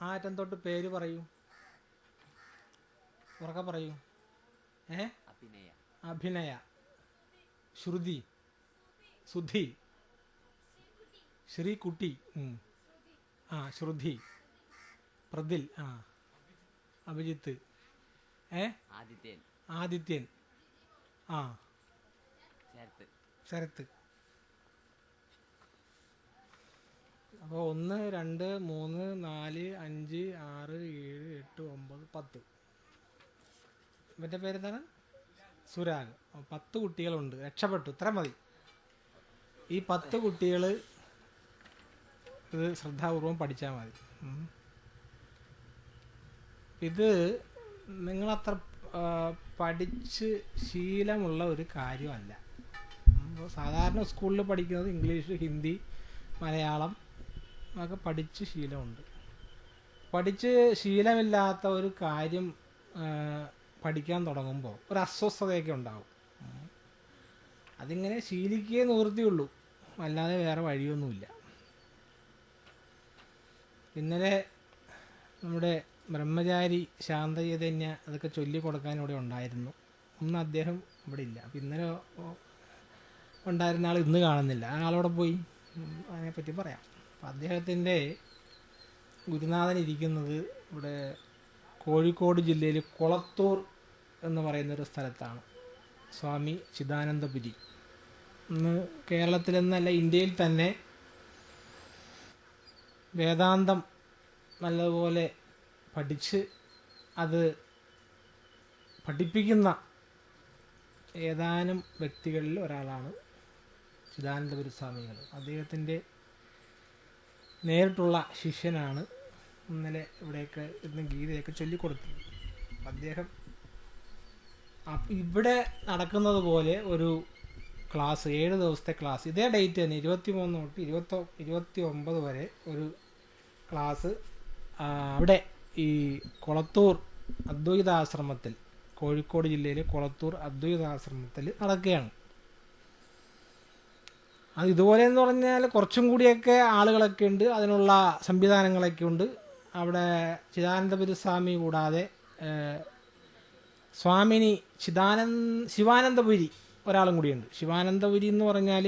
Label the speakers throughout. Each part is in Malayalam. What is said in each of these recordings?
Speaker 1: അറ്റം തൊട്ട് പേര് പറയൂ, ഉറക്കെ പറയൂ. അഭിനയ, ശ്രുതി, സുധി, ശ്രീകുട്ടി, ശ്രുതി, പ്രദിൽ, അഭിജിത്ത്, ആദിത്യൻ, ശരത്ത്. അപ്പോൾ 1 2 3 4 5 6 7 8 9 10. ഇവൻ്റെ പേരെന്താണ്? സുരാഗ്. 10 കുട്ടികളുണ്ട്. രക്ഷപ്പെട്ടു. ഇത്ര മതി. ഈ 10 കുട്ടികൾ ഇത് ശ്രദ്ധാപൂർവം പഠിച്ചാൽ മതി. ഇത് നിങ്ങളത്ര പഠിച്ച് ശീലമുള്ള ഒരു കാര്യമല്ല. സാധാരണ സ്കൂളിൽ പഠിക്കുന്നത് ഇംഗ്ലീഷ്, ഹിന്ദി, മലയാളം ഒക്കെ പഠിച്ച് ശീലമുണ്ട്. പഠിച്ച് ശീലമില്ലാത്ത ഒരു കാര്യം പഠിക്കാൻ തുടങ്ങുമ്പോൾ ഒരു അസ്വസ്ഥതയൊക്കെ ഉണ്ടാകും. അതിങ്ങനെ ശീലിക്കേ നിവൃത്തിയുള്ളൂ, അല്ലാതെ വേറെ വഴിയൊന്നുമില്ല. ഇന്നലെ നമ്മുടെ ബ്രഹ്മചാരി ശാന്തചൈതന്യ അതൊക്കെ ചൊല്ലിക്കൊടുക്കാൻ ഇവിടെ ഉണ്ടായിരുന്നു. ഇന്ന് അദ്ദേഹം ഇവിടെ ഇല്ല. അപ്പം ഇന്നലെ ഉണ്ടായിരുന്ന ആൾ ഇന്ന് കാണുന്നില്ല. ആ ആളോടെ പോയി, അതിനെപ്പറ്റി പറയാം. അപ്പം അദ്ദേഹത്തിൻ്റെ ഗുരുനാഥൻ ഇരിക്കുന്നത് ഇവിടെ കോഴിക്കോട് ജില്ലയിൽ കൊളത്തൂർ എന്ന് പറയുന്നൊരു സ്ഥലത്താണ്. സ്വാമി ചിദാനന്ദപുരി. ഇന്ന് കേരളത്തിലെന്നല്ല, ഇന്ത്യയിൽ തന്നെ വേദാന്തം നല്ലതുപോലെ പഠിച്ച് അത് പഠിപ്പിക്കുന്ന ഏതാനും വ്യക്തികളിൽ ഒരാളാണ് ചിദാനന്ദപുരി സ്വാമികൾ. അദ്ദേഹത്തിൻ്റെ നേരിട്ടുള്ള ശിഷ്യനാണ്. ഇന്നലെ ഇവിടെയൊക്കെ ഇന്ന് ഗീതയൊക്കെ ചൊല്ലിക്കൊടുത്തത് അദ്ദേഹം. ഇവിടെ നടക്കുന്നത് പോലെ ഒരു ക്ലാസ്, 7 ദിവസത്തെ ക്ലാസ്, ഇതേ ഡേറ്റ് തന്നെ 23 തൊട്ട് 29 വരെ ഒരു ക്ലാസ് ഇവിടെ ഈ കൊളത്തൂർ അദ്വൈതാശ്രമത്തിൽ, കോഴിക്കോട് ജില്ലയിലെ കൊളത്തൂർ അദ്വൈതാശ്രമത്തിൽ നടക്കുകയാണ്. അത് ഇതുപോലെ എന്ന് പറഞ്ഞാൽ കുറച്ചും കൂടിയൊക്കെ ആളുകളൊക്കെ ഉണ്ട്, അതിനുള്ള സംവിധാനങ്ങളൊക്കെ ഉണ്ട്. അവിടെ ചിദാനന്ദപുരി സ്വാമി കൂടാതെ സ്വാമിനി ശിവാനന്ദപുരി ഒരാളും കൂടിയുണ്ട്. ശിവാനന്ദപുരി എന്ന് പറഞ്ഞാൽ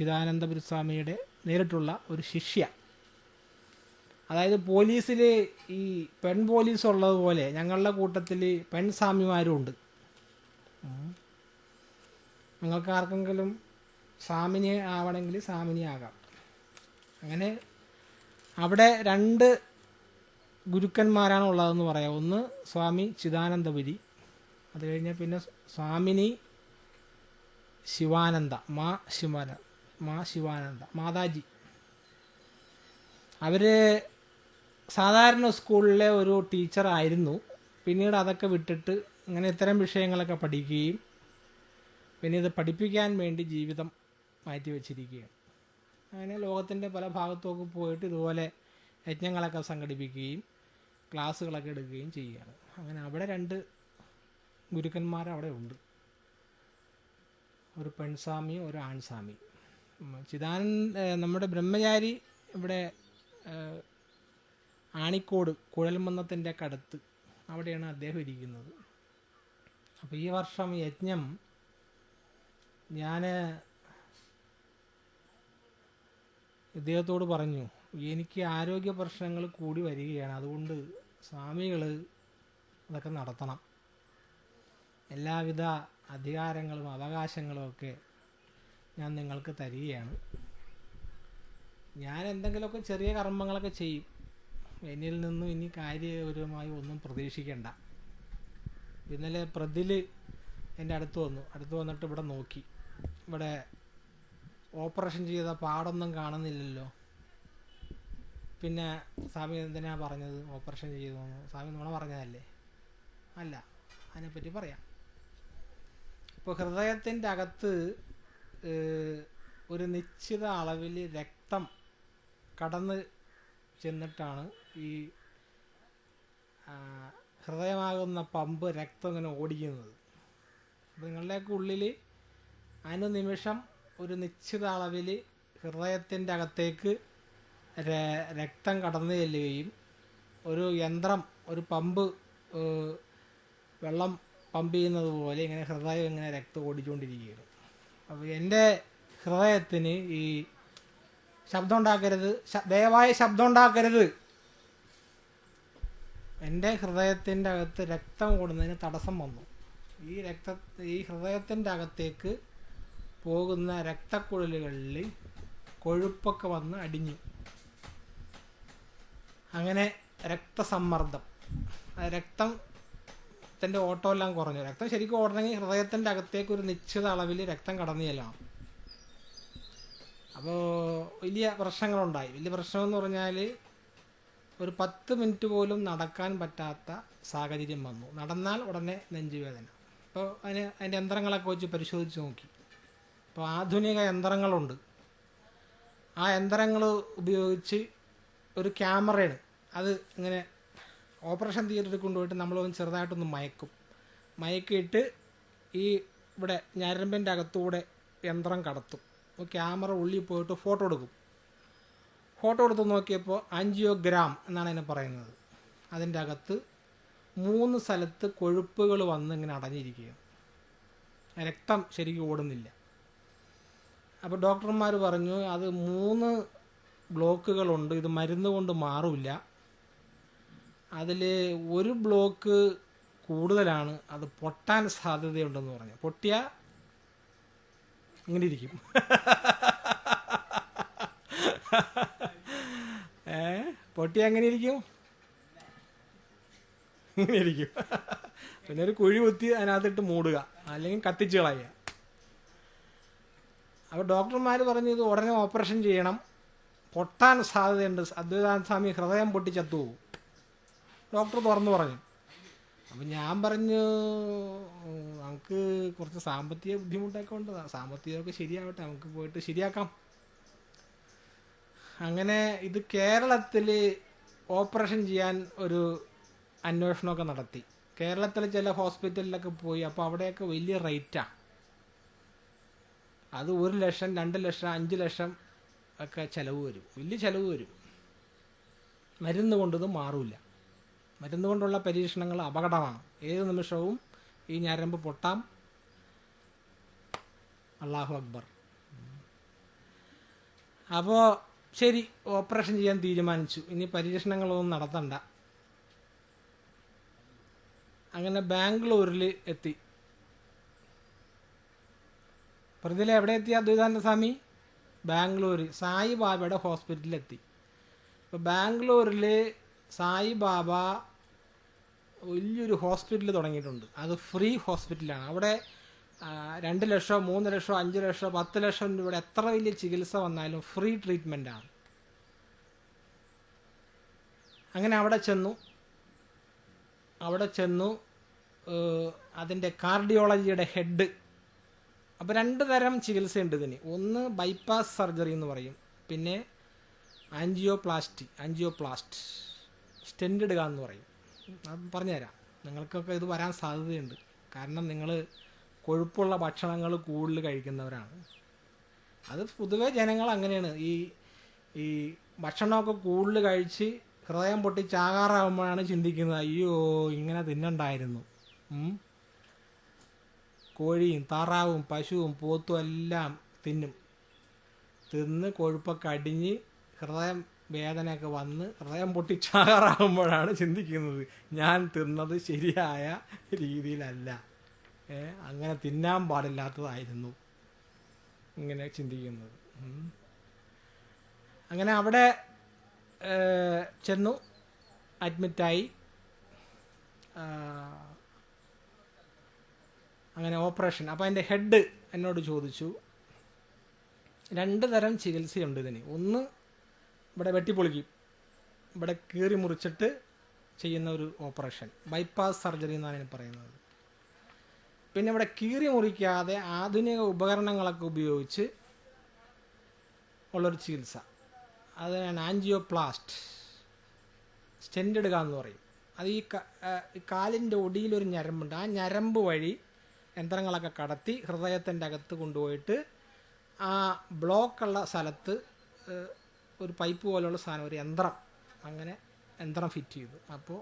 Speaker 1: ചിദാനന്ദപുരി സ്വാമിയുടെ നേരിട്ടുള്ള ഒരു ശിഷ്യ. അതായത് പോലീസിൽ ഈ പെൺ പോലീസ് ഉള്ളതുപോലെ ഞങ്ങളുടെ കൂട്ടത്തിൽ പെൺ സ്വാമിമാരും ഉണ്ട്. നിങ്ങൾക്ക് ആർക്കെങ്കിലും സ്വാമിനി ആവണമെങ്കിൽ സ്വാമിനി ആകാം. അങ്ങനെ അവിടെ 2 ഗുരുക്കന്മാരാണ് ഉള്ളതെന്ന് പറയാം. ഒന്ന് സ്വാമി ചിദാനന്ദപുരി, അത് കഴിഞ്ഞാൽ പിന്നെ സ്വാമിനി ശിവാനന്ദ, ശിവാനന്ദ മാതാജി. അവർ സാധാരണ സ്കൂളിലെ ഒരു ടീച്ചറായിരുന്നു. പിന്നീട് അതൊക്കെ വിട്ടിട്ട് ഇങ്ങനെ ഇത്തരം വിഷയങ്ങളൊക്കെ പഠിക്കുകയും പിന്നെ ഇത് പഠിപ്പിക്കാൻ വേണ്ടി ജീവിതം മാറ്റിവെച്ചിരിക്കുകയാണ്. അങ്ങനെ ലോകത്തിൻ്റെ പല ഭാഗത്തുമൊക്കെ പോയിട്ട് ഇതുപോലെ യജ്ഞങ്ങളൊക്കെ സംഘടിപ്പിക്കുകയും ക്ലാസ്സുകളൊക്കെ എടുക്കുകയും ചെയ്യുകയാണ്. അങ്ങനെ അവിടെ 2 ഗുരുക്കന്മാർ അവിടെ ഉണ്ട്, ഒരു പെൺസ്വാമിയും ഒരു ആൺസ്വാമിയും. നമ്മുടെ ബ്രഹ്മചാരി ഇവിടെ ആണിക്കോട് കുഴൽമന്നത്തിൻ്റെ ഒക്കെ അടുത്ത് അവിടെയാണ് അദ്ദേഹം ഇരിക്കുന്നത്. അപ്പോൾ ഈ വർഷം യജ്ഞം ഞാൻ ഇദ്ദേഹത്തോട് പറഞ്ഞു, എനിക്ക് ആരോഗ്യ പ്രശ്നങ്ങൾ കൂടി വരികയാണ്, അതുകൊണ്ട് സ്വാമികൾ അതൊക്കെ നടത്തണം, എല്ലാവിധ അധികാരങ്ങളും അവകാശങ്ങളും ഒക്കെ ഞാൻ നിങ്ങൾക്ക് തരികയാണ്. ഞാൻ എന്തെങ്കിലുമൊക്കെ ചെറിയ കർമ്മങ്ങളൊക്കെ ചെയ്യും, എന്നിൽ നിന്നും ഇനി കാര്യപരമായി ഒന്നും പ്രതീക്ഷിക്കേണ്ട. ഇന്നലെ പ്രദിൽ എൻ്റെ അടുത്ത് വന്നിട്ട് ഇവിടെ നോക്കി, ഇവിടെ ഓപ്പറേഷൻ ചെയ്ത പാടൊന്നും കാണുന്നില്ലല്ലോ. പിന്നെ സ്വാമി എന്തിനാ പറഞ്ഞത് ഓപ്പറേഷൻ ചെയ്തോന്ന്? സ്വാമി നുണ പറഞ്ഞതല്ലേ? അല്ല, അതിനെപ്പറ്റി പറയാം. ഇപ്പോൾ ഹൃദയത്തിൻ്റെ അകത്ത് ഒരു നിശ്ചിത അളവിൽ രക്തം കടന്ന് ചെന്നിട്ടാണ് ഈ ഹൃദയമാകുന്ന പമ്പ് രക്തം ഇങ്ങനെ ഓടിക്കുന്നത്. നിങ്ങളുടെയൊക്കെ ഉള്ളിൽ അനുനിമിഷം ഒരു നിശ്ചിത അളവിൽ ഹൃദയത്തിൻ്റെ അകത്തേക്ക് രക്തം കടന്നു ചെല്ലുകയും ഒരു യന്ത്രം, ഒരു പമ്പ് വെള്ളം പമ്പ് ചെയ്യുന്നത് പോലെ ഇങ്ങനെ ഹൃദയം ഇങ്ങനെ രക്തം ഓടിച്ചുകൊണ്ടിരിക്കുകയാണ്. അപ്പോൾ എൻ്റെ ഹൃദയത്തിന് ഈ ശബ്ദം ഉണ്ടാക്കരുത്, ദയവായി ശബ്ദം ഉണ്ടാക്കരുത്, എൻ്റെ ഹൃദയത്തിൻ്റെ അകത്ത് രക്തം ഓടുന്നതിന് തടസ്സം വന്നു. ഈ ഹൃദയത്തിൻ്റെ അകത്തേക്ക് പോകുന്ന രക്തക്കുഴലുകളിൽ കൊഴുപ്പൊക്കെ വന്ന് അടിഞ്ഞു. അങ്ങനെ രക്തസമ്മർദ്ദം, രക്തത്തിൻ്റെ ഓട്ടം എല്ലാം കുറഞ്ഞു. രക്തം ശരിക്കും ഓടണമെങ്കിൽ ഹൃദയത്തിൻ്റെ അകത്തേക്ക് ഒരു നിശ്ചിത അളവിൽ രക്തം കടന്നു ചെല്ലണം. അപ്പോൾ വലിയ പ്രശ്നങ്ങളുണ്ടായി. വലിയ പ്രശ്നമെന്ന് പറഞ്ഞാൽ ഒരു 10 മിനിറ്റ് പോലും നടക്കാൻ പറ്റാത്ത സാഹചര്യം വന്നു. നടന്നാൽ ഉടനെ നെഞ്ചുവേദന. അപ്പോൾ അതിൻ്റെ യന്ത്രങ്ങളൊക്കെ വെച്ച് പരിശോധിച്ച് നോക്കി. അപ്പോൾ ആധുനിക യന്ത്രങ്ങളുണ്ട്. ആ യന്ത്രങ്ങൾ ഉപയോഗിച്ച് ഒരു ക്യാമറയാണ്, അത് ഇങ്ങനെ ഓപ്പറേഷൻ തിയേറ്ററിൽ കൊണ്ടുപോയിട്ട് നമ്മളൊന്ന് ചെറുതായിട്ടൊന്ന് മയക്കിയിട്ട് ഈ ഇവിടെ ഞരമ്പിൻ്റെ അകത്തൂടെ യന്ത്രം കടത്തും. ക്യാമറ ഉള്ളിൽ പോയിട്ട് ഫോട്ടോ എടുക്കും. ഫോട്ടോ എടുത്ത് നോക്കിയപ്പോൾ ആൻജിയോഗ്രാം എന്നാണ് അതിനെ പറയുന്നത്. അതിൻ്റെ അകത്ത് 3 സ്ഥലത്ത് കൊഴുപ്പുകൾ വന്ന് ഇങ്ങനെ അടഞ്ഞിരിക്കുകയാണ്. രക്തം ശരിക്കും ഓടുന്നില്ല. അപ്പോൾ ഡോക്ടർമാർ പറഞ്ഞു അത് 3 ബ്ലോക്കുകളുണ്ട്, ഇത് മരുന്ന് കൊണ്ട് മാറില്ല. അതിൽ ഒരു ബ്ലോക്ക് കൂടുതലാണ്, അത് പൊട്ടാൻ സാധ്യതയുണ്ടെന്ന് പറഞ്ഞു. പൊട്ടിയാൽ ഇങ്ങനെ ഇരിക്കും. പൊട്ടി എങ്ങനെ ഇരിക്കും? ഇങ്ങനെ ഇരിക്കും. പിന്നെ ഒരു കുഴി കുത്തി അതിനകത്തിട്ട് മൂടുക, അല്ലെങ്കിൽ കത്തിച്ച് കളയുക. അപ്പോൾ ഡോക്ടർമാർ പറഞ്ഞു ഇത് ഉടനെ ഓപ്പറേഷൻ ചെയ്യണം, പൊട്ടാൻ സാധ്യതയുണ്ട്, അദ്വൈതാനന്ദ സ്വാമി ഹൃദയം പൊട്ടി ചത്തുപോകും. ഡോക്ടർ തുറന്നു പറഞ്ഞു. അപ്പം ഞാൻ പറഞ്ഞു നമുക്ക് കുറച്ച് സാമ്പത്തിക ബുദ്ധിമുട്ടൊക്കെ ഉണ്ട്, സാമ്പത്തികമൊക്കെ ശരിയാവട്ടെ, നമുക്ക് പോയിട്ട് ശരിയാക്കാം. അങ്ങനെ ഇത് കേരളത്തിൽ ഓപ്പറേഷൻ ചെയ്യാൻ ഒരു അന്വേഷണമൊക്കെ നടത്തി. കേരളത്തിൽ ചില ഹോസ്പിറ്റലിലൊക്കെ പോയി. അപ്പോൾ അവിടെയൊക്കെ വലിയ റേറ്റാണ്. അത് 1 ലക്ഷം, 2 ലക്ഷം, 5 ലക്ഷം ഒക്കെ ചിലവ് വരും, വലിയ ചിലവ് വരും. മരുന്ന് കൊണ്ടത് മാറില്ല. മരുന്ന് കൊണ്ടുള്ള പരീക്ഷണങ്ങൾ അപകടമാണ്. ഏത് നിമിഷവും ഈ ഞരമ്പ് പൊട്ടാം. അല്ലാഹു അക്ബർ. അപ്പോൾ ശരി, ഓപ്പറേഷൻ ചെയ്യാൻ തീരുമാനിച്ചു. ഇനി പരീക്ഷണങ്ങളൊന്നും നടത്തണ്ട. അങ്ങനെ ബാംഗ്ലൂരിൽ എത്തി. പ്രതില എവിടെ എത്തി അദ്വൈതാനന്ദ സ്വാമി? ബാംഗ്ലൂർ സായിബാബയുടെ ഹോസ്പിറ്റലിലെത്തി. ഇപ്പോൾ ബാംഗ്ലൂരിൽ സായിബാബ വലിയൊരു ഹോസ്പിറ്റൽ തുടങ്ങിയിട്ടുണ്ട്. അത് ഫ്രീ ഹോസ്പിറ്റലാണ്. അവിടെ 2 ലക്ഷമോ 3 ലക്ഷമോ 5 ലക്ഷമോ 10 ലക്ഷം രൂപയുടെ എത്ര വലിയ ചികിത്സ വന്നാലും ഫ്രീ ട്രീറ്റ്മെൻറ്റാണ്. അങ്ങനെ അവിടെ ചെന്നു അതിൻ്റെ കാർഡിയോളജിയുടെ ഹെഡ്. അപ്പോൾ 2 തരം ചികിത്സയുണ്ട് ഇതിന്. ഒന്ന് ബൈപ്പാസ് സർജറി എന്ന് പറയും, പിന്നെ ആൻജിയോപ്ലാസ്റ്റ് സ്റ്റെൻഡ് ഇടുക എന്ന് പറയും. അത് പറഞ്ഞുതരാം. നിങ്ങൾക്കൊക്കെ ഇത് വരാൻ സാധ്യതയുണ്ട്. കാരണം നിങ്ങൾ കൊഴുപ്പുള്ള ഭക്ഷണങ്ങൾ കൂടുതൽ കഴിക്കുന്നവരാണ്. അത് പൊതുവെ ജനങ്ങൾ അങ്ങനെയാണ്. ഈ ഭക്ഷണമൊക്കെ കൂടുതൽ കഴിച്ച് ഹൃദയം പൊട്ടി ചാകാറാകുമ്പോഴാണ് ചിന്തിക്കുന്നത്, അയ്യോ ഇങ്ങനെ തിന്നണ്ടായിരുന്നു. കോഴിയും താറാവും പശുവും പോത്തും എല്ലാം തിന്ന് കൊഴുപ്പൊക്കെ അടിഞ്ഞ് ഹൃദയം വേദനയൊക്കെ വന്ന് ഹൃദയം പൊട്ടി ചാകാറാകുമ്പോഴാണ് ചിന്തിക്കുന്നത്, ഞാൻ തിന്നത് ശരിയായ രീതിയിലല്ല, അങ്ങനെ തിന്നാൻ പാടില്ലാത്തതായിരുന്നു, ഇങ്ങനെ ചിന്തിക്കുന്നത്. അങ്ങനെ അവിടെ ചെന്നു അഡ്മിറ്റായി. അങ്ങനെ ഓപ്പറേഷൻ. അപ്പോൾ അതിൻ്റെ ഹെഡ് എന്നോട് ചോദിച്ചു, 2 തരം ചികിത്സയുണ്ട് ഇതിന്. ഒന്ന് ഇവിടെ വെട്ടിപ്പൊളിക്കും, ഇവിടെ കീറി മുറിച്ചിട്ട് ചെയ്യുന്ന ഒരു ഓപ്പറേഷൻ, ബൈപ്പാസ് സർജറി എന്നാണ് ഇതിന് പറയുന്നത്. പിന്നെ ഇവിടെ കീറി മുറിക്കാതെ ആധുനിക ഉപകരണങ്ങളൊക്കെ ഉപയോഗിച്ച് ഉള്ളൊരു ചികിത്സ, അതിനാണ് ആൻജിയോപ്ലാസ്റ്റ് സ്റ്റെൻഡ് ഇടുക എന്ന് പറയും. അത് ഈ കാലിൻ്റെ ഒടിയിലൊരു ഞരമ്പുണ്ട്, ആ ഞരമ്പ് വഴി യന്ത്രങ്ങളൊക്കെ കടത്തി ഹൃദയത്തിൻ്റെ അകത്ത് കൊണ്ടുപോയിട്ട് ആ ബ്ലോക്കുള്ള സ്ഥലത്ത് ഒരു പൈപ്പ് പോലുള്ള സാധനം, ഒരു യന്ത്രം, അങ്ങനെ യന്ത്രം ഫിറ്റ് ചെയ്തു. അപ്പോൾ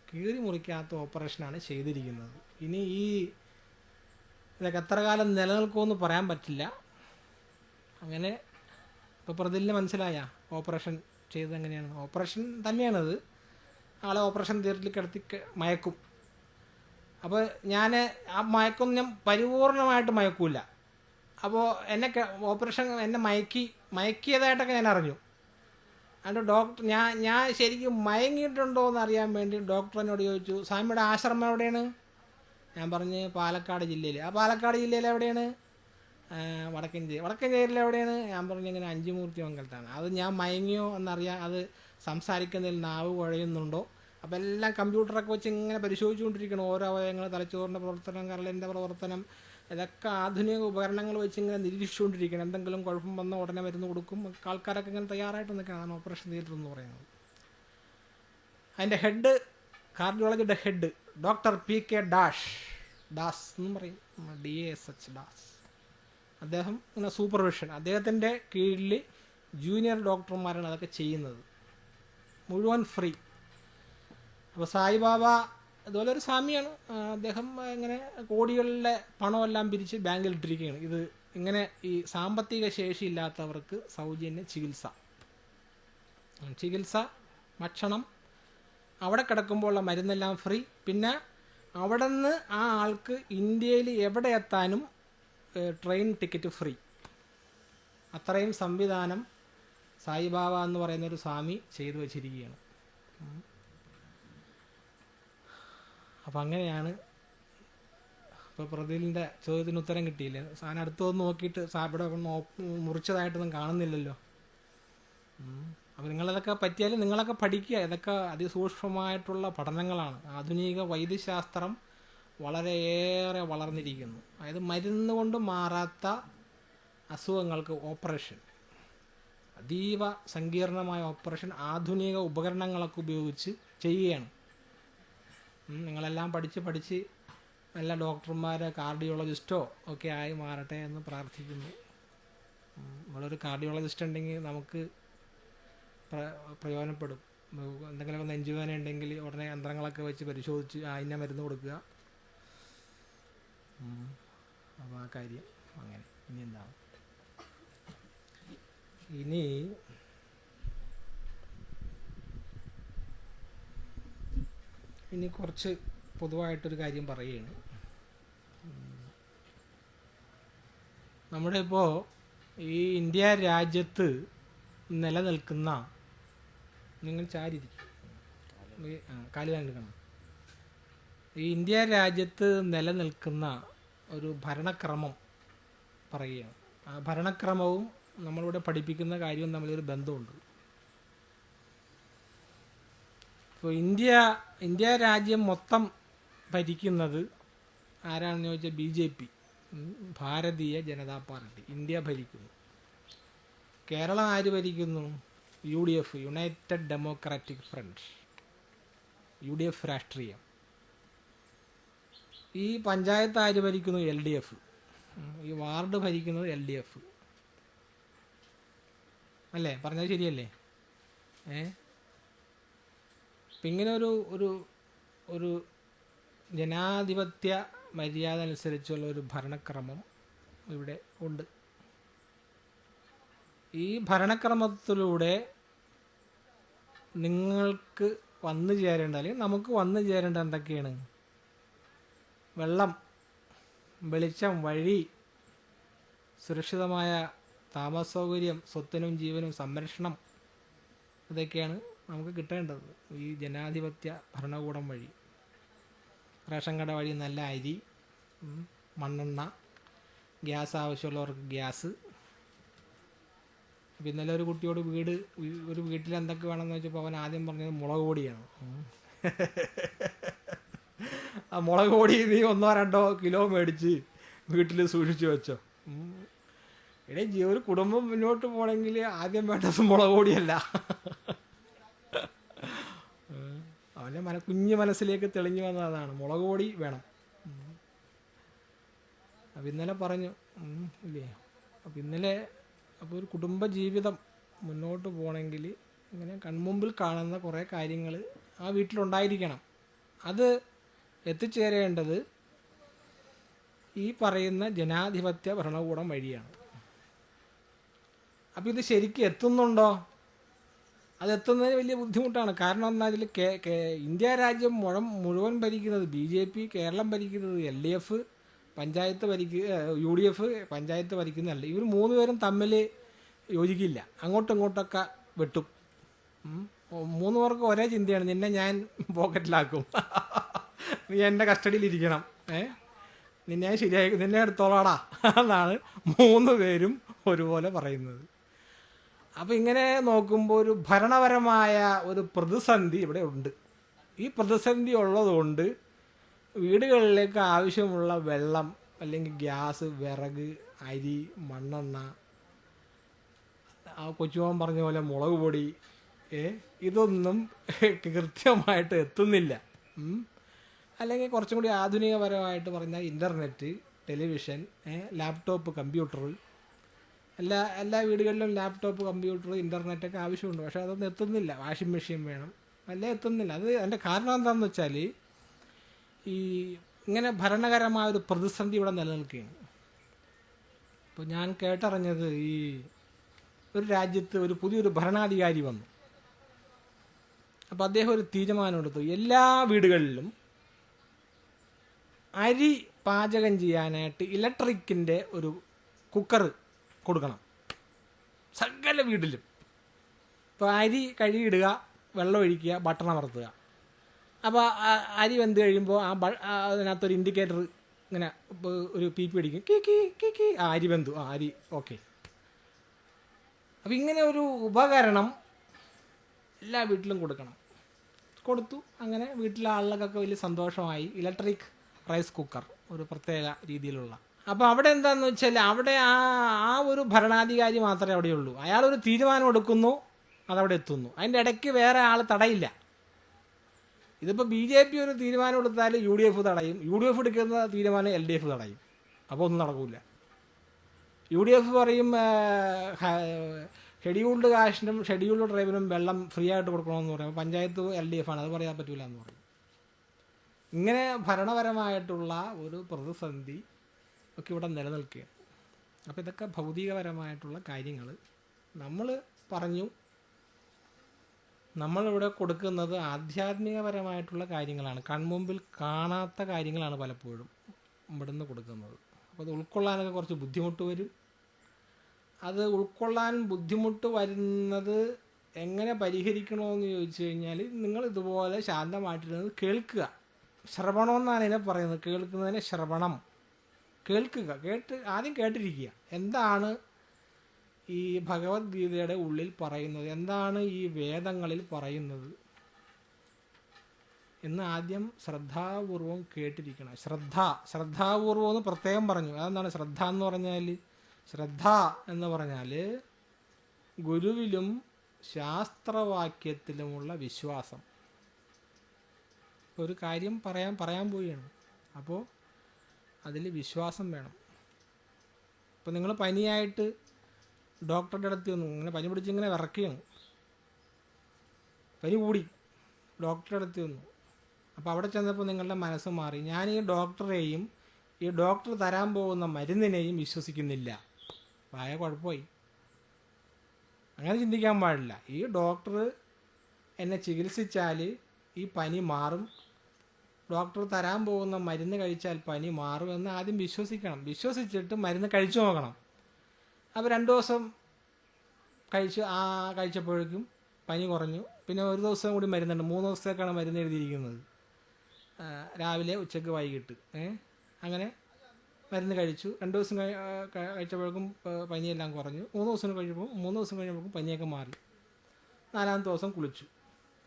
Speaker 1: കീറി മുറിക്കാത്ത ഓപ്പറേഷനാണ് ചെയ്തിരിക്കുന്നത്. ഇനി ഇതൊക്കെ എത്ര കാലം നിലനിൽക്കുമെന്ന് പറയാൻ പറ്റില്ല. അങ്ങനെ ഇപ്പോൾ പ്രതിലിന് മനസ്സിലായ ഓപ്പറേഷൻ ചെയ്തത് എങ്ങനെയാണ്? ഓപ്പറേഷൻ തന്നെയാണത്. ആളെ ഓപ്പറേഷൻ തിയേറ്ററിൽ കിടത്തി മയക്കും. അപ്പോൾ ഞാൻ ആ മയക്കൊന്നും ഞാൻ പരിപൂർണമായിട്ട് മയക്കൂല. അപ്പോൾ ഓപ്പറേഷൻ എന്നെ മയക്കിയതായിട്ടൊക്കെ ഞാൻ അറിഞ്ഞു. അതുകൊണ്ട് ഡോക്ടർ ഞാൻ ശരിക്കും മയങ്ങിയിട്ടുണ്ടോ എന്ന് അറിയാൻ വേണ്ടി ഡോക്ടർ എന്നോട് ചോദിച്ചു, സ്വാമിയുടെ ആശ്രമം എവിടെയാണ്? ഞാൻ പറഞ്ഞ് പാലക്കാട് ജില്ലയിൽ. ആ പാലക്കാട് ജില്ലയിൽ എവിടെയാണ്? വടക്കഞ്ചേരിയിൽ എവിടെയാണ്? ഞാൻ പറഞ്ഞു ഇങ്ങനെ അഞ്ചുമൂർത്തി മംഗലത്താണ്. അത് ഞാൻ മയങ്ങിയോ എന്നറിയാൻ, അത് സംസാരിക്കുന്നതിൽ നാവ് കുഴയുന്നുണ്ടോ, അപ്പോൾ എല്ലാം കമ്പ്യൂട്ടറൊക്കെ വെച്ച് ഇങ്ങനെ പരിശോധിച്ചുകൊണ്ടിരിക്കണം. ഓരോ അവയവങ്ങൾ, തലച്ചോറിൻ്റെ പ്രവർത്തനം, കരളിൻ്റെ പ്രവർത്തനം, ഇതൊക്കെ ആധുനിക ഉപകരണങ്ങൾ വെച്ച് ഇങ്ങനെ നിരീക്ഷിച്ചുകൊണ്ടിരിക്കണം. എന്തെങ്കിലും കുഴപ്പം വന്നാൽ ഉടനെ മരുന്ന് കൊടുക്കും. ആൾക്കാരൊക്കെ ഇങ്ങനെ തയ്യാറായിട്ട് നിൽക്കണം. അതാണ് ഓപ്പറേഷൻ തിയേറ്റർ എന്ന് പറയുന്നത്. അതിൻ്റെ ഹെഡ്, കാർഡിയോളജിയുടെ ഹെഡ് ഡോക്ടർ PK ഡാഷ് എന്നും പറയും, DASH ഡാസ്. അദ്ദേഹം ഇങ്ങനെ സൂപ്പർവിഷൻ, അദ്ദേഹത്തിൻ്റെ കീഴിൽ ജൂനിയർ ഡോക്ടർമാരാണ് അതൊക്കെ ചെയ്യുന്നത്, മുഴുവൻ ഫ്രീ. അപ്പോൾ സായിബാബ ഇതുപോലെ ഒരു സ്വാമിയാണ്. അദ്ദേഹം ഇങ്ങനെ കോടികളിലെ പണമെല്ലാം പിരിച്ച് ബാങ്കിൽ ഇട്ടിരിക്കുകയാണ്. ഇത് ഇങ്ങനെ ഈ സാമ്പത്തിക ശേഷി ഇല്ലാത്തവർക്ക് സൗജന്യ ചികിത്സ, ഭക്ഷണം, അവിടെ കിടക്കുമ്പോഴുള്ള മരുന്നെല്ലാം ഫ്രീ. പിന്നെ അവിടെ നിന്ന് ആ ആൾക്ക് ഇന്ത്യയിൽ എവിടെ എത്താനും ട്രെയിൻ ടിക്കറ്റ് ഫ്രീ. അത്രയും സംവിധാനം സായിബാബ എന്ന് പറയുന്നൊരു സ്വാമി ചെയ്തു വച്ചിരിക്കുകയാണ്. അപ്പം അങ്ങനെയാണ്. ഇപ്പോൾ പ്രതിലിൻ്റെ ചോദ്യത്തിന് ഉത്തരം കിട്ടിയില്ലേ? സാധനം അടുത്ത് വന്ന് നോക്കിയിട്ട് ഇവിടെ മുറിച്ചതായിട്ടൊന്നും കാണുന്നില്ലല്ലോ. അപ്പോൾ നിങ്ങളിതൊക്കെ പറ്റിയാൽ നിങ്ങളൊക്കെ പഠിക്കുക. ഇതൊക്കെ അതിസൂക്ഷ്മമായിട്ടുള്ള പഠനങ്ങളാണ്. ആധുനിക വൈദ്യശാസ്ത്രം വളരെയേറെ വളർന്നിരിക്കുന്നു. അതായത് മരുന്ന് കൊണ്ട് മാറാത്ത അസുഖങ്ങൾക്ക് ഓപ്പറേഷൻ, അതീവ സങ്കീർണമായ ഓപ്പറേഷൻ ആധുനിക ഉപകരണങ്ങളൊക്കെ ഉപയോഗിച്ച് ചെയ്യുകയാണ്. നിങ്ങളെല്ലാം പഠിച്ച് നല്ല ഡോക്ടർമാരോ കാർഡിയോളജിസ്റ്റോ ഒക്കെ ആയി മാറട്ടെ എന്ന് പ്രാർത്ഥിക്കുന്നു. നമ്മളൊരു കാർഡിയോളജിസ്റ്റ് ഉണ്ടെങ്കിൽ നമുക്ക് പ്രയോജനപ്പെടും. എന്തെങ്കിലുമൊക്കെ നെഞ്ചുവേദന ഉണ്ടെങ്കിൽ ഉടനെ യന്ത്രങ്ങളൊക്കെ വെച്ച് പരിശോധിച്ച് അതിനെ മരുന്ന് കൊടുക്കുക. അപ്പോൾ ആ കാര്യം അങ്ങനെ. ഇനി എന്താണ്? ഇനി കുറച്ച് പൊതുവായിട്ടൊരു കാര്യം പറയുകയാണ്. നമ്മുടെ ഇപ്പോൾ ഈ ഇന്ത്യ രാജ്യത്ത് നിലനിൽക്കുന്ന, നിങ്ങൾ ചാരിയിരിക്കും, കാല് കണ്ടെടുക്കണം. ഈ ഇന്ത്യ രാജ്യത്ത് നിലനിൽക്കുന്ന ഒരു ഭരണക്രമം പറയുകയാണ്. ആ ഭരണക്രമവും നമ്മളിവിടെ പഠിപ്പിക്കുന്ന കാര്യവും തമ്മിലൊരു ബന്ധമുണ്ട്. ഇപ്പോൾ ഇന്ത്യ രാജ്യം മൊത്തം ഭരിക്കുന്നത് ആരാണെന്ന് ചോദിച്ചാൽ BJP, Bharatiya Janata party India ഭരിക്കുന്നു. കേരളം ആര് ഭരിക്കുന്നു? UDF, united democratic front, UDF രാഷ്ട്രീയം. ഈ പഞ്ചായത്ത് ആര് ഭരിക്കുന്നു? LDF. ഈ വാർഡ് ഭരിക്കുന്നത് LDF അല്ലേ? പറഞ്ഞത് ശരിയല്ലേ? അപ്പം ഇങ്ങനെ ഒരു ജനാധിപത്യ മര്യാദ അനുസരിച്ചുള്ള ഒരു ഭരണക്രമം ഇവിടെ ഉണ്ട്. ഈ ഭരണക്രമത്തിലൂടെ നിങ്ങൾക്ക് വന്നു ചേരേണ്ട, അല്ലെങ്കിൽ നമുക്ക് വന്നു ചേരേണ്ട എന്തൊക്കെയാണ്? വെള്ളം, വെളിച്ചം, വഴി, സുരക്ഷിതമായ താമസ സൗകര്യം, സ്വത്തിനും ജീവനും സംരക്ഷണം, ഇതൊക്കെയാണ് നമുക്ക് കിട്ടേണ്ടത് ഈ ജനാധിപത്യ ഭരണകൂടം വഴി. റേഷൻ കട വഴി നല്ല അരി, മണ്ണെണ്ണ, ഗ്യാസ്, ആവശ്യമുള്ളവർക്ക് ഗ്യാസ്. അപ്പം ഇന്നലെ ഒരു കുട്ടിയോട് ഒരു വീട്ടിൽ എന്തൊക്കെ വേണമെന്ന് വെച്ചപ്പോൾ അവൻ ആദ്യം പറഞ്ഞത് മുളക് പൊടിയാണ്. ആ മുളക് പൊടി നീ 1-2 കിലോ മേടിച്ച് വീട്ടിൽ സൂക്ഷിച്ച് വെച്ചോ. ഒരു കുടുംബം മുന്നോട്ട് പോകണമെങ്കിൽ ആദ്യം വേണ്ടത് മുളക് പൊടിയല്ല. അവൻ്റെ കുഞ്ഞു മനസ്സിലേക്ക് തെളിഞ്ഞു വന്നതാണ് മുളക് പൊടി വേണം. അപ്പം ഇന്നലെ പറഞ്ഞു ഇല്ലേ? അപ്പം ഇന്നലെ ഒരു കുടുംബ ജീവിതം മുന്നോട്ട് പോകണമെങ്കിൽ ഇങ്ങനെ കൺമുമ്പിൽ കാണുന്ന കുറേ കാര്യങ്ങൾ ആ വീട്ടിലുണ്ടായിരിക്കണം. അത് എത്തിച്ചേരേണ്ടത് ഈ പറയുന്ന ജനാധിപത്യ ഭരണകൂടം വഴിയാണ്. അപ്പോൾ ഇത് ശരിക്കും എത്തുന്നുണ്ടോ? അതെത്തുന്നതിന് വലിയ ബുദ്ധിമുട്ടാണ്. കാരണം എന്നാൽ ഇതിൽ ഇന്ത്യ രാജ്യം മുഴുവൻ ഭരിക്കുന്നത് BJP, കേരളം ഭരിക്കുന്നത് LDF, പഞ്ചായത്ത് UDF, പഞ്ചായത്ത് ഭരിക്കുന്നതല്ല. ഇവർ 3 പേരും തമ്മിൽ യോജിക്കില്ല, അങ്ങോട്ടും ഇങ്ങോട്ടൊക്കെ വെട്ടും. 3 പേർക്ക് ഒരേ ചിന്തയാണ്, നിന്നെ ഞാൻ പോക്കറ്റിലാക്കും, നീ എൻ്റെ കസ്റ്റഡിയിലിരിക്കണം, നിന്നെ ശരിയായി, നിന്നെ എടുത്തോളാടാ എന്നാണ് 3 പേരും ഒരുപോലെ പറയുന്നത്. അപ്പം ഇങ്ങനെ നോക്കുമ്പോൾ ഒരു ഭരണപരമായ ഒരു പ്രതിസന്ധി ഇവിടെ ഉണ്ട്. ഈ പ്രതിസന്ധി ഉള്ളതുകൊണ്ട് വീടുകളിലേക്ക് ആവശ്യമുള്ള വെള്ളം, അല്ലെങ്കിൽ ഗ്യാസ്, വിറക്, അരി, മണ്ണെണ്ണ, ആ കൊച്ചുമോൻ പറഞ്ഞ പോലെ മുളക് പൊടി, ഇതൊന്നും കൃത്യമായിട്ട് എത്തുന്നില്ല. അല്ലെങ്കിൽ കുറച്ചും കൂടി ആധുനികപരമായിട്ട് പറഞ്ഞാൽ ഇൻ്റർനെറ്റ്, ടെലിവിഷൻ, ലാപ്ടോപ്പ്, കമ്പ്യൂട്ടർ, എല്ലാ വീടുകളിലും ലാപ്ടോപ്പ്, കമ്പ്യൂട്ടർ, ഇൻ്റർനെറ്റൊക്കെ ആവശ്യമുണ്ട്. പക്ഷേ അതൊന്നും എത്തുന്നില്ല. വാഷിംഗ് മെഷീൻ വേണം, എല്ലാം എത്തുന്നില്ല. അതിൻ്റെ കാരണം എന്താണെന്ന് വെച്ചാൽ ഈ ഇങ്ങനെ ഭരണകരമായ ഒരു പ്രതിസന്ധി ഇവിടെ നിലനിൽക്കുകയാണ്. ഇപ്പോൾ ഞാൻ കേട്ടറിഞ്ഞത്, ഈ ഒരു രാജ്യത്ത് ഒരു പുതിയൊരു ഭരണാധികാരി വന്നു. അപ്പോൾ അദ്ദേഹം ഒരു തീരുമാനമെടുത്തു, എല്ലാ വീടുകളിലും അരി പാചകം ചെയ്യാനായിട്ട് ഇലക്ട്രിക്കിൻ്റെ ഒരു കുക്കർ കൊടുക്കണം, സകല വീട്ടിലും. ഇപ്പോൾ അരി കഴുകിയിടുക, വെള്ളം ഒഴിക്കുക, ബട്ടൺ അമർത്തുക. അപ്പോൾ അരി വെന്ത് കഴിയുമ്പോൾ അതിനകത്തൊരു ഇൻഡിക്കേറ്റർ ഇങ്ങനെ ഒരു പീപ്പി അടിക്കും, കീ, അരി വെന്തു, അരി ഓക്കെ. അപ്പം ഇങ്ങനെ ഒരു ഉപകരണം എല്ലാ വീട്ടിലും കൊടുത്തു. അങ്ങനെ വീട്ടിലെ ആളുകൾക്കൊക്കെ വലിയ സന്തോഷമായി. ഇലക്ട്രിക് റൈസ് കുക്കർ, ഒരു പ്രത്യേക രീതിയിലുള്ള. അപ്പോൾ അവിടെ എന്താണെന്ന് വെച്ചാൽ, അവിടെ ആ ഒരു ഭരണാധികാരി മാത്രമേ അവിടെയുള്ളൂ. അയാളൊരു തീരുമാനം എടുക്കുന്നു, അതവിടെ എത്തുന്നു. അതിൻ്റെ ഇടയ്ക്ക് വേറെ ആൾ തടയില്ല. ഇതിപ്പോൾ BJP ഒരു തീരുമാനം എടുത്താൽ UDF തടയും, UDF എടുക്കുന്ന തീരുമാനം LDF തടയും. അപ്പോൾ ഒന്നും നടക്കില്ല. UDF പറയും ഷെഡ്യൂൾഡ് കാസ്റ്റിനും ഷെഡ്യൂൾഡ് ട്രൈബിനും വെള്ളം ഫ്രീ ആയിട്ട് കൊടുക്കണമെന്ന് പറയും. പഞ്ചായത്ത് LDF ആണ്, അത് പറയാൻ പറ്റില്ല എന്ന് പറയും. ഇങ്ങനെ ഭരണപരമായിട്ടുള്ള ഒരു പ്രതിസന്ധി ഒക്കെ ഇവിടെ നിലനിൽക്കുകയാണ്. അപ്പോൾ ഇതൊക്കെ ഭൗതികപരമായിട്ടുള്ള കാര്യങ്ങൾ നമ്മൾ പറഞ്ഞു. നമ്മളിവിടെ കൊടുക്കുന്നത് ആധ്യാത്മികപരമായിട്ടുള്ള കാര്യങ്ങളാണ്, കൺമുമ്പിൽ കാണാത്ത കാര്യങ്ങളാണ് പലപ്പോഴും ഇവിടുന്ന് കൊടുക്കുന്നത്. അപ്പോൾ അത് ഉൾക്കൊള്ളാനൊക്കെ കുറച്ച് ബുദ്ധിമുട്ട് വരും. അത് ഉൾക്കൊള്ളാൻ ബുദ്ധിമുട്ട് വരുന്നത് എങ്ങനെ പരിഹരിക്കണമെന്ന് ചോദിച്ചു കഴിഞ്ഞാൽ, നിങ്ങൾ ഇതുപോലെ ശാന്തമായിട്ടിരുന്നത് കേൾക്കുക. ശ്രവണമെന്നാണ് ഇതിനെ പറയുന്നത്. കേൾക്കുന്നതിനെ ശ്രവണം. കേൾക്കുക, ആദ്യം കേട്ടിരിക്കുക. എന്താണ് ഈ ഭഗവത്ഗീതയുടെ ഉള്ളിൽ പറയുന്നത്, എന്താണ് ഈ വേദങ്ങളിൽ പറയുന്നത് എന്ന് ആദ്യം ശ്രദ്ധാപൂർവം കേട്ടിരിക്കണം. ശ്രദ്ധാപൂർവം എന്ന് പ്രത്യേകം പറഞ്ഞു. അതെന്താണ് ശ്രദ്ധ എന്ന് പറഞ്ഞാൽ? ശ്രദ്ധ എന്ന് പറഞ്ഞാൽ ഗുരുവിലും ശാസ്ത്രവാക്യത്തിലുമുള്ള വിശ്വാസം. ഒരു കാര്യം പറയാൻ പോവുകയാണ്, അപ്പോൾ അതിൽ വിശ്വാസം വേണം. ഇപ്പോൾ നിങ്ങൾ പനിയായിട്ട് ഡോക്ടറുടെ അടുത്ത് വന്നു, ഇങ്ങനെ പനി പിടിച്ചിങ്ങനെ വിറക്കുകയാണ്, പനി കൂടി, ഡോക്ടറുടെ അടുത്ത് വന്നു. അപ്പോൾ അവിടെ ചെന്നപ്പോൾ നിങ്ങളുടെ മനസ്സ് മാറി, ഞാൻ ഈ ഡോക്ടറെയും ഈ ഡോക്ടർ തരാൻ പോകുന്ന മരുന്നിനെയും വിശ്വസിക്കുന്നില്ല, ആയ കുഴപ്പമായി. അങ്ങനെ ചിന്തിക്കാൻ പാടില്ല. ഈ ഡോക്ടർ എന്നെ ചികിത്സിച്ചാൽ ഈ പനി മാറും, ഡോക്ടർ തരാൻ പോകുന്ന മരുന്ന് കഴിച്ചാൽ പനി മാറുമെന്ന് ആദ്യം വിശ്വസിക്കണം. വിശ്വസിച്ചിട്ട് മരുന്ന് കഴിച്ചു നോക്കണം. അപ്പോൾ 2 ദിവസം കഴിച്ചപ്പോഴേക്കും പനി കുറഞ്ഞു. പിന്നെ ഒരു ദിവസം കൂടി മരുന്നുണ്ട്, 3 ദിവസത്തേക്കാണ് മരുന്ന് എഴുതിയിരിക്കുന്നത്, രാവിലെ, ഉച്ചയ്ക്ക്, വൈകിട്ട്. അങ്ങനെ മരുന്ന് കഴിച്ചു. 2 ദിവസം കഴിച്ചപ്പോഴേക്കും പനിയെല്ലാം കുറഞ്ഞു. 3 ദിവസം കഴിഞ്ഞപ്പോഴേക്കും പനിയൊക്കെ മാറി. 4ാമത്തെ ദിവസം കുളിച്ചു.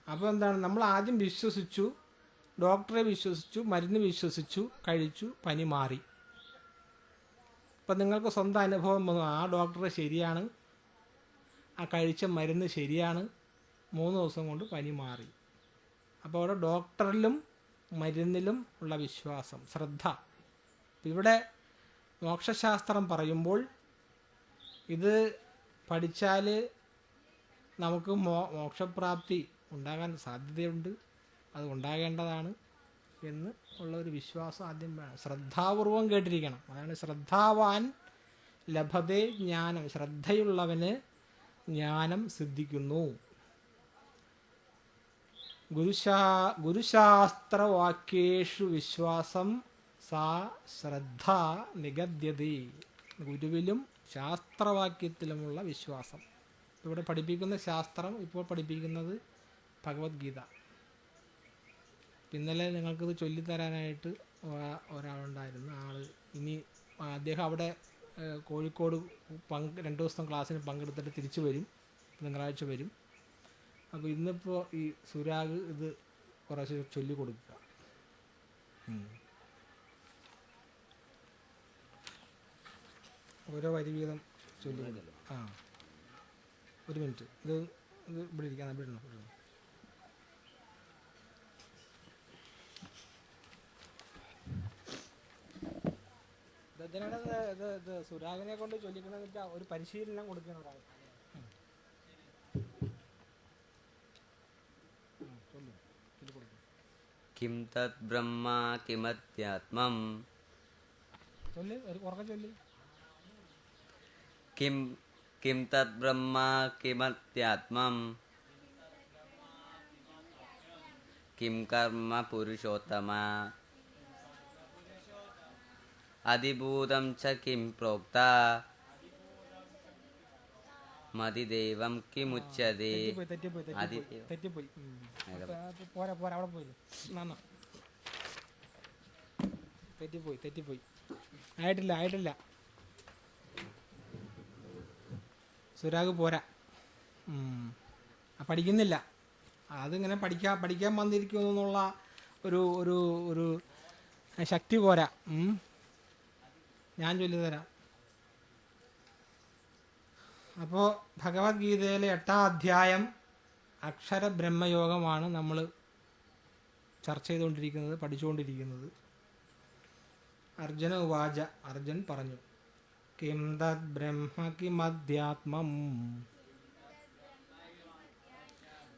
Speaker 1: അപ്പോൾ എന്താണ്, നമ്മൾ ആദ്യം വിശ്വസിച്ചു, ഡോക്ടറെ വിശ്വസിച്ചു, മരുന്ന് വിശ്വസിച്ചു, കഴിച്ചു, പനി മാറി. ഇപ്പം നിങ്ങൾക്ക് സ്വന്തം അനുഭവം വന്നു, ആ ഡോക്ടറെ ശരിയാണ്, ആ കഴിച്ച മരുന്ന് ശരിയാണ്, 3 ദിവസം കൊണ്ട് പനി മാറി. അപ്പോൾ അവിടെ ഡോക്ടറിലും മരുന്നിലും ഉള്ള വിശ്വാസം, ശ്രദ്ധ. ഇവിടെ മോക്ഷശാസ്ത്രം പറയുമ്പോൾ ഇത് പഠിച്ചാൽ നമുക്ക് മോക്ഷപ്രാപ്തി ഉണ്ടാകാൻ സാധ്യതയുണ്ട്, അത് ഉണ്ടാകേണ്ടതാണ് എന്ന് ഉള്ള ഒരു വിശ്വാസം ആദ്യം വേണം. ശ്രദ്ധാപൂർവം കേട്ടിരിക്കണം. അതാണ് ശ്രദ്ധാവാൻ ലഭതേ ജ്ഞാനം. ശ്രദ്ധയുള്ളവന് ജ്ഞാനം സിദ്ധിക്കുന്നു. ഗുരുശാസ്ത്രവാക്യേഷു വിശ്വാസം സാ ശ്രദ്ധ നിഗദ്യതി. ഗുരുവിലും ശാസ്ത്രവാക്യത്തിലുമുള്ള വിശ്വാസം. ഇവിടെ പഠിപ്പിക്കുന്ന ശാസ്ത്രം, ഇപ്പോൾ പഠിപ്പിക്കുന്നത് ഭഗവത്ഗീത. ഇന്നലെ നിങ്ങൾക്കിത് ചൊല്ലിത്തരാനായിട്ട് ഒരാളുണ്ടായിരുന്നു. ഇനി അദ്ദേഹം അവിടെ കോഴിക്കോട് 2 ദിവസം ക്ലാസ്സിന് പങ്കെടുത്തിട്ട് തിരിച്ചു വരും, തിങ്കളാഴ്ച വരും. അപ്പോൾ ഇന്നിപ്പോൾ ഈ സുരാഗ് ഇത് കുറച്ച് ചൊല്ലിക്കൊടുക്കുക. ഓരോ വരി വീതം ചൊല്ലിക്കൊടുക്കുക. ഒരു മിനിറ്റ്, ഇത് ഇവിടെ ഇരിക്കാൻ ഇവിടെ ഇത് സുരാഗിനെ കൊണ്ട് ചൊല്ലിക്കണമെന്ന് വെച്ചാൽ ഒരു പരിശീലനം കൊടുക്കണം ഒരാൾ.
Speaker 2: കിം തത് ബ്രഹ്മ കിമത്യാത്മം. കിം തത് ബ്രഹ്മ കിമത്യാത്മം. കിം കർമ്മ പുരുഷോത്തമ. അധിഭൂതം ച കിം പ്രോക്ത. മതിദൈവം കിമുച്യതേ.
Speaker 1: തെറ്റിപ്പോയി. പോരാ അവിടെ പോയി. തെറ്റിപ്പോയി. ആയിട്ടില്ല. സുരാഗ് പോരാ, പഠിക്കുന്നില്ല. അതിങ്ങനെ പഠിക്കാൻ വന്നിരിക്കുമെന്നുള്ള ഒരു ശക്തി പോരാ. ഞാൻ ചൊല്ലിത്തരാം. അപ്പോൾ ഭഗവത്ഗീതയിലെ 8ാം അധ്യായം അക്ഷരബ്രഹ്മയോഗമാണ് നമ്മൾ ചർച്ച ചെയ്തുകൊണ്ടിരിക്കുന്നത്, പഠിച്ചുകൊണ്ടിരിക്കുന്നത്. അർജുന ഉവാച. അർജുൻ പറഞ്ഞു, കിം തദ് ബ്രഹ്മ കിമധ്യാത്മം.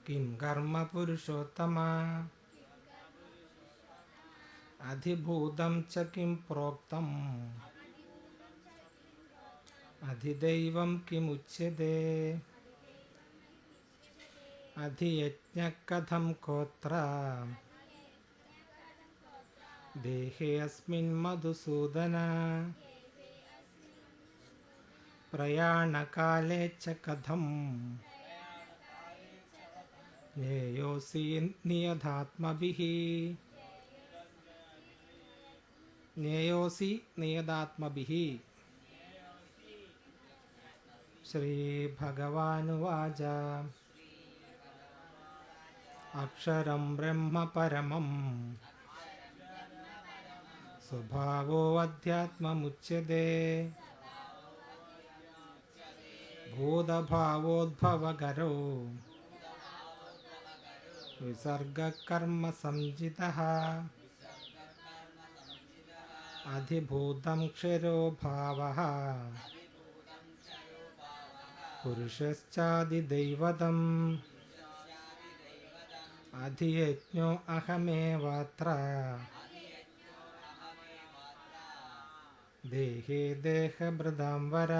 Speaker 1: കിം കർമ്മ പുരുഷോത്തമ. അധിഭൂതം ച കിം പ്രോക്തം. അധിദൈവം കിമുച്യതേ. അധിയജ്ഞ കഥം കോത്ര. ദേഹേ അസ്മിൻ മധുസൂദന. പ്രയാണകാലേ ച കഥം. ജ്ഞേയോസി നിയതാത്മഭിഃ. ശ്രീഭഗവാനുവാച. അക്ഷരം ബ്രഹ്മ പരമം സ്വഭാവോ അധ്യാത്മമുച്യതേ. ഭൂതഭാവോദ്ഭവകരോ വിസർഗകർമ്മ സംജിതഃ. അധിഭൂതം ക്ഷരോ ഭാവഃ പുരുഷശ്ചാദിദൈവതം. അധിയജ്ഞോ അഹമേവാത്ര. ദേഹേ ദേഹഭൃതാം വര.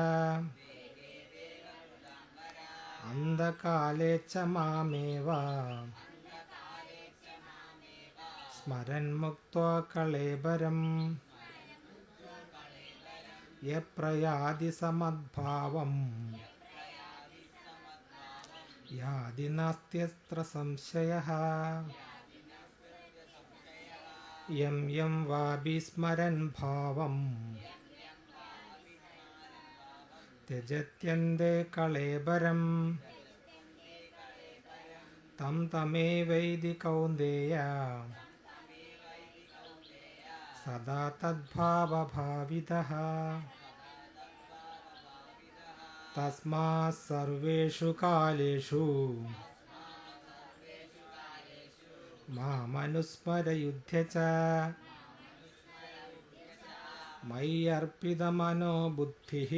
Speaker 1: അന്ധകാലേ ച മാമേവ സ്മരൻ മുക്ത്വാ കളേബരം. യപ്രയാതി സമദ്ഭാവം യാതി നാസ്ത്യസ്ത്ര സംശയഃ. യം യം വാപി സ്മരൻ ഭാവം ത്യജത്യന്തേ കളേബരം. തം തമേവൈതി കൗന്ദേയ സദാ തദ്ഭാവഭാവിതഃ. തസ്മാത് സർവേഷു കാലേഷു മാമനുസ്മരയുധ്യ ച. മയ്യർപ്പിതമനോ ബുദ്ധിഃ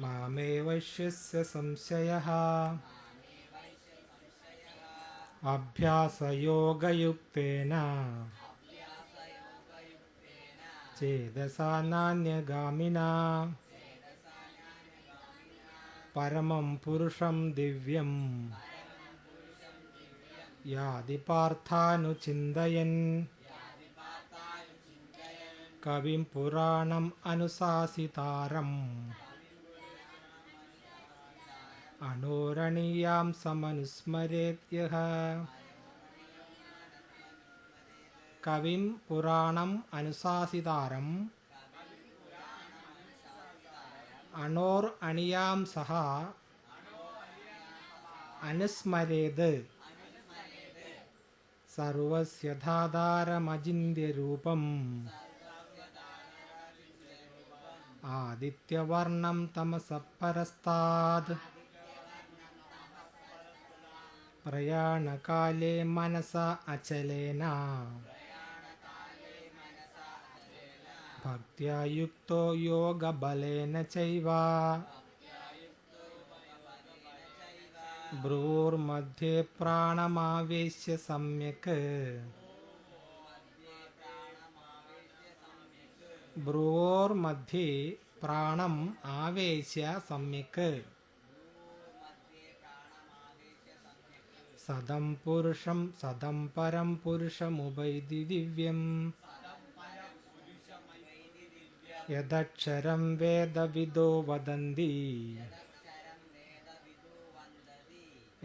Speaker 1: മാമേവൈഷ്യസ്യ സംശയഃ അഭ്യാസയോഗയുക്തേന ചേതസാ നാന്യഗാമിനാ പരമം പുരുഷം ദിവ്യം യാതി പാർത്ഥാനുചിന്തയൻ കവിം പുരാണം അനുശാസിതാരം അണോരണീയാം സമനുസ്മരേത്യഃ. കവിം പുരാണം അനുശാസിതാരം അണോർ അണിയാം സഹ അനുസ്മരേത് സർവസ്യധാധാരമചിന്യരൂപം ആദിത്യവർണം തമസഃ പരസ്താത് പ്രയാണകാലേ മനസാ അചലേന ഭക്ത്യാ യുക്തോ യോഗബലേന ചൈവ ഭ്രൂർമധ്യേ പ്രാണമാവേശ്യ സമ്യക് ഭ്രുവോർമധ്യേ പ്രാണം ആവേശ്യ സമ്യക് സദം പുരുഷം സദം പരം പുരുഷമുപൈതി ദിവ്യം യദക്ഷരം വേദവിദോ വദന്തി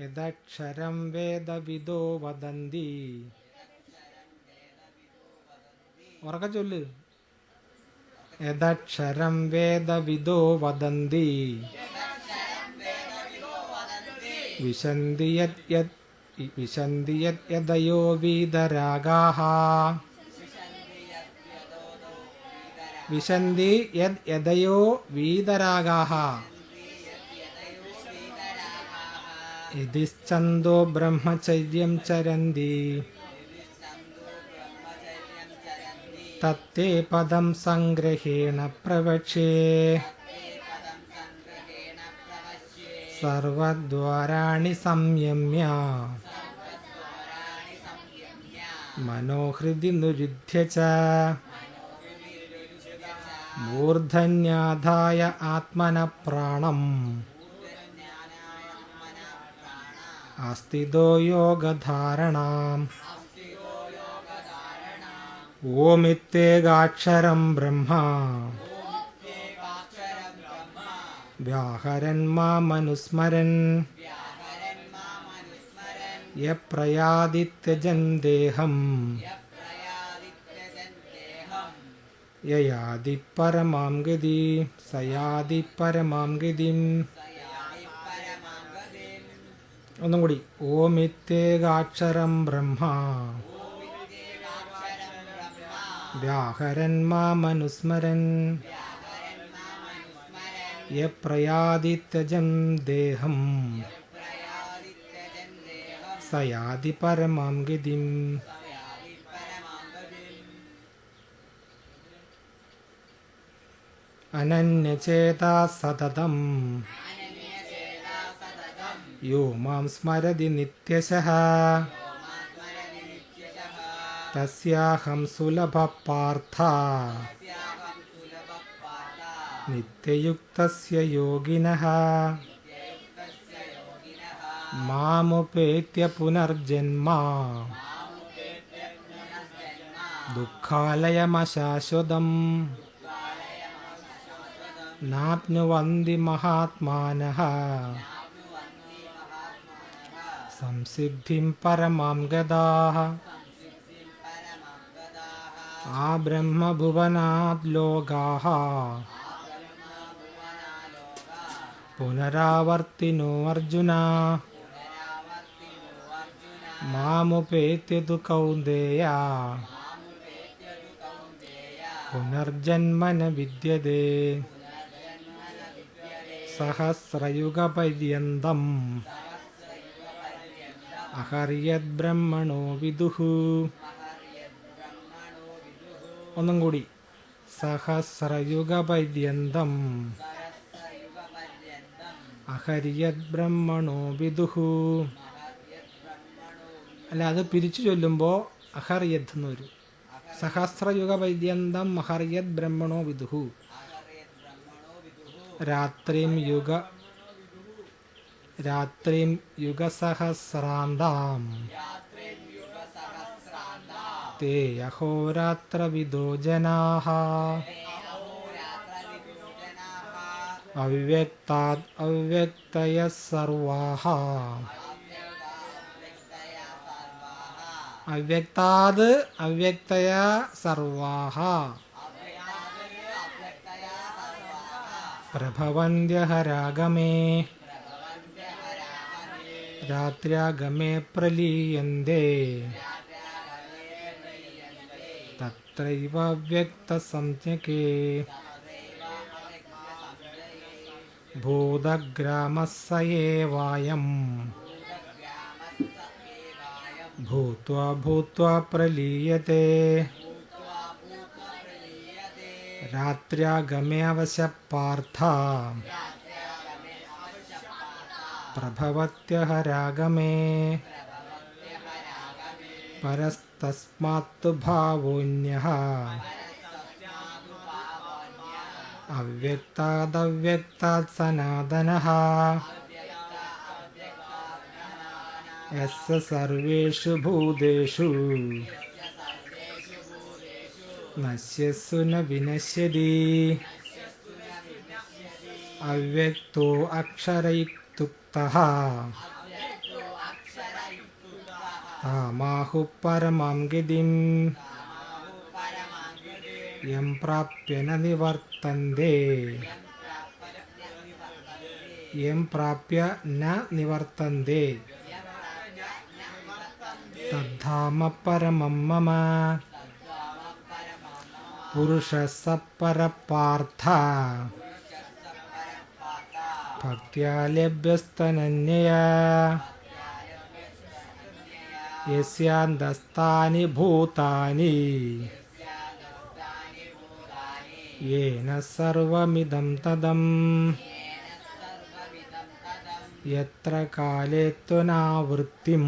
Speaker 1: യദക്ഷരം വേദവിദോ വദന്തി. ഉറക്കെ ചൊല്ല്. യദക്ഷരം വേദവിദോ വദന്തി വിശന്തി യദയോ വീതരാഗാഃ വിശന്തി യദയോ വീതരാഗാഃ യദിച്ഛന്തോ ബ്രഹ്മചര്യം ചരന്തി തത്തേ പദം സംഗ്രഹേണ പ്രവക്ഷ്യേ സർവദ്വാരാണി സംയമ്യ മനോഹൃദി നിരുധ്യ ച മൂർധന്യാധായ ആത്മന പ്രാണം ആസ്ഥിതോ യോഗധാരണാം. ഓമിത്യേകാക്ഷരം ബ്രഹ്മ വ്യാഹരൻ മാമനുസ്മരൻ യപ്രയാതി ത്യജൻ ദേഹം യയാതി പരമാം ഗതി സയാതി പരമാം ഗതിം. ഒന്നും കൂടി. ഓമിത്യേകാക്ഷരം ബ്രഹ്മ വ്യാഹരൻ മാമനുസ്മരൻ യപ്രയാതി ത്യജൻ ദേഹം സയാതി പരമാം ഗതിം. അനന്യചേതാ സതതം യോ മാം സ്മരതി നിത്യശഃ തസ്യാഹം സുലഭഃ പാർത്ഥ നിത്യയുക്തസ്യ യോഗിനഃ മാമുപേത്യ പുനർജന്മ ദുഃഖാലയമശാശ്വതം നാപ്നുവന്തി മഹാത്മാനഃ സംസിദ്ധിം പരമാം ഗതാഃ. ആ ബ്രഹ്മഭുവനാത് ലോകാഃ പുനരാവർത്തിനോ അർജുന മാമുപേത്യ തു കൗന്ദേയ പുനർജന്മ ന വിദ്യതേ. സഹസ്രയുഗപര്യന്തം അഹര്യദ് ബ്രഹ്മണോ വിദുഃ. ഒന്നും കൂടി. സഹസ്രയുഗപര്യന്തം അഹര്യത് ബ്രഹ്മണോ വിദുഹു. അല്ല, അത് പിരിച്ചു ചൊല്ലുമ്പോൾ അഹർയത് എന്ന് വരും. സഹസ്രയുഗ പര്യന്തം അഹർയത് ബ്രഹ്മണോ വിദുഹു. രാത്രിം യുഗസഹസ്രാന്താം തേ അഹോരാത്രവിദോ ജനാഃ. അവ്യക്താദ് അവ്യക്തയഃ സർവാഃ. അവ്യക്താദ് അവ്യക്തയാ സർവാഃ പ്രഭവന്ത്യഹരാഗമേ രാത്ര്യാഗമേ പ്രലീയന്തേ. തത്രൈവ അവ്യക്തസംജ്ഞകേ ഭൂതഗ്രാമഃ स एवायम् ഭൂത്വാ ഭൂത്വാ പ്രലീയത്തെ. രാത്ര്യാഗമേ അവശഃ പാർത്ഥ പ്രഭവത്യഹരാഗമേ. പരസ്തസ്മാത്തു ഭാവോऽന്യഃ അവ്യക്താദവ്യക്താത് സനാതനഃ. യസ്യ സർവേഷു ഭൂതേഷു നശ്യസ്സു ന വിനശ്യതി. അവ്യക്തോ അക്ഷരൈക്തുക്തഃ താമാഹുഃ പരമാം ഗതിം. യം പ്രാപ്യ ന നിവർത്തന്തേ. യം പ്രാപ്യ ന നിവർത്തന്തേ തദ്ധാമ പരമം മമ. പുരുഷഃ സ പരഃ പാർത്ഥ ഭക്ത്യാ ലഭ്യസ്തനന്യയാ. യസ്യാന്തസ്ഥാനി ഭൂതാനി യേന സർവമിദം തദം. യത്ര കാലേ ത്വനാവൃത്തിം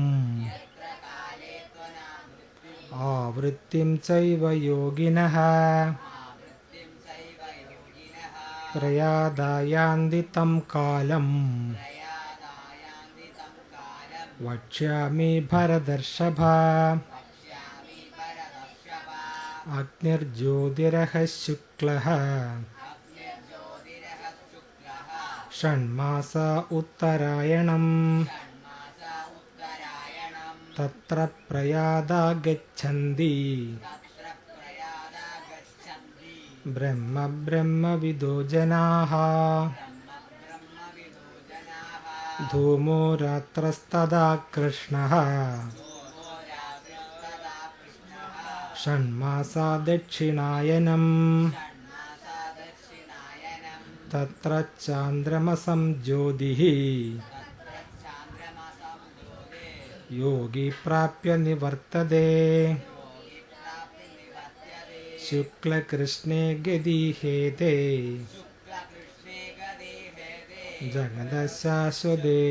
Speaker 1: ആവൃത്തിം ചൈവ യോഗിനഃ പ്രയാതായാന്തി തം കാലം. വക്ഷ്യാമി ഭരതർഷഭ. അഗ്നിർജ്യോതിരഃ ശുക്ലഃ ഷണ്മാസാ ഉത്തരായണം. തത്ര പ്രയാതാ ഗച്ഛന്തി ബ്രഹ്മ ബ്രഹ്മവിദോ ജനാഃ. ധൂമോ രാത്രസ്തദാ കൃഷ്ണഃ ഷണ്മാസാ ദക്ഷിണായനം. തത്ര ചാന്ദ്രമസം ജ്യോതിഃ യോഗി പ്രാപ്യ നിവർത്തതേ. ശുക്ലകൃഷ്ണേ ഗതിഹേതേ ജഗദശാശ്വതേ.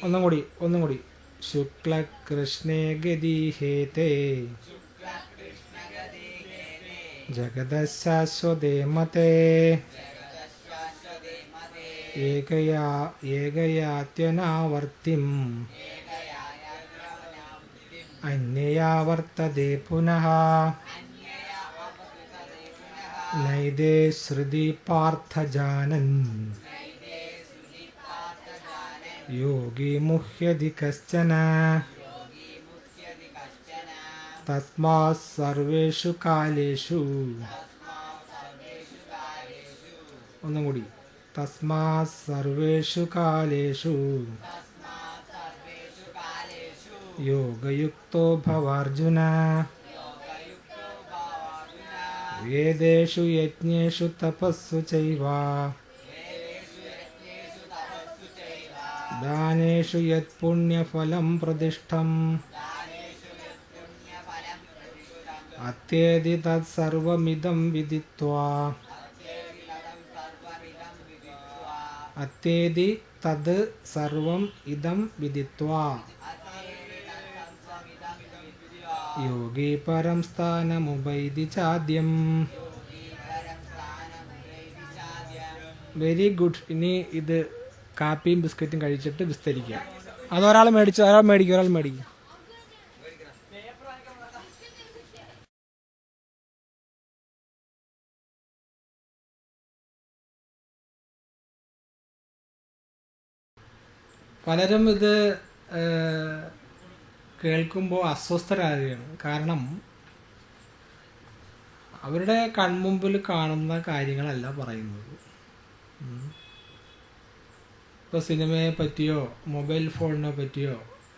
Speaker 1: ഒന്നും കൂടി ശുക്ലകൃഷ്ണേ ഗതിഹേതേ ജഗദശാശ്വതേ മതേ. ഏകയാത്യനാവർത്തിം അന്യയാ വർത്തതേ പുനഃ. നൈതേ ശ്രുതി പാർത്ഥ ജാനൻ യോഗി മുഹ്യതി കശ്ചന. തസ്മാത് സർവേഷു കാലേഷു. ഒന്നും കൂടി. തസ്മാത് സർവേഷു കാലേഷു യോഗയുക്തോ ഭവാർജുന. വേദേഷു യജ്ഞേഷു തപസ്സു ചൈവ ദാനേഷു യത് പുണ്യഫലം പ്രതിഷ്ഠം. അത്യേതി തത് സർവമിദം വിദിത്വാ അത്തേതി തത് സർവം ഇദം വിദിത്വാ യോഗി പരം സ്ഥാനമുപൈതി ചാദ്യം. Very good. ഇനി ഇത് കാപ്പിയും ബിസ്ക്കറ്റും കഴിച്ചിട്ട് വിസ്തരിക്കുക. അതൊരാൾ മേടിച്ചു, ഒരാൾ മേടിക്കും. പലരും ഇത് കേൾക്കുമ്പോൾ അസ്വസ്ഥരാകുകയാണ്. കാരണം അവരുടെ കൺമുമ്പിൽ കാണുന്ന കാര്യങ്ങളല്ല പറയുന്നത്. ഇപ്പോൾ സിനിമയെ പറ്റിയോ മൊബൈൽ ഫോണിനെ പറ്റിയോ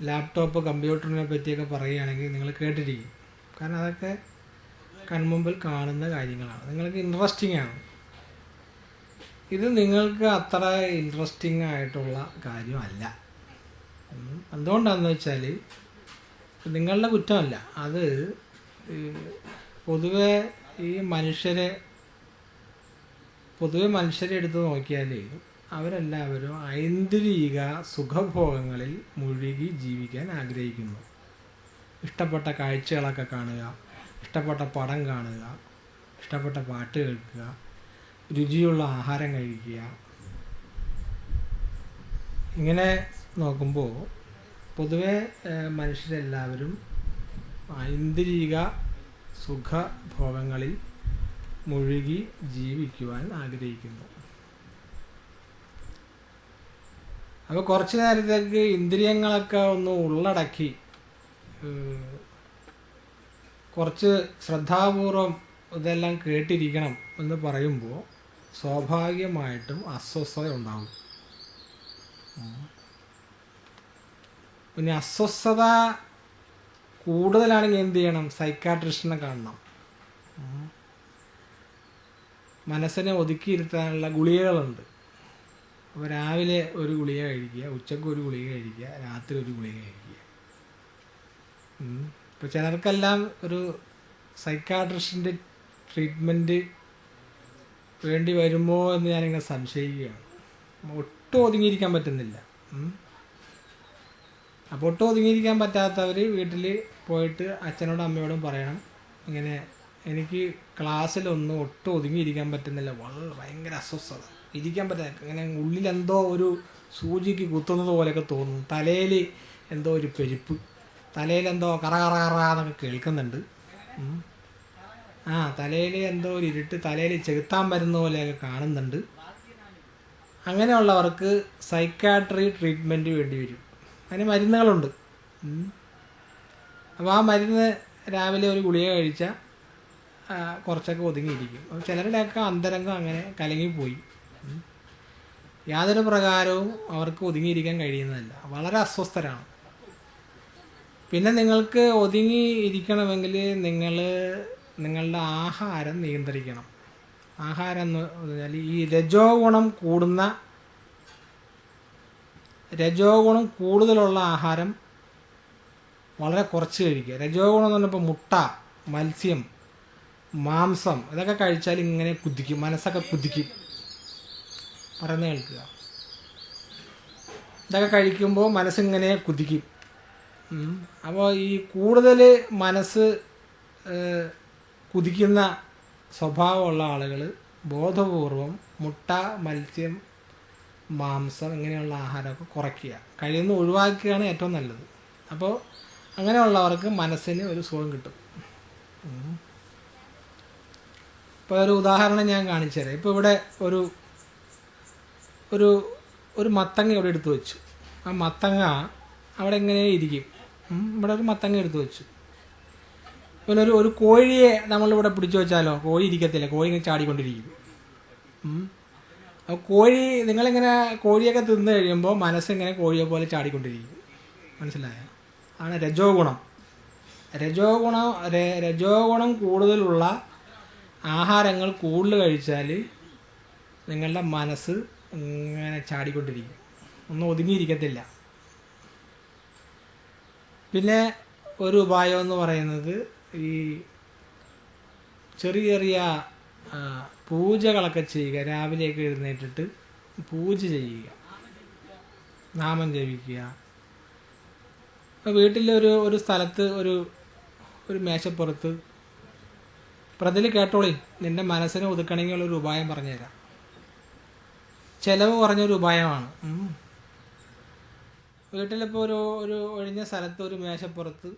Speaker 1: ലാപ്ടോപ്പ് കമ്പ്യൂട്ടറിനെ പറ്റിയൊക്കെ പറയുകയാണെങ്കിൽ നിങ്ങൾ കേട്ടിരിക്കും. കാരണം അതൊക്കെ കൺമുമ്പിൽ കാണുന്ന കാര്യങ്ങളാണ്, നിങ്ങൾക്ക് ഇൻട്രസ്റ്റിംഗ് ആണ്. ഇത് നിങ്ങൾക്ക് അത്ര ഇൻട്രസ്റ്റിംഗ് ആയിട്ടുള്ള കാര്യമല്ല. എന്തുകൊണ്ടാണെന്ന് വെച്ചാൽ നിങ്ങളുടെ കുറ്റമല്ല. അത് പൊതുവെ മനുഷ്യരെ എടുത്ത് നോക്കിയാൽ അവരെല്ലാവരും ഐന്ദ്രിക സുഖഭോഗങ്ങളിൽ മുഴുകി ജീവിക്കാൻ ആഗ്രഹിക്കുന്നു. ഇഷ്ടപ്പെട്ട കാഴ്ചകളൊക്കെ കാണുക, ഇഷ്ടപ്പെട്ട പടം കാണുക, ഇഷ്ടപ്പെട്ട പാട്ട് കേൾക്കുക, രുചിയുള്ള ആഹാരം കഴിക്കുക. ഇങ്ങനെ നോക്കുമ്പോൾ പൊതുവെ മനുഷ്യരെല്ലാവരും ഐന്ദ്രിക സുഖഭോഗങ്ങളിൽ മുഴുകി ജീവിക്കുവാൻ ആഗ്രഹിക്കുന്നു. അപ്പോൾ കുറച്ച് നേരത്തേക്ക് ഇന്ദ്രിയങ്ങളൊക്കെ ഒന്ന് ഉള്ളടക്കി കുറച്ച് ശ്രദ്ധാപൂർവം ഇതെല്ലാം കേട്ടിരിക്കണം എന്ന് പറയുമ്പോൾ സ്വാഭാവികമായിട്ടും അസ്വസ്ഥത ഉണ്ടാകും. പിന്നെ അസ്വസ്ഥത കൂടുതലാണെങ്കിൽ എന്ത് ചെയ്യണം? സൈക്കാട്രിസ്റ്റിനെ കാണണം. മനസ്സിനെ ഒതുക്കിയിരുത്താനുള്ള ഗുളികകളുണ്ട്. അപ്പോൾ രാവിലെ ഒരു ഗുളിക കഴിക്കുക, ഉച്ചക്ക് ഒരു ഗുളിക കഴിക്കുക, രാത്രി ഒരു ഗുളിക കഴിക്കുക. ഇപ്പോൾ ചിലർക്കെല്ലാം ഒരു സൈക്കാട്രിസ്റ്റിൻ്റെ ട്രീറ്റ്മെൻറ്റ് വേണ്ടി വരുമോ എന്ന് ഞാനിങ്ങനെ സംശയിക്കുകയാണ്. ഒട്ടും ഒതുങ്ങിയിരിക്കാൻ പറ്റുന്നില്ല. അപ്പോൾ ഒട്ടും ഒതുങ്ങിയിരിക്കാൻ പറ്റാത്തവർ വീട്ടിൽ പോയിട്ട് അച്ഛനോടും അമ്മയോടും പറയണം, ഇങ്ങനെ എനിക്ക് ക്ലാസ്സിലൊന്നും ഒട്ടും ഒതുങ്ങിയിരിക്കാൻ പറ്റുന്നില്ല, ഭയങ്കര അസ്വസ്ഥത, ഇരിക്കാൻ പറ്റില്ല, ഇങ്ങനെ ഉള്ളിലെന്തോ ഒരു സൂചിക്ക് കുത്തുന്നത് പോലെയൊക്കെ തോന്നുന്നു, തലയിൽ എന്തോ ഒരു പെരുപ്പ്, തലയിലെന്തോ കറ എന്നൊക്കെ കേൾക്കുന്നുണ്ട്, തലയിൽ എന്തോ ഒരു ഇരുട്ട്, തലയിൽ ചെകുത്താൻ വരുന്ന പോലെയൊക്കെ കാണുന്നുണ്ട്. അങ്ങനെയുള്ളവർക്ക് സൈക്കാട്രി ട്രീറ്റ്മെൻറ്റ് വേണ്ടി വരും. അതിന് മരുന്നുകളുണ്ട്. അപ്പോൾ ആ മരുന്ന് രാവിലെ ഒരു ഗുളിക കഴിച്ചാൽ കുറച്ചൊക്കെ ഒതുങ്ങിയിരിക്കും. അപ്പോൾ ചിലരുടെയൊക്കെ അന്തരംഗം അങ്ങനെ കലങ്ങിപ്പോയി, യാതൊരു പ്രകാരവും അവർക്ക് ഒതുങ്ങിയിരിക്കാൻ കഴിയുന്നതല്ല, വളരെ അസ്വസ്ഥരാണ്. പിന്നെ നിങ്ങൾക്ക് ഒതുങ്ങി ഇരിക്കണമെങ്കിൽ നിങ്ങളുടെ ആഹാരം നിയന്ത്രിക്കണം. ആഹാരം എന്ന് പറഞ്ഞാൽ ഈ രജോ ഗുണം കൂടുതലുള്ള ആഹാരം വളരെ കുറച്ച് കഴിക്കുക. രജോ ഗുണം എന്ന് പറഞ്ഞപ്പോൾ മുട്ട, മത്സ്യം, മാംസം ഇതൊക്കെ കഴിച്ചാൽ ഇങ്ങനെ കുതിക്കും, മനസ്സൊക്കെ കുതിക്കും. പറയുന്ന കേൾക്കുക. ഇതൊക്കെ കഴിക്കുമ്പോൾ മനസ്സിങ്ങനെ കുതിക്കും. അപ്പോൾ ഈ കൂടുതൽ മനസ്സ് കുതിക്കുന്ന സ്വഭാവമുള്ള ആളുകൾ ബോധപൂർവം മുട്ട, മത്സ്യം, മാംസം ഇങ്ങനെയുള്ള ആഹാരമൊക്കെ കുറയ്ക്കുക, കഴിയുന്ന ഒഴിവാക്കുകയാണ് ഏറ്റവും നല്ലത്. അപ്പോൾ അങ്ങനെയുള്ളവർക്ക് മനസ്സിന് ഒരു സുഖം കിട്ടും. ഇപ്പോൾ ഒരു ഉദാഹരണം ഞാൻ കാണിച്ചു തരാം. ഇപ്പോൾ ഇവിടെ ഒരു മത്തങ്ങ ഇവിടെ എടുത്തു വെച്ചു. ആ മത്തങ്ങ അവിടെ എങ്ങനെ ഇരിക്കും. ഇവിടെ ഒരു മത്തങ്ങ എടുത്തു വെച്ചു. പിന്നെ ഒരു കോഴിയെ നമ്മളിവിടെ പിടിച്ചു വെച്ചാലോ, കോഴി ഇരിക്കത്തില്ല, കോഴി ഇങ്ങനെ ചാടിക്കൊണ്ടിരിക്കും. അപ്പോൾ നിങ്ങളിങ്ങനെ കോഴിയൊക്കെ തിന്നു കഴിയുമ്പോൾ മനസ്സിങ്ങനെ കോഴിയെ പോലെ ചാടിക്കൊണ്ടിരിക്കും. മനസ്സിലായോ? ആണ് രജോ ഗുണം. രജോ ഗുണം കൂടുതലുള്ള ആഹാരങ്ങൾ കൂടുതൽ കഴിച്ചാൽ നിങ്ങളുടെ മനസ്സ് ഇങ്ങനെ ചാടിക്കൊണ്ടിരിക്കും, ഒന്നും ഒതുങ്ങിയിരിക്കത്തില്ല. പിന്നെ ഒരു ഉപായം എന്ന് പറയുന്നത് ഈ ചെറിയ ചെറിയ പൂജകളൊക്കെ ചെയ്യുക. രാവിലെയൊക്കെ എഴുന്നേറ്റിട്ട് പൂജ ചെയ്യുക, നാമം ജപിക്കുക. വീട്ടിലൊരു ഒരു സ്ഥലത്ത് ഒരു മേശപ്പുറത്ത് പ്രതിൽ കേട്ടോളി, നിന്റെ മനസ്സിനെ ഒതുക്കണമെങ്കിൽ ഒരു ഉപായം പറഞ്ഞുതരാം. ചെലവ് കുറഞ്ഞൊരു ഉപായമാണ്. വീട്ടിലിപ്പോൾ ഒരു ഒഴിഞ്ഞ സ്ഥലത്ത് ഒരു മേശപ്പുറത്ത്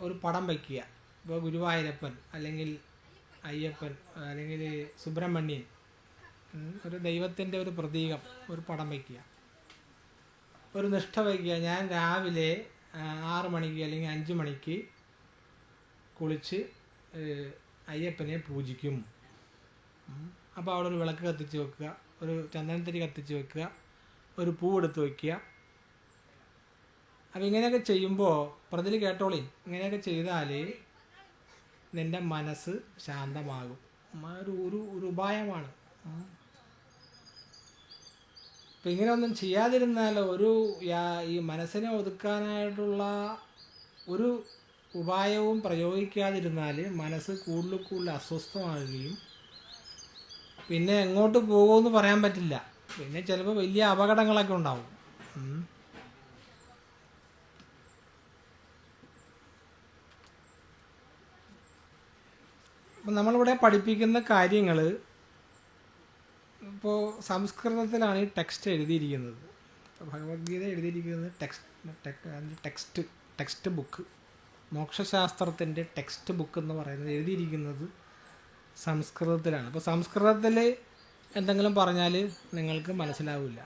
Speaker 1: ഒരു പടം വയ്ക്കുക. ഇപ്പോൾ ഗുരുവായൂരപ്പൻ അല്ലെങ്കിൽ അയ്യപ്പൻ അല്ലെങ്കിൽ സുബ്രഹ്മണ്യൻ, ഒരു ദൈവത്തിൻ്റെ ഒരു പ്രതീകം, ഒരു പടം വയ്ക്കുക. ഒരു നിഷ്ഠ വയ്ക്കുക, ഞാൻ രാവിലെ 6 മണിക്ക് അല്ലെങ്കിൽ 5 മണിക്ക് കുളിച്ച് അയ്യപ്പനെ പൂജിക്കും. അപ്പോൾ അവിടെ ഒരു വിളക്ക് കത്തിച്ച് വെക്കുക, ഒരു ചന്ദനത്തിരി കത്തിച്ച് വെക്കുക, ഒരു പൂവെടുത്ത് വയ്ക്കുക. അപ്പം ഇങ്ങനെയൊക്കെ ചെയ്യുമ്പോൾ പ്രതിൽ കേട്ടോളി, ഇങ്ങനെയൊക്കെ ചെയ്താൽ നിൻ്റെ മനസ്സ് ശാന്തമാകും. ഒരു ഉപായമാണ്. അപ്പം ഇങ്ങനെയൊന്നും ചെയ്യാതിരുന്നാൽ ഈ മനസ്സിനെ ഒതുക്കാനായിട്ടുള്ള ഒരു ഉപായവും പ്രയോഗിക്കാതിരുന്നാൽ മനസ്സ് കൂടുതൽ അസ്വസ്ഥമാകുകയും പിന്നെ എങ്ങോട്ട് പോകുമെന്ന് പറയാൻ പറ്റില്ല. പിന്നെ ചിലപ്പോൾ വലിയ അപകടങ്ങളൊക്കെ ഉണ്ടാവും. അപ്പം നമ്മളിവിടെ പഠിപ്പിക്കുന്ന കാര്യങ്ങൾ ഇപ്പോൾ സംസ്കൃതത്തിലാണ് ഈ ടെക്സ്റ്റ് എഴുതിയിരിക്കുന്നത്. ഭഗവത്ഗീത എഴുതിയിരിക്കുന്നത് ടെക്സ്റ്റ് ബുക്ക്, മോക്ഷശാസ്ത്രത്തിൻ്റെ ടെക്സ്റ്റ് ബുക്ക് എന്ന് പറയുന്നത് എഴുതിയിരിക്കുന്നത് സംസ്കൃതത്തിലാണ്. അപ്പോൾ സംസ്കൃതത്തിൽ എന്തെങ്കിലും പറഞ്ഞാൽ നിങ്ങൾക്ക് മനസ്സിലാവില്ല.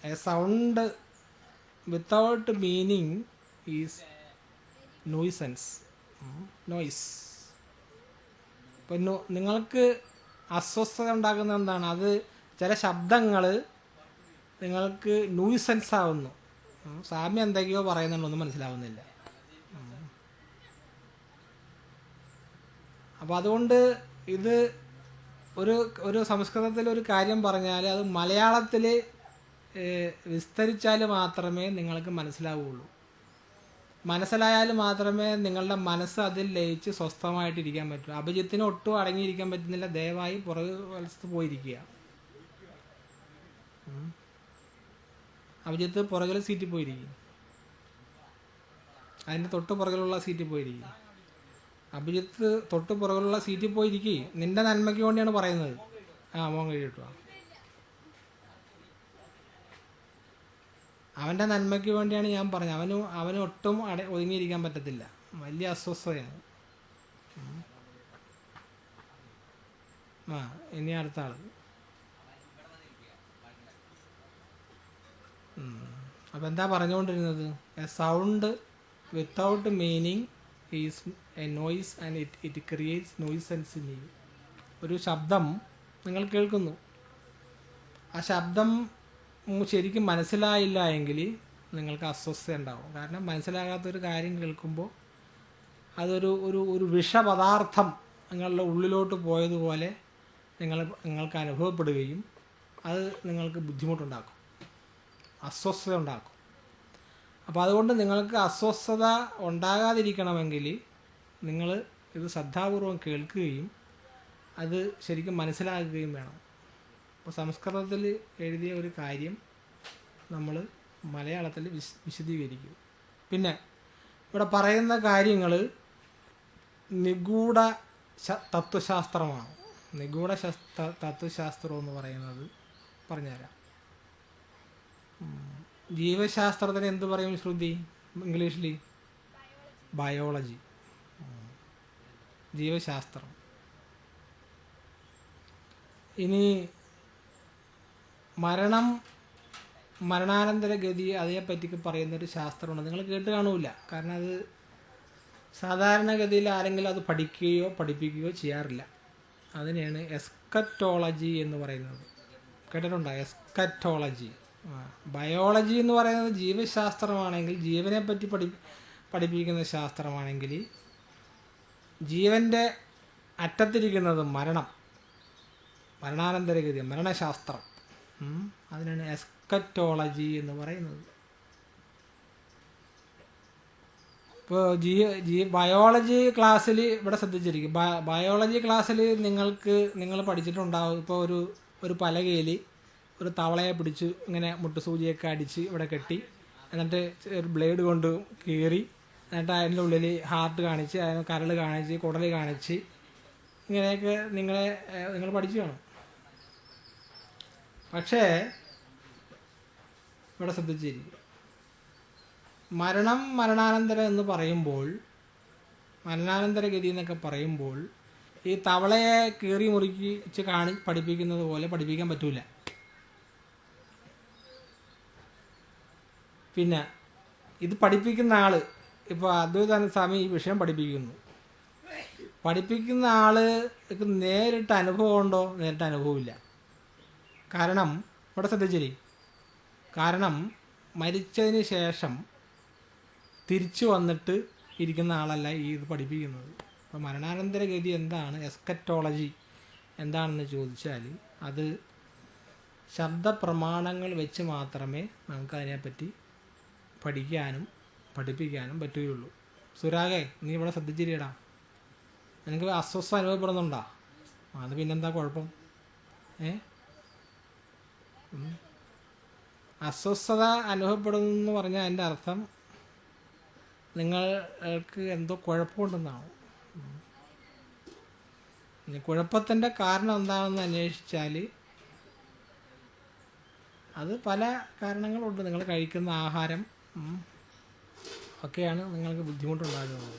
Speaker 1: A sound without meaning is noise. ഇപ്പം നിങ്ങൾക്ക് അസ്വസ്ഥത ഉണ്ടാക്കുന്ന എന്താണ്? അത് ചില ശബ്ദങ്ങൾ നിങ്ങൾക്ക് ന്യൂസൻസ് ആവുന്നു. സാമ്യം എന്തൊക്കെയോ പറയുന്നുണ്ടോന്നും മനസ്സിലാവുന്നില്ല. അപ്പോൾ അതുകൊണ്ട് ഇത് ഒരു സംസ്കൃതത്തിൽ ഒരു കാര്യം പറഞ്ഞാൽ അത് മലയാളത്തിൽ വിസ്തരിച്ചാൽ മാത്രമേ നിങ്ങൾക്ക് മനസ്സിലാവുകയുള്ളൂ. മനസ്സിലായാൽ മാത്രമേ നിങ്ങളുടെ മനസ്സ് അതിൽ ലയിച്ച് സ്വസ്ഥമായിട്ടിരിക്കാൻ പറ്റൂ. അഭിജിത്തിന് ഒട്ടും അടങ്ങിയിരിക്കാൻ പറ്റുന്നില്ല. ദയവായി പുറകു വലത്ത് പോയിരിക്കുക. അഭിജിത്ത് പുറകിൽ സീറ്റിൽ പോയിരിക്കും, അതിൻ്റെ തൊട്ട് പുറകിലുള്ള സീറ്റിൽ പോയിരിക്കും. അഭിജിത്ത് തൊട്ട് പുറകിലുള്ള സീറ്റിൽ പോയിരിക്കും. നിന്റെ നന്മയ്ക്ക് വേണ്ടിയാണ് പറയുന്നത്. മോൻ കഴിയിട്ടു. അവൻ്റെ നന്മയ്ക്ക് വേണ്ടിയാണ് ഞാൻ പറഞ്ഞത്. അവന് ഒട്ടും ഒതുങ്ങിയിരിക്കാൻ പറ്റത്തില്ല. വലിയ അസ്വസ്ഥതയാണ്. ഇനി അടുത്ത ആൾ. അപ്പം എന്താ പറഞ്ഞുകൊണ്ടിരുന്നത്? A sound without meaning is a noise and it creates nuisance in you. ഒരു ശബ്ദം നിങ്ങൾ കേൾക്കുന്നു. ആ ശബ്ദം ശരിക്കും മനസ്സിലായില്ല എങ്കിൽ നിങ്ങൾക്ക് അസ്വസ്ഥത ഉണ്ടാവും. കാരണം മനസ്സിലാകാത്തൊരു കാര്യം കേൾക്കുമ്പോൾ അതൊരു വിഷപദാർത്ഥം നിങ്ങളുടെ ഉള്ളിലോട്ട് പോയതുപോലെ നിങ്ങൾക്ക് അനുഭവപ്പെടുകയും അത് നിങ്ങൾക്ക് ബുദ്ധിമുട്ടുണ്ടാക്കും, അസ്വസ്ഥത ഉണ്ടാക്കും. അപ്പോൾ അതുകൊണ്ട് നിങ്ങൾക്ക് അസ്വസ്ഥത ഉണ്ടാകാതിരിക്കണമെങ്കിൽ നിങ്ങൾ ഇത് ശ്രദ്ധാപൂർവം കേൾക്കുകയും അത് ശരിക്കും മനസ്സിലാക്കുകയും വേണം. അപ്പോൾ സംസ്കൃതത്തിൽ എഴുതിയ ഒരു കാര്യം നമ്മൾ മലയാളത്തിൽ വിശദീകരിക്കും. പിന്നെ ഇവിടെ പറയുന്ന കാര്യങ്ങൾ നിഗൂഢ തത്വശാസ്ത്രമാണ്. നിഗൂഢ തത്വശാസ്ത്രം എന്ന് പറയുന്നത് പറഞ്ഞുതരാം. ജീവശാസ്ത്രത്തിന് എന്ത് പറയും ശ്രുതി ഇംഗ്ലീഷിൽ? ബയോളജി. ജീവശാസ്ത്രം. ഇനി മരണാനന്തര ഗതി അതേപ്പറ്റിക്ക് പറയുന്നൊരു ശാസ്ത്രമുണ്ട്. നിങ്ങൾ കേട്ട് കാണൂല. കാരണം അത് സാധാരണഗതിയിൽ ആരെങ്കിലും അത് പഠിപ്പിക്കുകയോ ചെയ്യാറില്ല. അതിനെയാണ് എസ്കറ്റോളജി എന്ന് പറയുന്നത്. കേട്ടിട്ടുണ്ടോ? എസ്കറ്റോളജി. ബയോളജി എന്ന് പറയുന്നത് ജീവശാസ്ത്രമാണെങ്കിൽ, ജീവനെ പറ്റി പഠിപ്പിക്കുന്ന ശാസ്ത്രമാണെങ്കിൽ, ജീവൻ്റെ അറ്റത്തിരിക്കുന്നത് മരണാനന്തരഗതി, മരണശാസ്ത്രം. അതിനാണ് എസ്കറ്റോളജി എന്ന് പറയുന്നത്. ഇപ്പോൾ ബയോളജി ക്ലാസ്സിൽ ഇവിടെ ശ്രദ്ധിച്ചിരിക്കും. ബയോളജി ക്ലാസ്സിൽ നിങ്ങൾ പഠിച്ചിട്ടുണ്ടാവും. ഇപ്പോൾ ഒരു പലകയിൽ ഒരു തവളയെ പിടിച്ച് ഇങ്ങനെ മുട്ടുസൂചിയൊക്കെ അടിച്ച് ഇവിടെ കെട്ടി, എന്നിട്ട് ഒരു ബ്ലേഡ് കൊണ്ട് കീറി, എന്നിട്ട് അതിൻ്റെ ഉള്ളിൽ ഹാർട്ട് കാണിച്ച്, അതിന് കരൾ കാണിച്ച്, കുടൽ കാണിച്ച്, ഇങ്ങനെയൊക്കെ നിങ്ങൾ പഠിച്ചു കാണും. പക്ഷേ ഇവിടെ ശ്രദ്ധിച്ചിരിക്കും, മരണാനന്തരം എന്ന് പറയുമ്പോൾ, മരണാനന്തര ഗതി എന്നൊക്കെ പറയുമ്പോൾ ഈ തവളയെ കീറി മുറിച്ച് പഠിപ്പിക്കുന്നത് പോലെ പഠിപ്പിക്കാൻ പറ്റൂല. പിന്നെ ഇത് പഠിപ്പിക്കുന്ന ആള്, ഇപ്പോൾ അദ്വൈതാനന്ദ സ്വാമി ഈ വിഷയം പഠിപ്പിക്കുന്ന ആൾക്ക് നേരിട്ട് അനുഭവം ഉണ്ടോ? നേരിട്ട് അനുഭവമില്ല. കാരണം ഇവിടെ ശ്രദ്ധിച്ചിരി, കാരണം മരിച്ചതിന് ശേഷം തിരിച്ചു വന്നിട്ട് ഇരിക്കുന്ന ആളല്ല ഈ ഇത് പഠിപ്പിക്കുന്നത്. അപ്പോൾ മരണാനന്തര ഗതി എന്താണ്, എസ്കറ്റോളജി എന്താണെന്ന് ചോദിച്ചാൽ അത് ശബ്ദപ്രമാണങ്ങൾ വെച്ച് മാത്രമേ നമുക്കതിനെപ്പറ്റി പഠിക്കാനും പഠിപ്പിക്കാനും പറ്റുകയുള്ളൂ. സുരാഗേ, നീ ഇവിടെ ശ്രദ്ധിച്ചിരിയടാ, നിനക്ക് അസ്വസ്ഥ അനുഭവപ്പെടുന്നുണ്ടോ? അത് പിന്നെന്താ കുഴപ്പം? അസ്വസ്ഥത അനുഭവപ്പെടുന്നു പറഞ്ഞാൽ അതിൻ്റെ അർത്ഥം നിങ്ങൾക്ക് എന്തോ കുഴപ്പമുണ്ടെന്നാണ്. കുഴപ്പത്തിൻ്റെ കാരണം എന്താണെന്ന് അന്വേഷിച്ചാൽ അത് പല കാരണങ്ങളുണ്ട്. നിങ്ങൾ കഴിക്കുന്ന ആഹാരം ഒക്കെയാണ് നിങ്ങൾക്ക് ബുദ്ധിമുട്ടുണ്ടാകുന്നത്.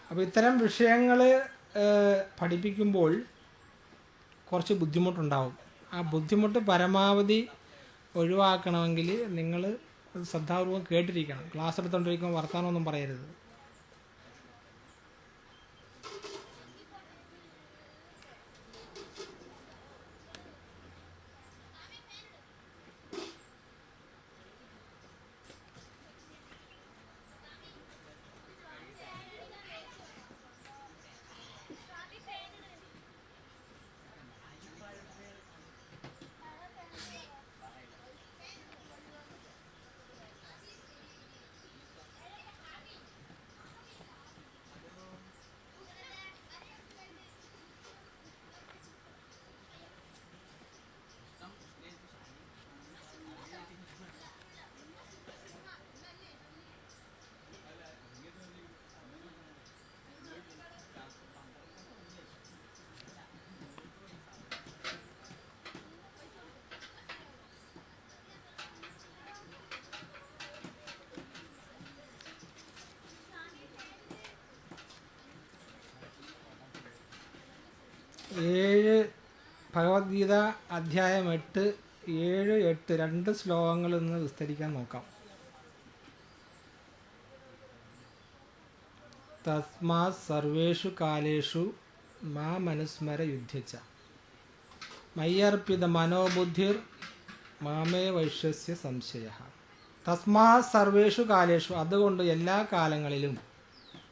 Speaker 1: അപ്പോൾ ഇത്തരം വിഷയങ്ങൾ പഠിപ്പിക്കുമ്പോൾ കുറച്ച് ബുദ്ധിമുട്ടുണ്ടാവും. ആ ബുദ്ധിമുട്ട് പരമാവധി ഒഴിവാക്കണമെങ്കിൽ നിങ്ങൾ ശ്രദ്ധാപൂർവം കേട്ടിരിക്കണം. ക്ലാസ് എടുത്തുകൊണ്ടിരിക്കുമ്പോൾ വർത്തമാനമൊന്നും പറയരുത്. ഭഗവത്ഗീത അധ്യായം 8, 7, 8 രണ്ട് ശ്ലോകങ്ങളിൽ നിന്ന് വിസ്തരിക്കാൻ നോക്കാം. തസ്മാത് സർവേഷു കാലേഷു മാമനുസ്മര യുദ്ധ്യച്ച മയ്യർപ്പിത മനോബുദ്ധിർ മാമേ വൈശ്യസ്യ സംശയ. തസ്മാത് സർവേഷു കാലേഷു, അതുകൊണ്ട് എല്ലാ കാലങ്ങളിലും.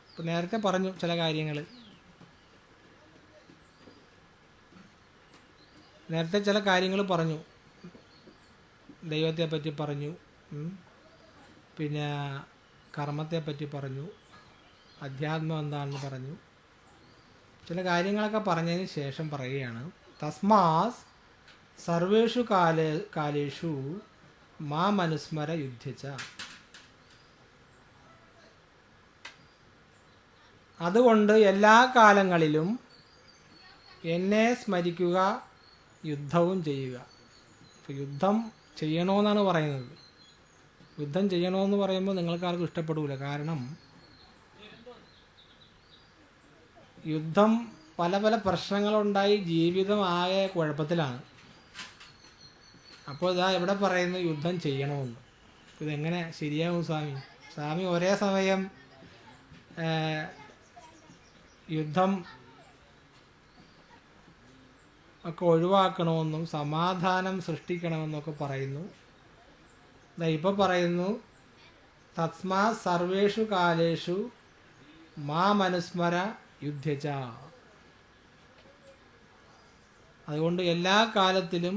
Speaker 1: ഇപ്പം നേരത്തെ പറഞ്ഞു ചില കാര്യങ്ങൾ, നേരത്തെ ചില കാര്യങ്ങൾ പറഞ്ഞു. ദൈവത്തെ പറ്റി പറഞ്ഞു, പിന്നെ കർമ്മത്തെ പറ്റി പറഞ്ഞു, അധ്യാത്മം എന്താണെന്ന് പറഞ്ഞു. ചില കാര്യങ്ങളൊക്കെ പറഞ്ഞതിന് ശേഷം പറയുകയാണ്, തസ്മാസ് സർവേഷു കാലേഷു മാമനുസ്മര യുദ്ധ്യച്ച. അതുകൊണ്ട് എല്ലാ കാലങ്ങളിലും എന്നെ സ്മരിക്കുക, യുദ്ധവും ചെയ്യുക. അപ്പോൾ യുദ്ധം ചെയ്യണമെന്നാണ് പറയുന്നത്. യുദ്ധം ചെയ്യണമെന്ന് പറയുമ്പോൾ നിങ്ങൾക്കാർക്കും ഇഷ്ടപ്പെടില്ല. കാരണം യുദ്ധം പല പല പ്രശ്നങ്ങളുണ്ടായി ജീവിതം ആകെ കുഴപ്പത്തിലാണ്. അപ്പോൾ ഇതാ ഇവിടെ പറയുന്നു യുദ്ധം ചെയ്യണമെന്ന്. ഇതെങ്ങനെ ശരിയാവും സ്വാമി? സ്വാമി ഒരേ സമയം യുദ്ധം ഒക്കെ ഒഴിവാക്കണമെന്നും സമാധാനം സൃഷ്ടിക്കണമെന്നൊക്കെ പറയുന്നു. ഇപ്പോൾ പറയുന്നു തസ്മാ സർവേഷു കാലേഷു മാമനുസ്മര യുദ്ധ്യച്ച. അതുകൊണ്ട് എല്ലാ കാലത്തിലും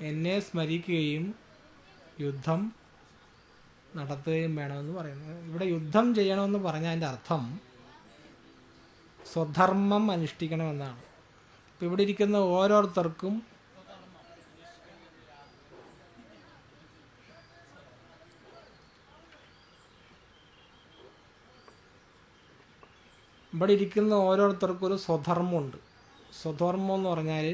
Speaker 1: എന്നെ സ്മരിക്കുകയും യുദ്ധം നടത്തുകയും വേണമെന്ന് പറയുന്നു. ഇവിടെ യുദ്ധം ചെയ്യണമെന്ന് പറഞ്ഞതിൻ്റെ അർത്ഥം സ്വധർമ്മം അനുഷ്ഠിക്കണമെന്നാണ്. ഇപ്പം ഇവിടെ ഇരിക്കുന്ന ഓരോരുത്തർക്കും ഒരു സ്വധർമ്മമുണ്ട്. സ്വധർമ്മം എന്ന് പറഞ്ഞാൽ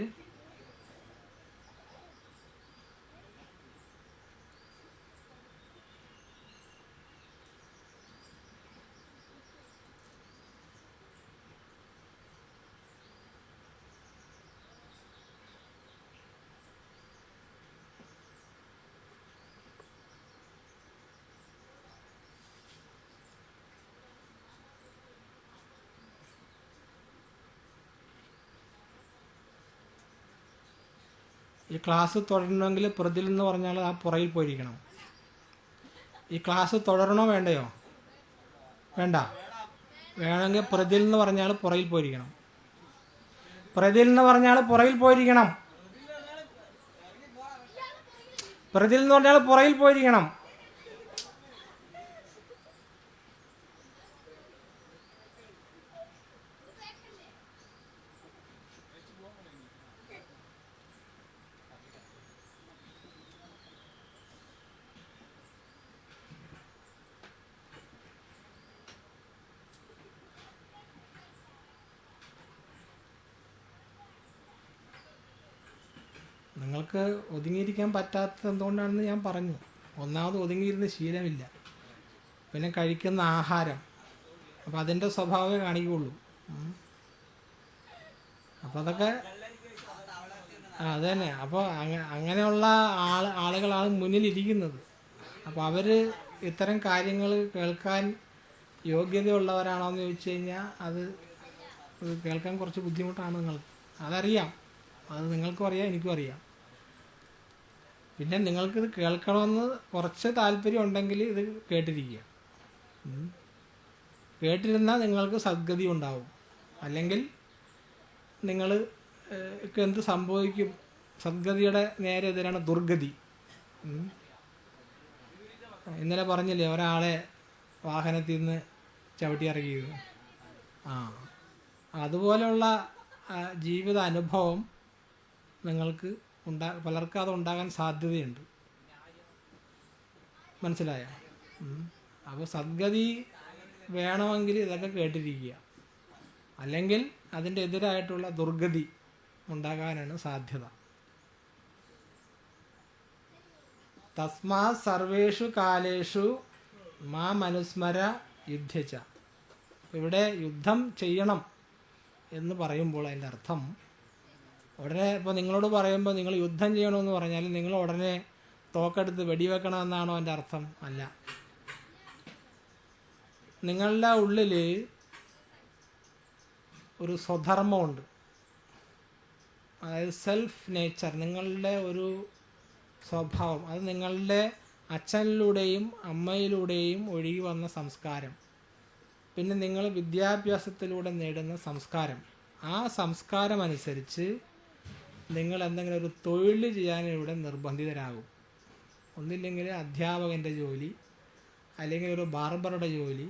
Speaker 1: ഈ ക്ലാസ് തുടരണമെങ്കിൽ പ്രതിൽ എന്ന് പറഞ്ഞാൽ ആ പുറയിൽ പോയിരിക്കണം. ഈ ക്ലാസ് തുടരണോ വേണ്ടയോ? വേണ്ട. വേണമെങ്കിൽ പ്രതിൽ എന്ന് പറഞ്ഞാൽ പുറയിൽ പോയിരിക്കണം. പ്രതിൽ എന്ന് പറഞ്ഞാൽ പുറയിൽ പോയിരിക്കണം. പ്രതിൽ എന്ന് പറഞ്ഞാൽ പുറയിൽ പോയിരിക്കണം. നിങ്ങൾക്ക് ഒതുങ്ങിയിരിക്കാൻ പറ്റാത്തത് എന്തുകൊണ്ടാണെന്ന് ഞാൻ പറഞ്ഞു. ഒന്നാമത് ഒതുങ്ങിയിരുന്ന ശീലമില്ല, പിന്നെ കഴിക്കുന്ന ആഹാരം, അപ്പം അതിൻ്റെ സ്വഭാവമേ കാണിക്കുകയുള്ളൂ. അപ്പം അതൊക്കെ അത് തന്നെ. അപ്പോൾ അങ്ങനെയുള്ള ആളുകളാണ് മുന്നിലിരിക്കുന്നത്. അപ്പോൾ അവർ ഇത്തരം കാര്യങ്ങൾ കേൾക്കാൻ യോഗ്യതയുള്ളവരാണോ എന്ന് ചോദിച്ചു കഴിഞ്ഞാൽ അത് കേൾക്കാൻ കുറച്ച് ബുദ്ധിമുട്ടാണ് നിങ്ങൾക്ക്. അതറിയാം, അത് നിങ്ങൾക്കും അറിയാം, എനിക്കും അറിയാം. പിന്നെ നിങ്ങൾക്കിത് കേൾക്കണമെന്ന് കുറച്ച് താല്പര്യം ഉണ്ടെങ്കിൽ ഇത് കേട്ടിരിക്കുക. കേട്ടിരുന്നാൽ നിങ്ങൾക്ക് സദ്ഗതി ഉണ്ടാവും. അല്ലെങ്കിൽ നിങ്ങൾ എന്ത് സംഭവിക്കും? സദ്ഗതിയുടെ നേരെ എതിരാണ് ദുർഗതി. ഇന്നലെ പറഞ്ഞില്ലേ ഒരാളെ വാഹനത്തിൽ നിന്ന് ചവിട്ടി ഇറങ്ങിയത്. അതുപോലെയുള്ള ജീവിത അനുഭവം നിങ്ങൾക്ക് പലർക്കും അത് ഉണ്ടാകാൻ സാധ്യതയുണ്ട്. മനസ്സിലായോ? അപ്പോൾ സദ്ഗതി വേണമെങ്കിൽ ഇതൊക്കെ കേട്ടിരിക്കുക. അല്ലെങ്കിൽ അതിൻ്റെ എതിരായിട്ടുള്ള ദുർഗതി ഉണ്ടാകാനാണ് സാധ്യത. തസ്മാ സർവേഷു കാലേഷു മാ മനുസ്മര യുദ്ധച്ച. ഇവിടെ യുദ്ധം ചെയ്യണം എന്ന് പറയുമ്പോൾ അതിൻ്റെ അർത്ഥം ഉടനെ ഇപ്പോൾ നിങ്ങളോട് പറയുമ്പോൾ നിങ്ങൾ യുദ്ധം ചെയ്യണമെന്ന് പറഞ്ഞാൽ നിങ്ങൾ ഉടനെ തോക്കെടുത്ത് വെടിവെക്കണമെന്നാണോ എൻ്റെ അർത്ഥം? അല്ല. നിങ്ങളുടെ ഉള്ളിൽ ഒരു സ്വധർമ്മമുണ്ട്, അതായത് സെൽഫ് നേച്ചർ, നിങ്ങളുടെ ഒരു സ്വഭാവം. അത് നിങ്ങളുടെ അച്ഛനിലൂടെയും അമ്മയിലൂടെയും ഒഴുകി വന്ന സംസ്കാരം, പിന്നെ നിങ്ങൾ വിദ്യാഭ്യാസത്തിലൂടെ നേടുന്ന സംസ്കാരം. ആ സംസ്കാരം അനുസരിച്ച് നിങ്ങൾ എന്തെങ്കിലും ഒരു തൊഴിൽ ചെയ്യാനിവിടെ നിർബന്ധിതരാകും. ഒന്നില്ലെങ്കിൽ അധ്യാപകൻ്റെ ജോലി, അല്ലെങ്കിൽ ഒരു ബാർബറുടെ ജോലി,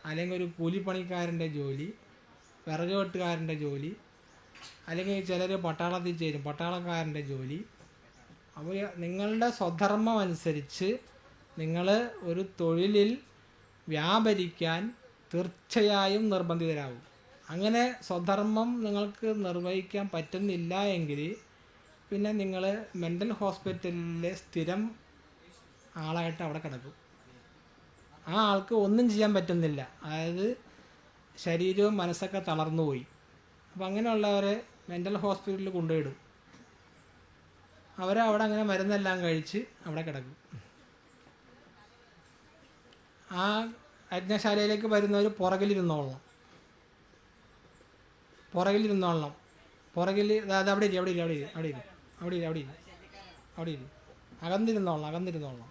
Speaker 1: അല്ലെങ്കിൽ ഒരു കൂലിപ്പണിക്കാരൻ്റെ ജോലി, വിറക് വെട്ടുകാരൻ്റെ ജോലി, അല്ലെങ്കിൽ ചിലർ പട്ടാളത്തിൽ ചേരും, പട്ടാളക്കാരൻ്റെ ജോലി. അപ്പോൾ നിങ്ങളുടെ സ്വധർമ്മം അനുസരിച്ച് നിങ്ങൾ ഒരു തൊഴിലിൽ വ്യാപരിക്കാൻ തീർച്ചയായും നിർബന്ധിതരാകും. അങ്ങനെ സ്വധർമ്മം നിങ്ങൾക്ക് നിർവഹിക്കാൻ പറ്റുന്നില്ല എങ്കിൽ പിന്നെ നിങ്ങൾ മെൻ്റൽ ഹോസ്പിറ്റലിലെ സ്ഥിരം ആളായിട്ട് അവിടെ കിടക്കും. ആ ആൾക്ക് ഒന്നും ചെയ്യാൻ പറ്റുന്നില്ല, അതായത് ശരീരവും മനസ്സൊക്കെ തളർന്നുപോയി. അപ്പം അങ്ങനെയുള്ളവരെ മെൻ്റൽ ഹോസ്പിറ്റലിൽ കൊണ്ടുപോയിടും. അവരവിടെ അങ്ങനെ മരുന്നെല്ലാം കഴിച്ച് അവിടെ കിടക്കും. ആ യജ്ഞശാലയിലേക്ക് വരുന്നവർ പുറകിലിരുന്നോളണം. പുറകിൽ അവിടെ അകന്നിരുന്നോളണം.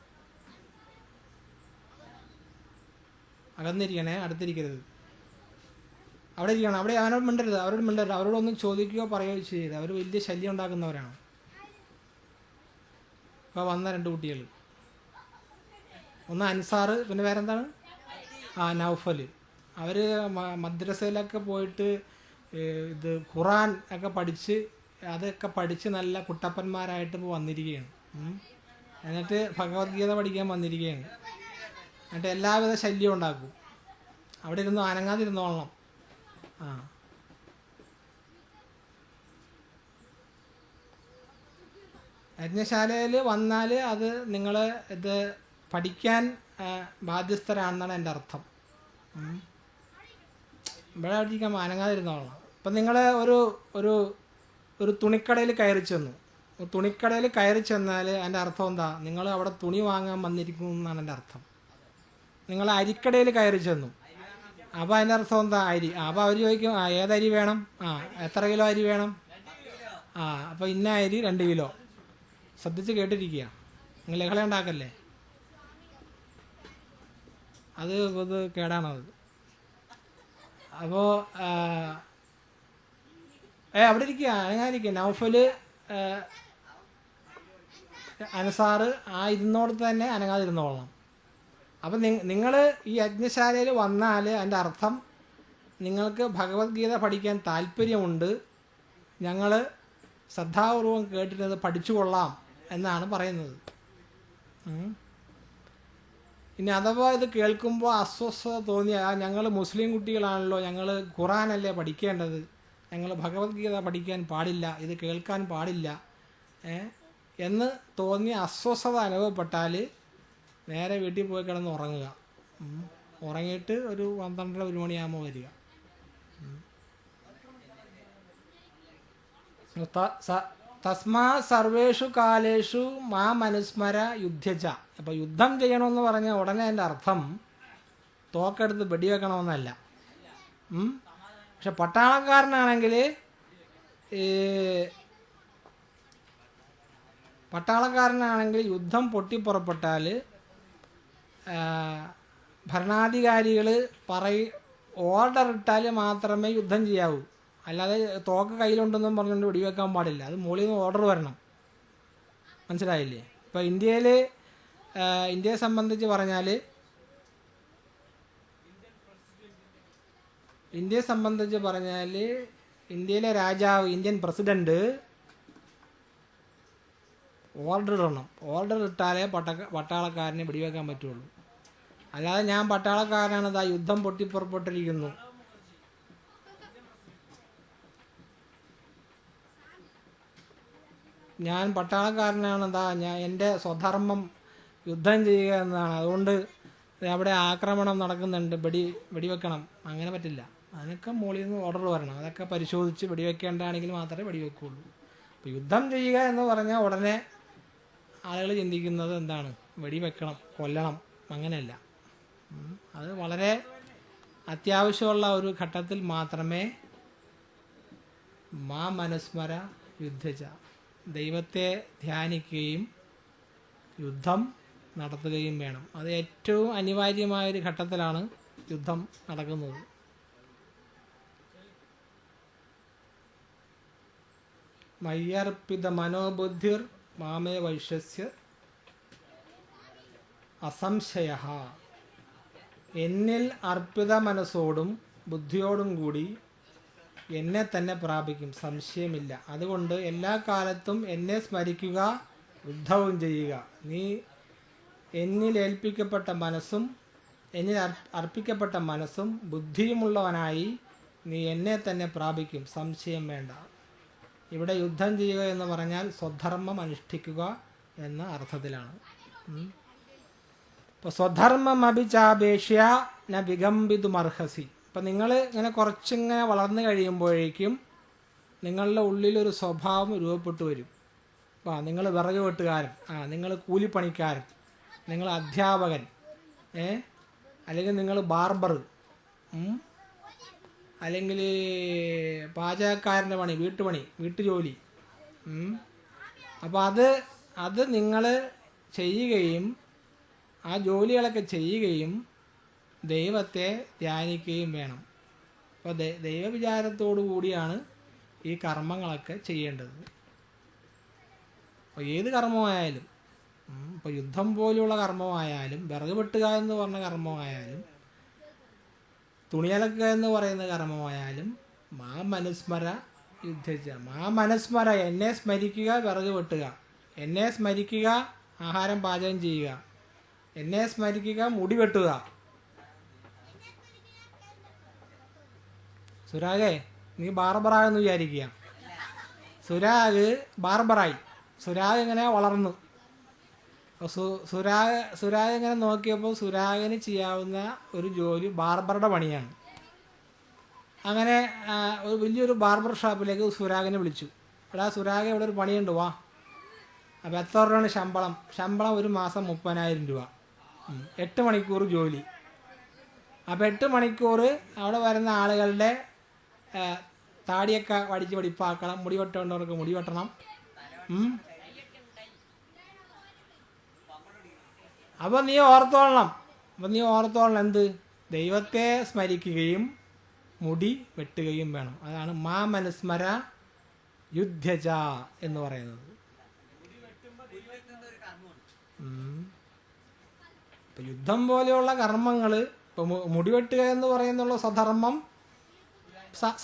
Speaker 1: അകന്നിരിക്കണേ, അടുത്തിരിക്കരുത്. അവിടെ ഇരിക്കണം. അവിടെ അവരോട് മിണ്ടരുത്. അവരോടൊന്നും ചോദിക്കുകയോ പറയുകയോ ചെയ്യരുത്. അവർ വലിയ ശല്യം ഉണ്ടാക്കുന്നവരാണ്. ഇപ്പോൾ വന്ന 2 കുട്ടികൾ, ഒന്ന് അൻസാർ, പിന്നെ വേറെന്താണ്, നൗഫൽ. അവർ മദ്രസയിലൊക്കെ പോയിട്ട് ഇത് ഖുറാൻ ഒക്കെ പഠിച്ച് അതൊക്കെ പഠിച്ച് നല്ല കുട്ടപ്പന്മാരായിട്ട് ഇപ്പോൾ വന്നിരിക്കുകയാണ്. എന്നിട്ട് ഭഗവത്ഗീത പഠിക്കാൻ വന്നിരിക്കുകയാണ്. എന്നിട്ട് എല്ലാവിധ ശല്യവും ഉണ്ടാക്കും. അവിടെ ഇരുന്ന് അനങ്ങാതിരുന്നോളണം. യജ്ഞശാലയിൽ വന്നാൽ അത് നിങ്ങൾ ഇത് പഠിക്കാൻ ബാധ്യസ്ഥരാണെന്നാണ് എൻ്റെ അർത്ഥം. ഇവിടെ പഠിക്കാൻ അനങ്ങാതിരുന്നോളണം. ഇപ്പം നിങ്ങൾ ഒരു തുണിക്കടയിൽ കയറി ചെന്നു. തുണിക്കടയിൽ കയറി ചെന്നാൽ അതിൻ്റെ അർത്ഥം എന്താ? നിങ്ങൾ അവിടെ തുണി വാങ്ങാൻ വന്നിരിക്കുന്നു എന്നാണ് എൻ്റെ അർത്ഥം. നിങ്ങൾ അരിക്കടയിൽ കയറി ചെന്നു, അപ്പോൾ അതിൻ്റെ അർത്ഥം എന്താ? അരി. അപ്പോൾ അവർ ചോദിക്കും ഏതരി വേണം, എത്ര കിലോ അരി വേണം, അപ്പോൾ ഇന്ന അരി 2 കിലോ. ശ്രദ്ധിച്ച് കേട്ടിരിക്കുക, നിങ്ങൾ ലഹള ഉണ്ടാക്കല്ലേ, അത് കേടാണത്. അപ്പോൾ അവിടെ ഇരിക്കുക, അനങ്ങാതിരിക്കുക. നൗഫൽ, അൻസാർ ഇരുന്നോടത്ത് തന്നെ അനങ്ങാതിരുന്നോളണം. അപ്പം നിങ്ങൾ ഈ യജ്ഞശാലയിൽ വന്നാൽ അതിൻ്റെ അർത്ഥം നിങ്ങൾക്ക് ഭഗവത്ഗീത പഠിക്കാൻ താല്പര്യമുണ്ട്, ഞങ്ങൾ ശ്രദ്ധാപൂർവം കേട്ടിരുന്നത് പഠിച്ചുകൊള്ളാം എന്നാണ് പറയുന്നത്. ഇനി അഥവാ ഇത് കേൾക്കുമ്പോൾ അസ്വസ്ഥത തോന്നിയാൽ ഞങ്ങൾ മുസ്ലിം കുട്ടികളാണല്ലോ, ഞങ്ങൾ ഖുറാനല്ലേ പഠിക്കേണ്ടത്, ഞങ്ങൾ ഭഗവത്ഗീത പഠിക്കാൻ പാടില്ല, ഇത് കേൾക്കാൻ പാടില്ല എന്ന് തോന്നി അസ്വസ്ഥത അനുഭവപ്പെട്ടാൽ നേരെ വീട്ടിൽ പോയി കിടന്ന് ഉറങ്ങുക. ഉറങ്ങിയിട്ട് ഒരു 12-1 മണിയാകുമ്പോൾ വരിക. തസ്മാ സർവേഷു കാലേഷു മാം അനുസ്മര യുദ്ധ്യച്ച. അപ്പോൾ യുദ്ധം ചെയ്യണമെന്ന് പറഞ്ഞാൽ ഉടനെ എൻ്റെ അർത്ഥം തോക്കെടുത്ത് വെടിവെക്കണമെന്നല്ല. പക്ഷെ പട്ടാളക്കാരനാണെങ്കിൽ യുദ്ധം പൊട്ടിപ്പുറപ്പെട്ടാൽ ഭരണാധികാരികൾ ഓർഡർ ഇട്ടാൽ മാത്രമേ യുദ്ധം ചെയ്യാവൂ. അല്ലാതെ തോക്ക് കയ്യിലുണ്ടെന്നും പറഞ്ഞുകൊണ്ട് വെടിവെക്കാൻ പാടില്ല. അത് മുകളിൽ നിന്ന് ഓർഡർ വരണം. മനസ്സിലായില്ലേ? ഇപ്പോൾ ഇന്ത്യയെ സംബന്ധിച്ച് പറഞ്ഞാൽ ഇന്ത്യയിലെ രാജാവ്, ഇന്ത്യൻ പ്രസിഡന്റ് ഓർഡർ ഇടണം. ഓർഡർ ഇട്ടാലേ പട്ടാളക്കാരനെ വെടിവെക്കാൻ പറ്റുള്ളൂ. അല്ലാതെ ഞാൻ പട്ടാളക്കാരനാണ്, ഇതാ യുദ്ധം പൊട്ടിപ്പുറപ്പെട്ടിരിക്കുന്നു, ഞാൻ പട്ടാളക്കാരനാണ്, എൻ്റെ സ്വധർമ്മം യുദ്ധം ചെയ്യുക എന്നതാണ്, അതുകൊണ്ട് അവിടെ ആക്രമണം നടക്കുന്നുണ്ട്, വെടിവെക്കണം, അങ്ങനെ പറ്റില്ല. അതിനൊക്കെ മുകളിൽ നിന്ന് ഓർഡർ വരണം. അതൊക്കെ പരിശോധിച്ച് വെടിവെക്കേണ്ടതാണെങ്കിൽ മാത്രമേ വെടിവെക്കുള്ളൂ. അപ്പോൾ യുദ്ധം ചെയ്യുക എന്ന് പറഞ്ഞാൽ ഉടനെ ആളുകൾ ചിന്തിക്കുന്നത് എന്താണ്? വെടിവെക്കണം, കൊല്ലണം. അങ്ങനെയല്ല. അത് വളരെ അത്യാവശ്യമുള്ള ഒരു ഘട്ടത്തിൽ മാത്രമേ മാം അനുസ്മര യുദ്ധച്ച, ദൈവത്തെ ധ്യാനിക്കുകയും യുദ്ധം നടത്തുകയും വേണം. അത് ഏറ്റവും അനിവാര്യമായൊരു ഘട്ടത്തിലാണ് യുദ്ധം നടക്കുന്നത്. മയ്യർപ്പിത മനോബുദ്ധിർ മാമേ വൈശ്യസ്യ അസംശയ. എന്നിൽ അർപ്പിത മനസ്സോടും ബുദ്ധിയോടും കൂടി എന്നെ തന്നെ പ്രാപിക്കും, സംശയമില്ല. അതുകൊണ്ട് എല്ലാ കാലത്തും എന്നെ സ്മരിക്കുക, യുദ്ധവും ചെയ്യുക. നീ എന്നിൽ അർപ്പിക്കപ്പെട്ട മനസ്സും ബുദ്ധിയുമുള്ളവനായി നീ എന്നെ തന്നെ പ്രാപിക്കും, സംശയം വേണ്ട. ഇവിടെ യുദ്ധം ചെയ്യുക എന്ന് പറഞ്ഞാൽ സ്വധർമ്മം അനുഷ്ഠിക്കുക എന്ന അർത്ഥത്തിലാണ്. ഇപ്പോൾ സ്വധർമ്മം അഭിചാപേക്ഷ്യ ന വികമ്പിതുമർഹസി. ഇപ്പം നിങ്ങൾ ഇങ്ങനെ കുറച്ചിങ്ങനെ വളർന്നു കഴിയുമ്പോഴേക്കും നിങ്ങളുടെ ഉള്ളിലൊരു സ്വഭാവം രൂപപ്പെട്ടു വരും. നിങ്ങൾ വിറക് വെട്ടുകാരൻ, നിങ്ങൾ കൂലിപ്പണിക്കാരൻ, നിങ്ങൾ അധ്യാപകൻ, അല്ലെങ്കിൽ നിങ്ങൾ ബാർബർ, അല്ലെങ്കിൽ പാചകക്കാരൻ്റെ പണി, വീട്ടുജോലി. അപ്പോൾ അത് നിങ്ങൾ ചെയ്യുകയും ആ ജോലികളൊക്കെ ചെയ്യുകയും ദൈവത്തെ ധ്യാനിക്കുകയും വേണം. അപ്പോൾ ദൈവവിചാരത്തോടു കൂടിയാണ് ഈ കർമ്മങ്ങളൊക്കെ ചെയ്യേണ്ടത്. അപ്പോൾ ഏത് കർമ്മമായാലും ഇപ്പോൾ യുദ്ധം പോലെയുള്ള കർമ്മമായാലും, വിറക് വെട്ടുക എന്ന് പറഞ്ഞ കർമ്മമായാലും, തുണിയലക്കുക എന്ന് പറയുന്ന കർമ്മമായാലും, മാ മനുസ്മര യുദ്ധിച്ച, മാ മനസ്മര, എന്നെ സ്മരിക്കുക, വിറക് വെട്ടുക, എന്നെ സ്മരിക്കുക, ആഹാരം പാചകം ചെയ്യുക, എന്നെ സ്മരിക്കുക, മുടി വെട്ടുക. സുരാഗേ, നീ ബാർബറായെന്ന് വിചാരിക്കുക. സുരാഗ് ബാർബറായി. സുരാഗ് ഇങ്ങനെ വളർന്നു. സുരാഗ് ഇങ്ങനെ നോക്കിയപ്പോൾ സുരാഗിന് ചെയ്യാവുന്ന ഒരു ജോലി ബാർബറുടെ പണിയാണ്. അങ്ങനെ ഒരു വലിയൊരു ബാർബർ ഷോപ്പിലേക്ക് സുരാഗിനെ വിളിച്ചു. എടാ സുരാഗ്, ഇവിടെ ഒരു പണിയുണ്ട്, വാ. അപ്പോൾ എത്ര രൂപയാണ് ശമ്പളം? ശമ്പളം ഒരു മാസം 30,000 രൂപ, 8 മണിക്കൂർ ജോലി. അപ്പോൾ 8 മണിക്കൂർ അവിടെ വരുന്ന ആളുകളുടെ താടിയൊക്കെ വടിച്ച് വെടിപ്പാക്കണം, മുടി വെട്ടേണ്ടവർക്ക് മുടി വെട്ടണം. അപ്പോൾ നീ ഓർത്തോളണം എന്ത്? ദൈവത്തെ സ്മരിക്കുകയും മുടി വെട്ടുകയും വേണം. അതാണ് മാ മനുസ്മര യുദ്ധജ എന്ന് പറയുന്നത്. ഇപ്പൊ യുദ്ധം പോലെയുള്ള കർമ്മങ്ങൾ, ഇപ്പൊ മുടിവെട്ടുക എന്ന് പറയുന്നുള്ള സ്വധർമ്മം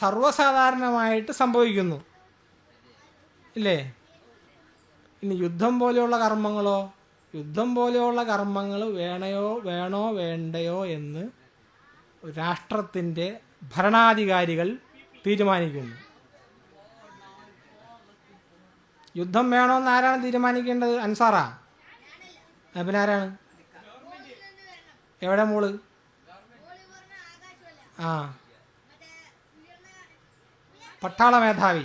Speaker 1: സർവ്വസാധാരണമായിട്ട് സംഭവിക്കുന്നു, ഇല്ലേ? ഇനി യുദ്ധം പോലെയുള്ള കർമ്മങ്ങളോ? യുദ്ധം പോലെയുള്ള കർമ്മങ്ങൾ വേണോ വേണ്ടയോ എന്ന് രാഷ്ട്രത്തിൻ്റെ ഭരണാധികാരികൾ തീരുമാനിക്കുന്നു. യുദ്ധം വേണമെന്ന് ആരാണ് തീരുമാനിക്കേണ്ടത്? അൻസാറാ? പിന്നെ ആരാണ്? എവിടെ മോള്? പട്ടാള മേധാവി,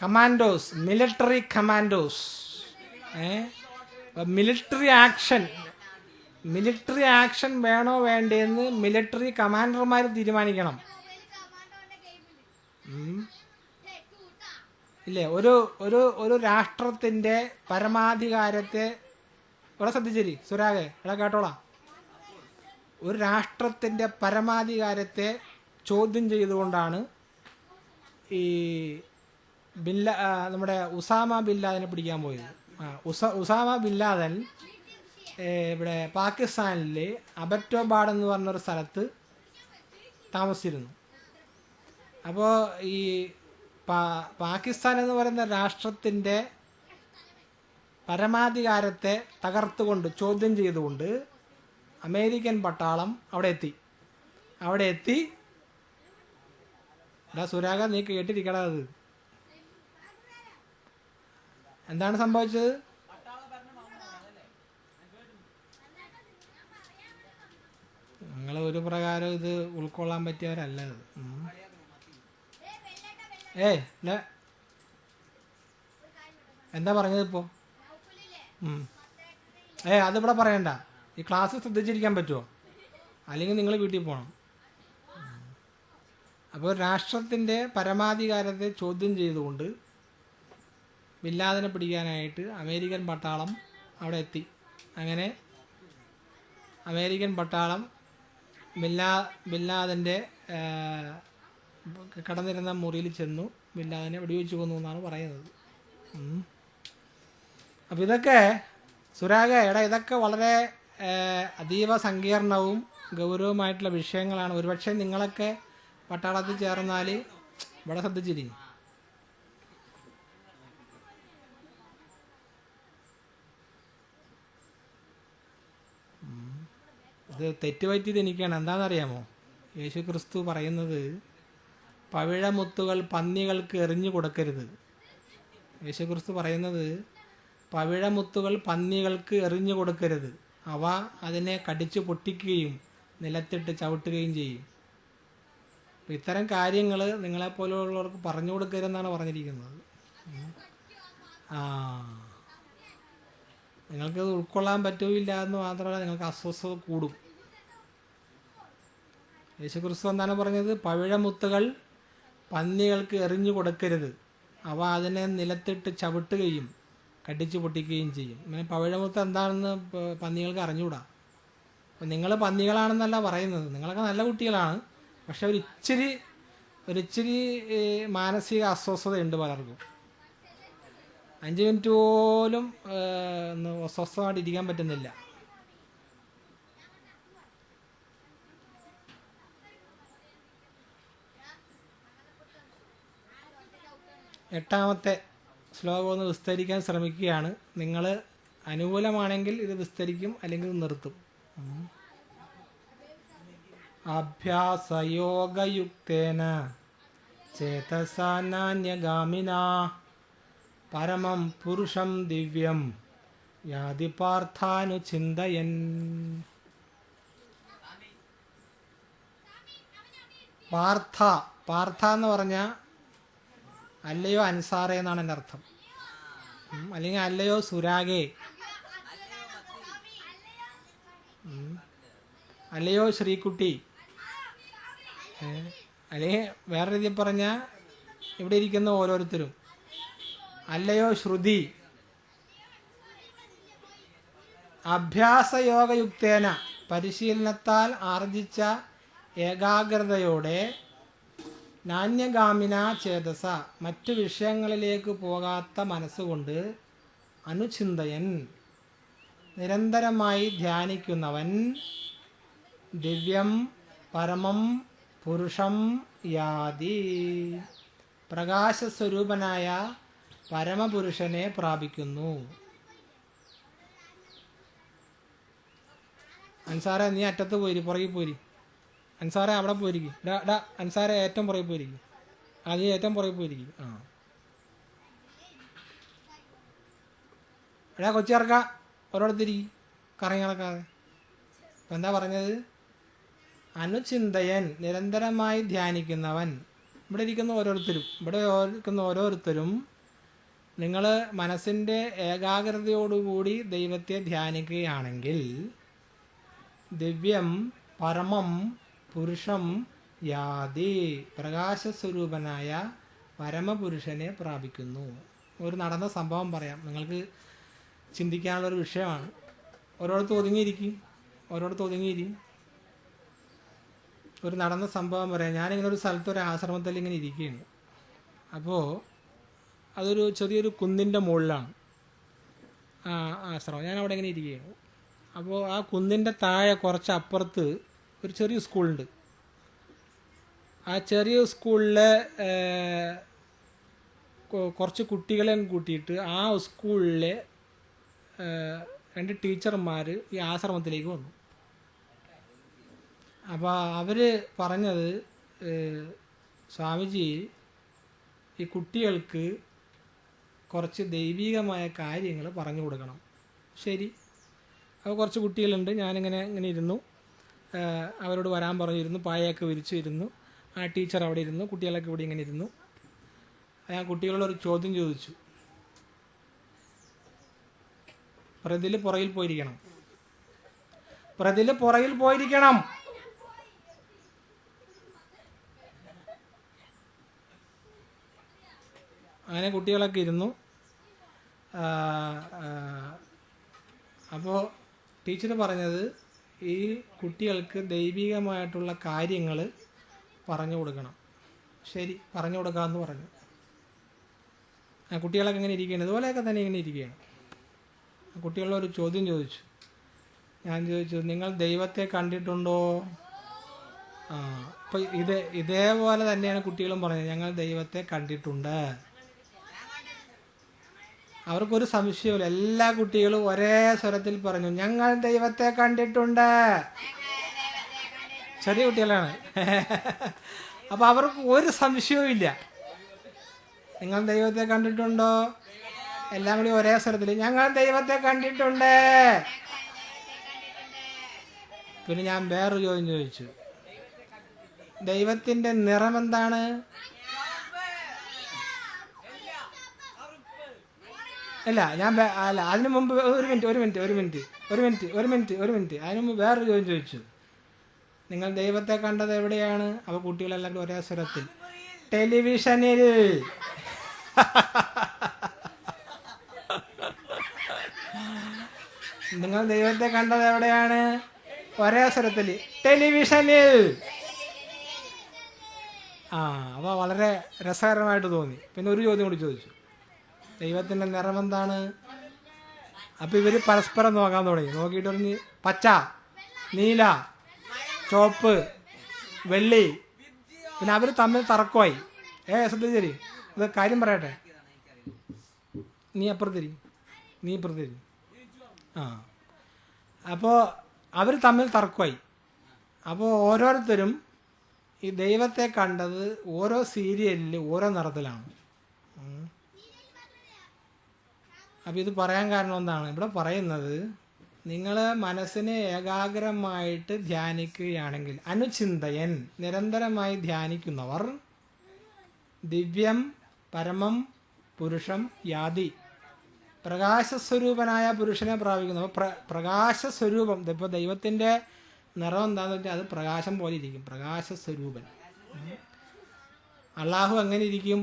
Speaker 1: commandos, military commandos. Military action വേണോ വേണ്ടേന്ന് മിലിറ്ററി കമാൻഡർമാർ തീരുമാനിക്കണം, ഇല്ലേ? ഒരു രാഷ്ട്രത്തിന്റെ പരമാധികാരത്തെ ഇവിടെ ശ്രദ്ധിച്ചിരി സുരാഗെ, ഇവിടെ കേട്ടോളാം. ഒരു രാഷ്ട്രത്തിന്റെ പരമാധികാരത്തെ ചോദ്യം ചെയ്തുകൊണ്ടാണ് ഈ നമ്മുടെ ഉസാമ ബിൻ ലാദനെ പിടിക്കാൻ പോയത്. ഉസാമ ബിൻ ലാദൻ ഇവിടെ പാകിസ്ഥാനിലെ അബറ്റോബാഡ് എന്ന് പറഞ്ഞൊരു സ്ഥലത്ത് താമസിച്ചിരുന്നു. അപ്പോൾ ഈ പാകിസ്ഥാൻ എന്ന് പറയുന്ന രാഷ്ട്രത്തിൻ്റെ പരമാധികാരത്തെ തകർത്തുകൊണ്ട്, ചോദ്യം ചെയ്തുകൊണ്ട് അമേരിക്കൻ പട്ടാളം അവിടെ എത്തി. സുരാഗ, നീ കേട്ടിരിക്കടാ. അത് എന്താണ് സംഭവിച്ചത്? നിങ്ങൾ ഒരു പ്രകാരം ഇത് ഉൾക്കൊള്ളാൻ പറ്റിയവരല്ല. എന്താ പറഞ്ഞത് ഇപ്പോൾ? അതിവിടെ പറയണ്ട. ഈ ക്ലാസ് ശ്രദ്ധിച്ചിരിക്കാൻ പറ്റുമോ? അല്ലെങ്കിൽ നിങ്ങൾ വീട്ടിൽ പോകണം. അപ്പോൾ രാഷ്ട്രത്തിൻ്റെ പരമാധികാരത്തെ ചോദ്യം ചെയ്തുകൊണ്ട് ബിൻ ലാദനെ പിടിക്കാനായിട്ട് അമേരിക്കൻ പട്ടാളം അവിടെ എത്തി. അങ്ങനെ അമേരിക്കൻ പട്ടാളം ബിൻ ലാദൻ്റെ കടന്നിരുന്ന മുറിയിൽ ചെന്നു ബിൻ ലാദനെ വെടിവെച്ച് കൊന്നു എന്നാണ് പറയുന്നത്. അപ്പോൾ ഇതൊക്കെ സുരാഗ, ഇതൊക്കെ വളരെ അതീവ സങ്കീർണവും ഗൗരവമായിട്ടുള്ള വിഷയങ്ങളാണ്. ഒരുപക്ഷെ നിങ്ങളൊക്കെ പട്ടാളത്തിൽ ചേർന്നാൽ ഇവിടെ ശ്രദ്ധിച്ചിരി. ഇത് തെറ്റുപറ്റിയത് എനിക്കാണ്. എന്താണെന്നറിയാമോ? യേശു ക്രിസ്തു പറയുന്നത് പവിഴമുത്തുകൾ പന്നികൾക്ക് എറിഞ്ഞു കൊടുക്കരുത്. യേശു ക്രിസ്തു പറയുന്നത് പവിഴമുത്തുകൾ പന്നികൾക്ക് എറിഞ്ഞു കൊടുക്കരുത്, അവ അതിനെ കടിച്ചു പൊട്ടിക്കുകയും നിലത്തിട്ട് ചവിട്ടുകയും ചെയ്യും. ഇത്തരം കാര്യങ്ങൾ നിങ്ങളെപ്പോലുള്ളവർക്ക് പറഞ്ഞു കൊടുക്കരുതെന്നാണ് പറഞ്ഞിരിക്കുന്നത്. നിങ്ങൾക്കത് ഉൾക്കൊള്ളാൻ പറ്റില്ല എന്ന് മാത്രമല്ല, നിങ്ങൾക്ക് അസ്വസ്ഥത കൂടും. യേശുക്രിസ്തു എന്താണ് പറഞ്ഞത്? പവിഴമുത്തുകൾ പന്നികൾക്ക് എറിഞ്ഞു കൊടുക്കരുത്, അവ അതിനെ നിലത്തിട്ട് ചവിട്ടുകയും കടിച്ചു പൊട്ടിക്കുകയും ചെയ്യും. അങ്ങനെ പവിഴമുത്ത് എന്താണെന്ന് പന്നികൾക്ക് അറിഞ്ഞുകൂടാ. അപ്പം നിങ്ങൾ പന്നികളാണെന്നല്ല പറയുന്നത്, നിങ്ങളൊക്കെ നല്ല കുട്ടികളാണ്. പക്ഷെ ഒരിച്ചിരി മാനസിക അസ്വസ്ഥതയുണ്ട് പലർക്കും. 5 മിനിറ്റ് പോലും ഒന്ന് സ്വസ്ഥമായിട്ട് ഇരിക്കാൻ പറ്റുന്നില്ല. എട്ടാമത്തെ ശ്ലോകം ഒന്ന് വിസ്തരിക്കാൻ ശ്രമിക്കുകയാണ്. നിങ്ങൾ അനുകൂലമാണെങ്കിൽ ഇത് വിസ്തരിക്കും, അല്ലെങ്കിൽ നിർത്തും. അഭ്യാസയോഗയുക്തേന ചേതസാ നാന്യഗാമിനാ പരമം പുരുഷം ദിവ്യം യാതി പാർത്ഥാനുചിന്തയൻ. പാർത്ഥ എന്ന് പറഞ്ഞാൽ അല്ലയോ അൻസാറേ എന്നാണ് എൻ്റെ അർത്ഥം. അല്ലെങ്കിൽ അല്ലയോ സുരാഗേ, അല്ലയോ ശ്രീകുട്ടി, അല്ലെങ്കിൽ വേറെ രീതിയിൽ പറഞ്ഞാൽ ഇവിടെ ഇരിക്കുന്ന ഓരോരുത്തരും, അല്ലയോ ശ്രുതി. അഭ്യാസയോഗയുക്തേന പരിശീലനത്താൽ ആർജിച്ച ഏകാഗ്രതയോടെ നാന്യഗാമിന ചേതസ മറ്റു വിഷയങ്ങളിലേക്ക് പോകാത്ത മനസ്സുകൊണ്ട് അനുചിന്തയൻ നിരന്തരമായി ധ്യാനിക്കുന്നവൻ ദിവ്യം പരമം പുരുഷം യാതി പ്രകാശസ്വരൂപനായ പരമപുരുഷനെ പ്രാപിക്കുന്നു. അൻസാറെ നീ അറ്റത്ത് പോയിരി, പുറകിൽ പോരി. അൻസാറെ അവിടെ പോയിരിക്കും. അൻസാറെ ഏറ്റവും പുറകിൽ പോയിരിക്കും. നീ ഏറ്റവും പുറകിൽ പോയിരിക്കും. എടാ കൊച്ചിറക്ക ഒരിടത്തിരിക്കും, കറങ്ങി നടക്കാതെ. അപ്പം എന്താ പറഞ്ഞത്? അനുചിന്തയൻ നിരന്തരമായി ധ്യാനിക്കുന്നവൻ. ഇവിടെ ഇരിക്കുന്ന ഓരോരുത്തരും നിങ്ങൾ മനസ്സിൻ്റെ ഏകാഗ്രതയോടുകൂടി ദൈവത്തെ ധ്യാനിക്കുകയാണെങ്കിൽ ദിവ്യം പരമം പുരുഷം യാതി പ്രകാശസ്വരൂപനായ പരമപുരുഷനെ പ്രാപിക്കുന്നു. ഒരു നടന്ന സംഭവം പറയാം, നിങ്ങൾക്ക് ചിന്തിക്കാനുള്ളൊരു വിഷയമാണ്. ഓരോരുത്തർ ഒതുങ്ങിയിരിക്കും. ഒരു നടന്ന സംഭവം പറയാം. ഞാനിങ്ങനെ ഒരു സ്ഥലത്ത് ഒരു ആശ്രമത്തിൽ ഇങ്ങനെ ഇരിക്കുകയാണ്. അപ്പോൾ അതൊരു ചെറിയൊരു കുന്നിൻ്റെ മുകളിലാണ് ആശ്രമം. ഞാൻ അവിടെ ഇങ്ങനെ ഇരിക്കുകയാണ്. അപ്പോൾ ആ കുന്നിൻ്റെ താഴെ കുറച്ച് അപ്പുറത്ത് ഒരു ചെറിയ സ്കൂളുണ്ട്. ആ ചെറിയ സ്കൂളിലെ കുറച്ച് കുട്ടികളെയും കൂട്ടിയിട്ട് ആ സ്കൂളിലെ 2 ടീച്ചർമാർ ഈ ആശ്രമത്തിലേക്ക് വന്നു. അപ്പോൾ അവർ പറഞ്ഞത്, സ്വാമിജി ഈ കുട്ടികൾക്ക് കുറച്ച് ദൈവികമായ കാര്യങ്ങൾ പറഞ്ഞു കൊടുക്കണം. ശരി. അപ്പോൾ കുറച്ച് കുട്ടികളുണ്ട്. ഞാനിങ്ങനെ ഇരുന്നു, അവരോട് വരാൻ പറഞ്ഞിരുന്നു. പായൊക്കെ വിരിച്ചു ഇരുന്നു. ആ ടീച്ചർ അവിടെ ഇരുന്നു, കുട്ടികളൊക്കെ ഇവിടെ ഇങ്ങനെ ഇരുന്നു. ഞാൻ കുട്ടികളോടൊരു ചോദ്യം ചോദിച്ചു. പ്രതില് പുറകിൽ പോയിരിക്കണം. അങ്ങനെ കുട്ടികളൊക്കെ ഇരുന്നു. അപ്പോൾ ടീച്ചർ പറഞ്ഞത് ഈ കുട്ടികൾക്ക് ദൈവികമായിട്ടുള്ള കാര്യങ്ങൾ പറഞ്ഞു കൊടുക്കണം. ശരി, പറഞ്ഞു കൊടുക്കാമെന്ന് പറഞ്ഞു. കുട്ടികളൊക്കെ ഇങ്ങനെ ഇരിക്കുകയാണ്, ഇതുപോലെയൊക്കെ തന്നെ ഇങ്ങനെ ഇരിക്കുകയാണ്. കുട്ടികളൊരു ചോദ്യം ചോദിച്ചു. ഞാൻ ചോദിച്ചു, നിങ്ങൾ ദൈവത്തെ കണ്ടിട്ടുണ്ടോ? അപ്പോൾ ഇതേപോലെ തന്നെയാണ് കുട്ടികളും പറഞ്ഞത്, ഞങ്ങൾ ദൈവത്തെ കണ്ടിട്ടുണ്ട്. അവർക്കൊരു സംശയമില്ല. എല്ലാ കുട്ടികളും ഒരേ സ്വരത്തിൽ പറഞ്ഞു, ഞങ്ങൾ ദൈവത്തെ കണ്ടിട്ടുണ്ട്. ചെറിയ കുട്ടികളാണ്. അപ്പോൾ അവർക്ക് ഒരു സംശയവും ഇല്ല. നിങ്ങൾ ദൈവത്തെ കണ്ടിട്ടുണ്ടോ? എല്ലാം കൂടി ഒരേ സ്വരത്തിൽ ഞങ്ങൾ ദൈവത്തെ കണ്ടിട്ടുണ്ട്. പിന്നെ ഞാൻ വേറൊരു ചോദ്യം ചോദിച്ചു, ദൈവത്തിൻ്റെ നിറം എന്താണ്? അല്ല അതിനു മുമ്പ് ഒരു മിനിറ്റ് അതിനു മുമ്പ് വേറൊരു ചോദ്യം ചോദിച്ചു, നിങ്ങൾ ദൈവത്തെ കണ്ടത് എവിടെയാണ്? അപ്പോൾ കുട്ടികളെല്ലാം ഒരേ സ്വരത്തിൽ ടെലിവിഷനിൽ. നിങ്ങൾ ദൈവത്തെ കണ്ടത് എവിടെയാണ്? ഒരേ സ്വരത്തിൽ ടെലിവിഷനിൽ. അപ്പോൾ വളരെ രസകരമായിട്ട് തോന്നി. പിന്നെ ഒരു ചോദ്യം കൂടി ചോദിച്ചു, ദൈവത്തിൻ്റെ നിറം എന്താണ്? അപ്പം ഇവർ പരസ്പരം നോക്കാൻ തുടങ്ങി. നോക്കിയിട്ട് പറഞ്ഞ് പച്ച, നീല, ചുവപ്പ്, വെള്ളി. പിന്നെ അവർ തമ്മിൽ തർക്കമായി. ശ്രദ്ധിച്ചേരി, ഇത് കാര്യം പറയട്ടെ. നീ അപ്പുറത്തിരി, നീ ഇപ്പുറത്തിരി. അപ്പോൾ അവർ തമ്മിൽ തർക്കമായി. അപ്പോൾ ഓരോരുത്തരും ഈ ദൈവത്തെ കണ്ടത് ഓരോ സീരിയലിൽ ഓരോ നിറത്തിലാണ്. അപ്പം ഇത് പറയാൻ കാരണം എന്താണ്? ഇവിടെ പറയുന്നത്, നിങ്ങൾ മനസ്സിനെ ഏകാഗ്രമായിട്ട് ധ്യാനിക്കുകയാണെങ്കിൽ, അനുചിന്തയൻ, നിരന്തരമായി ധ്യാനിക്കുന്നവർ, ദിവ്യം പരമം പുരുഷം യാതി, പ്രകാശസ്വരൂപനായ പുരുഷനെ പ്രാപിക്കുന്നു. പ്രകാശസ്വരൂപം, ഇപ്പോൾ ദൈവത്തിൻ്റെ നിറം എന്താണെന്ന് വെച്ചാൽ അത് പ്രകാശം പോലെ ഇരിക്കും, പ്രകാശസ്വരൂപൻ. അള്ളാഹു എങ്ങനെ ഇരിക്കും?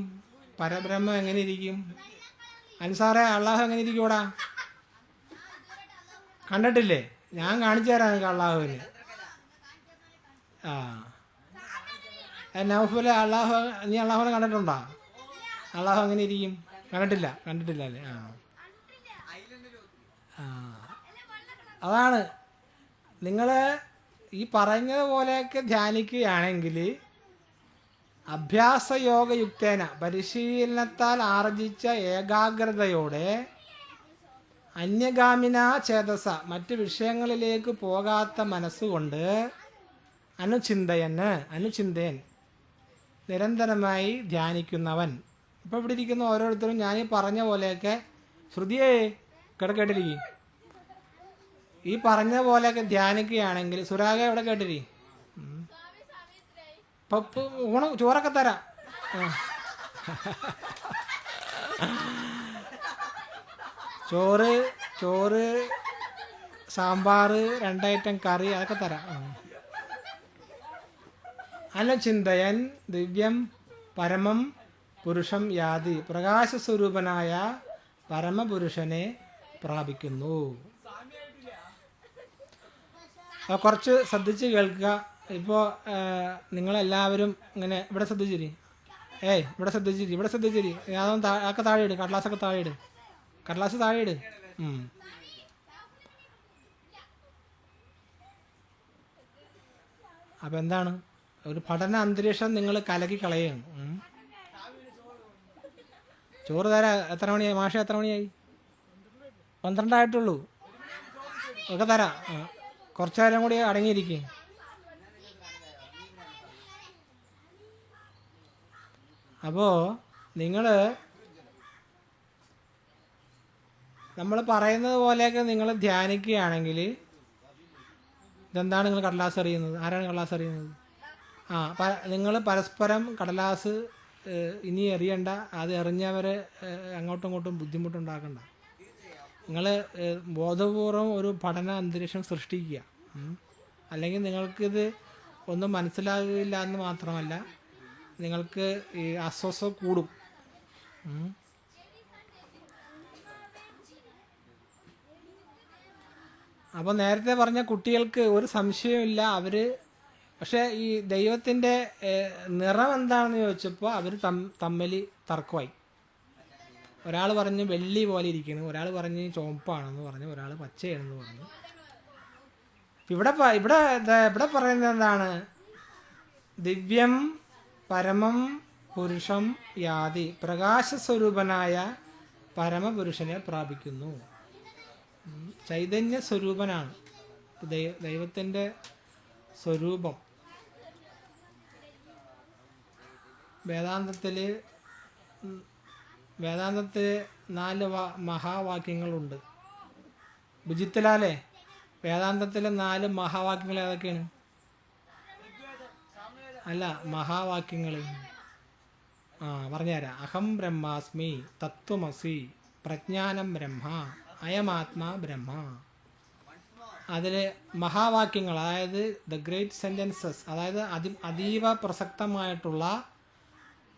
Speaker 1: പരബ്രഹ്മം എങ്ങനെ ഇരിക്കും? അൻസാറെ, അള്ളാഹു എങ്ങനെ ഇരിക്കും? ഇവിടെ കണ്ടിട്ടില്ലേ? ഞാൻ കാണിച്ചു തരാം നിങ്ങൾക്ക് അള്ളാഹുവിന്. നൗഫലെ, അള്ളാഹു, നീ അള്ളാഹുവിനെ കണ്ടിട്ടുണ്ടോ? അള്ളാഹു എങ്ങനെ ഇരിക്കും? കണ്ടിട്ടില്ല അല്ലേ? അതാണ് നിങ്ങൾ ഈ പറഞ്ഞതുപോലെയൊക്കെ ധ്യാനിക്കുകയാണെങ്കിൽ, അഭ്യാസയോഗയുക്തേന, പരിശീലനത്താൽ ആർജിച്ച ഏകാഗ്രതയോടെ, അന്യഗാമിന ചേതസ, മറ്റ് വിഷയങ്ങളിലേക്ക് പോകാത്ത മനസ്സുകൊണ്ട്, അനുചിന്തയൻ, നിരന്തരമായി ധ്യാനിക്കുന്നവൻ. ഇപ്പോൾ ഇവിടെ ഇരിക്കുന്ന ഓരോരുത്തരും ഞാൻ ഈ പറഞ്ഞ പോലെയൊക്കെ, ശ്രുതിയെ കേട്ടിരിക്കും, ഈ പറഞ്ഞ പോലെയൊക്കെ ധ്യാനിക്കുകയാണെങ്കിൽ, സുരാഗ എവിടെ കേട്ടിരി, ഊണം ചോറൊക്കെ തരാം. ചോറ്, സാമ്പാർ, 2 ഐറ്റം കറി, അതൊക്കെ തരാം. അനുചിന്തയൻ ദിവ്യം പരമം പുരുഷം യാതി, പ്രകാശസ്വരൂപനായ പരമപുരുഷനെ പ്രാപിക്കുന്നു. കുറച്ച് ശ്രദ്ധിച്ച് കേൾക്കുക. ഇപ്പോൾ നിങ്ങളെല്ലാവരും ഇങ്ങനെ ഇവിടെ ശ്രദ്ധിച്ചിരി, ഇവിടെ ശ്രദ്ധിച്ചിരി. അതൊന്നും ഒക്കെ താഴെയിട്, കടലാസൊക്കെ താഴെയിട്, കടലാസ് താഴെയിട്. അപ്പം എന്താണ്? ഒരു പഠന അന്തരീക്ഷം നിങ്ങൾ കലക്കി കളയാണ്. ചോറ് തരാ. എത്ര മണിയായി മാഷ? എത്ര മണിയായി? 12 ആയിട്ടുള്ളൂ. ഒക്കെ തരാം. കുറച്ചു നേരം കൂടി അടങ്ങിയിരിക്കും. അപ്പോൾ നമ്മൾ പറയുന്നത് പോലെയൊക്കെ നിങ്ങൾ ധ്യാനിക്കുകയാണെങ്കിൽ, ഇതെന്താണ് നിങ്ങൾ കടലാസ് എറിയുന്നത്? ആരാണ് കടലാസ് എറിയുന്നത്? നിങ്ങൾ പരസ്പരം കടലാസ് ഇനി എറിയണ്ട. അത് എറിഞ്ഞവരെ അങ്ങോട്ടും ഇങ്ങോട്ടും ബുദ്ധിമുട്ടുണ്ടാക്കണ്ട. നിങ്ങൾ ബോധപൂർവം ഒരു പഠന അന്തരീക്ഷം സൃഷ്ടിക്കുക. അല്ലെങ്കിൽ നിങ്ങൾക്കിത് ഒന്നും മനസ്സിലാകില്ല എന്ന് മാത്രമല്ല, നിങ്ങൾക്ക് ഈ അസ്വസ്ഥത കൂടും. അപ്പോൾ നേരത്തെ പറഞ്ഞ കുട്ടികൾക്ക് ഒരു സംശയമില്ല. പക്ഷേ ഈ ദൈവത്തിൻ്റെ നിറം എന്താണെന്ന് ചോദിച്ചപ്പോൾ അവർ തമ്മിൽ തർക്കമായി. ഒരാൾ പറഞ്ഞ് വെള്ളി പോലെ ഇരിക്കുന്നു, ഒരാൾ പറഞ്ഞ് ചുവപ്പാണെന്ന് പറഞ്ഞു, ഒരാൾ പച്ചയാണെന്ന് പറഞ്ഞു. ഇവിടെ പറയുന്നത് എന്താണ്? ദിവ്യം പരമം പുരുഷം യാതി, പ്രകാശസ്വരൂപനായ പരമപുരുഷനെ പ്രാപിക്കുന്നു. ചൈതന്യ സ്വരൂപനാണ് ദൈവത്തിൻ്റെ സ്വരൂപം. വേദാന്തത്തിൽ 4 മഹാവാക്യങ്ങളുണ്ട്. ബുജിത്തിലാലേ, വേദാന്തത്തിലെ 4 മഹാവാക്യങ്ങൾ ഏതൊക്കെയാണ്? അല്ല, മഹാവാക്യങ്ങൾ പറഞ്ഞുതരാം. അഹം ബ്രഹ്മാസ്മി, തത്വമസി, പ്രജ്ഞാനം ബ്രഹ്മ, അയമാത്മാ ബ്രഹ്മ. അതിൽ മഹാവാക്യങ്ങൾ, അതായത് ദ ഗ്രേറ്റ് സെൻറ്റൻസസ്, അതായത് അതീവ പ്രസക്തമായിട്ടുള്ള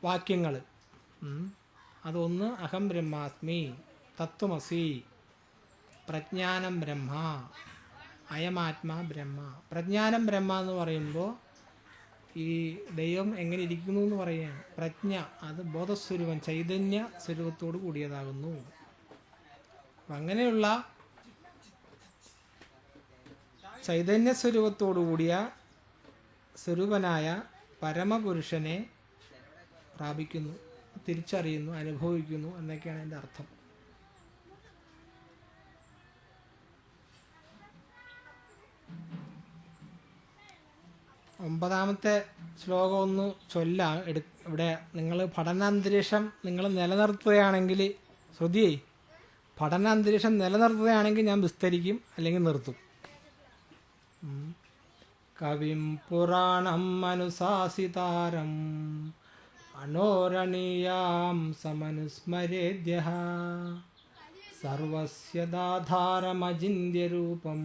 Speaker 1: വാക്യങ്ങൾ. അതൊന്ന് അഹം ബ്രഹ്മാസ്മി, തത്വമസി, പ്രജ്ഞാനം ബ്രഹ്മ, അയമാത്മാ ബ്രഹ്മ. പ്രജ്ഞാനം ബ്രഹ്മ എന്ന് പറയുമ്പോൾ ഈ ദൈവം എങ്ങനെ ഇരിക്കുന്നു എന്ന് പറയുകയാണ്. പ്രജ്ഞ അത് ബോധസ്വരൂപം ചൈതന്യ സ്വരൂപത്തോട് കൂടിയതാകുന്നു. അപ്പം അങ്ങനെയുള്ള ചൈതന്യ സ്വരൂപത്തോടു കൂടിയ സ്വരൂപനായ പരമപുരുഷനെ പ്രാപിക്കുന്നു, തിരിച്ചറിയുന്നു, അനുഭവിക്കുന്നു എന്നൊക്കെയാണ് എൻ്റെ അർത്ഥം. ഒമ്പതാമത്തെ ശ്ലോകം ഒന്ന് ചൊല്ലാം. ഇവിടെ നിങ്ങൾ പഠനാന്തരീക്ഷം നിങ്ങൾ നിലനിർത്തുകയാണെങ്കിൽ, ശ്രുതിയെ പഠനാന്തരീക്ഷം നിലനിർത്തുകയാണെങ്കിൽ ഞാൻ വിസ്തരിക്കും, അല്ലെങ്കിൽ നിർത്തും. കവിം പുരാണം അനുശാസിതാരം മനോരണീയാം സമനുസ്മരേദ്യഃ സർവസ്യ ദാധാരമചിന്യരൂപം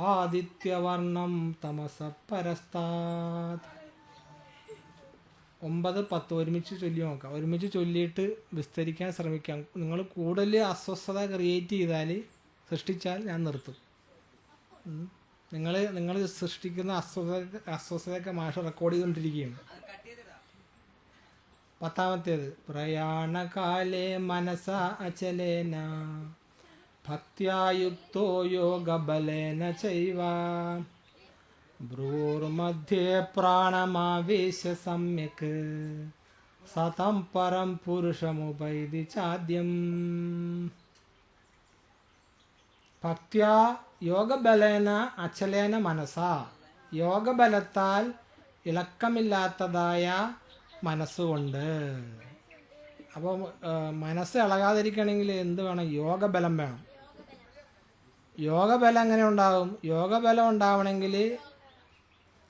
Speaker 1: ആദിത്യവർണം തമസഃ പരസ്താത്. 9, 10 ഒരുമിച്ച് ചൊല്ലി നോക്കാം. ഒരുമിച്ച് ചൊല്ലിയിട്ട് വിസ്തരിക്കാൻ ശ്രമിക്കാം. നിങ്ങൾ കൂടുതൽ അസ്വസ്ഥത ക്രിയേറ്റ് ചെയ്താൽ, സൃഷ്ടിച്ചാൽ ഞാൻ നിർത്തും. നിങ്ങൾ സൃഷ്ടിക്കുന്ന അസ്വസ്ഥതയൊക്കെ മാഷ് റെക്കോർഡ് ചെയ്തുകൊണ്ടിരിക്കുകയാണ്. 10-ാമത്തേത് പ്രയാണകാലേ മനസ അചലേന ഭക്ത്യായുക്തോ യോഗബലേന ചൈവ ഭ്രൂർമധ്യേ പ്രാണമാവേശ്യ സമ്യക് സതം പരം പുരുഷമുപൈതി ചാദ്യം. ഭക്ത്യാ യോഗബലേന അചലേന മനസ, യോഗബലത്താൽ ഇളക്കമില്ലാത്തതായ മനസ്സുകൊണ്ട്. അപ്പോൾ മനസ്സ് ഇളകാതിരിക്കണമെങ്കിൽ എന്ത് വേണം? യോഗബലം വേണം. യോഗബലം എങ്ങനെ ഉണ്ടാകും? യോഗബലം ഉണ്ടാവണമെങ്കിൽ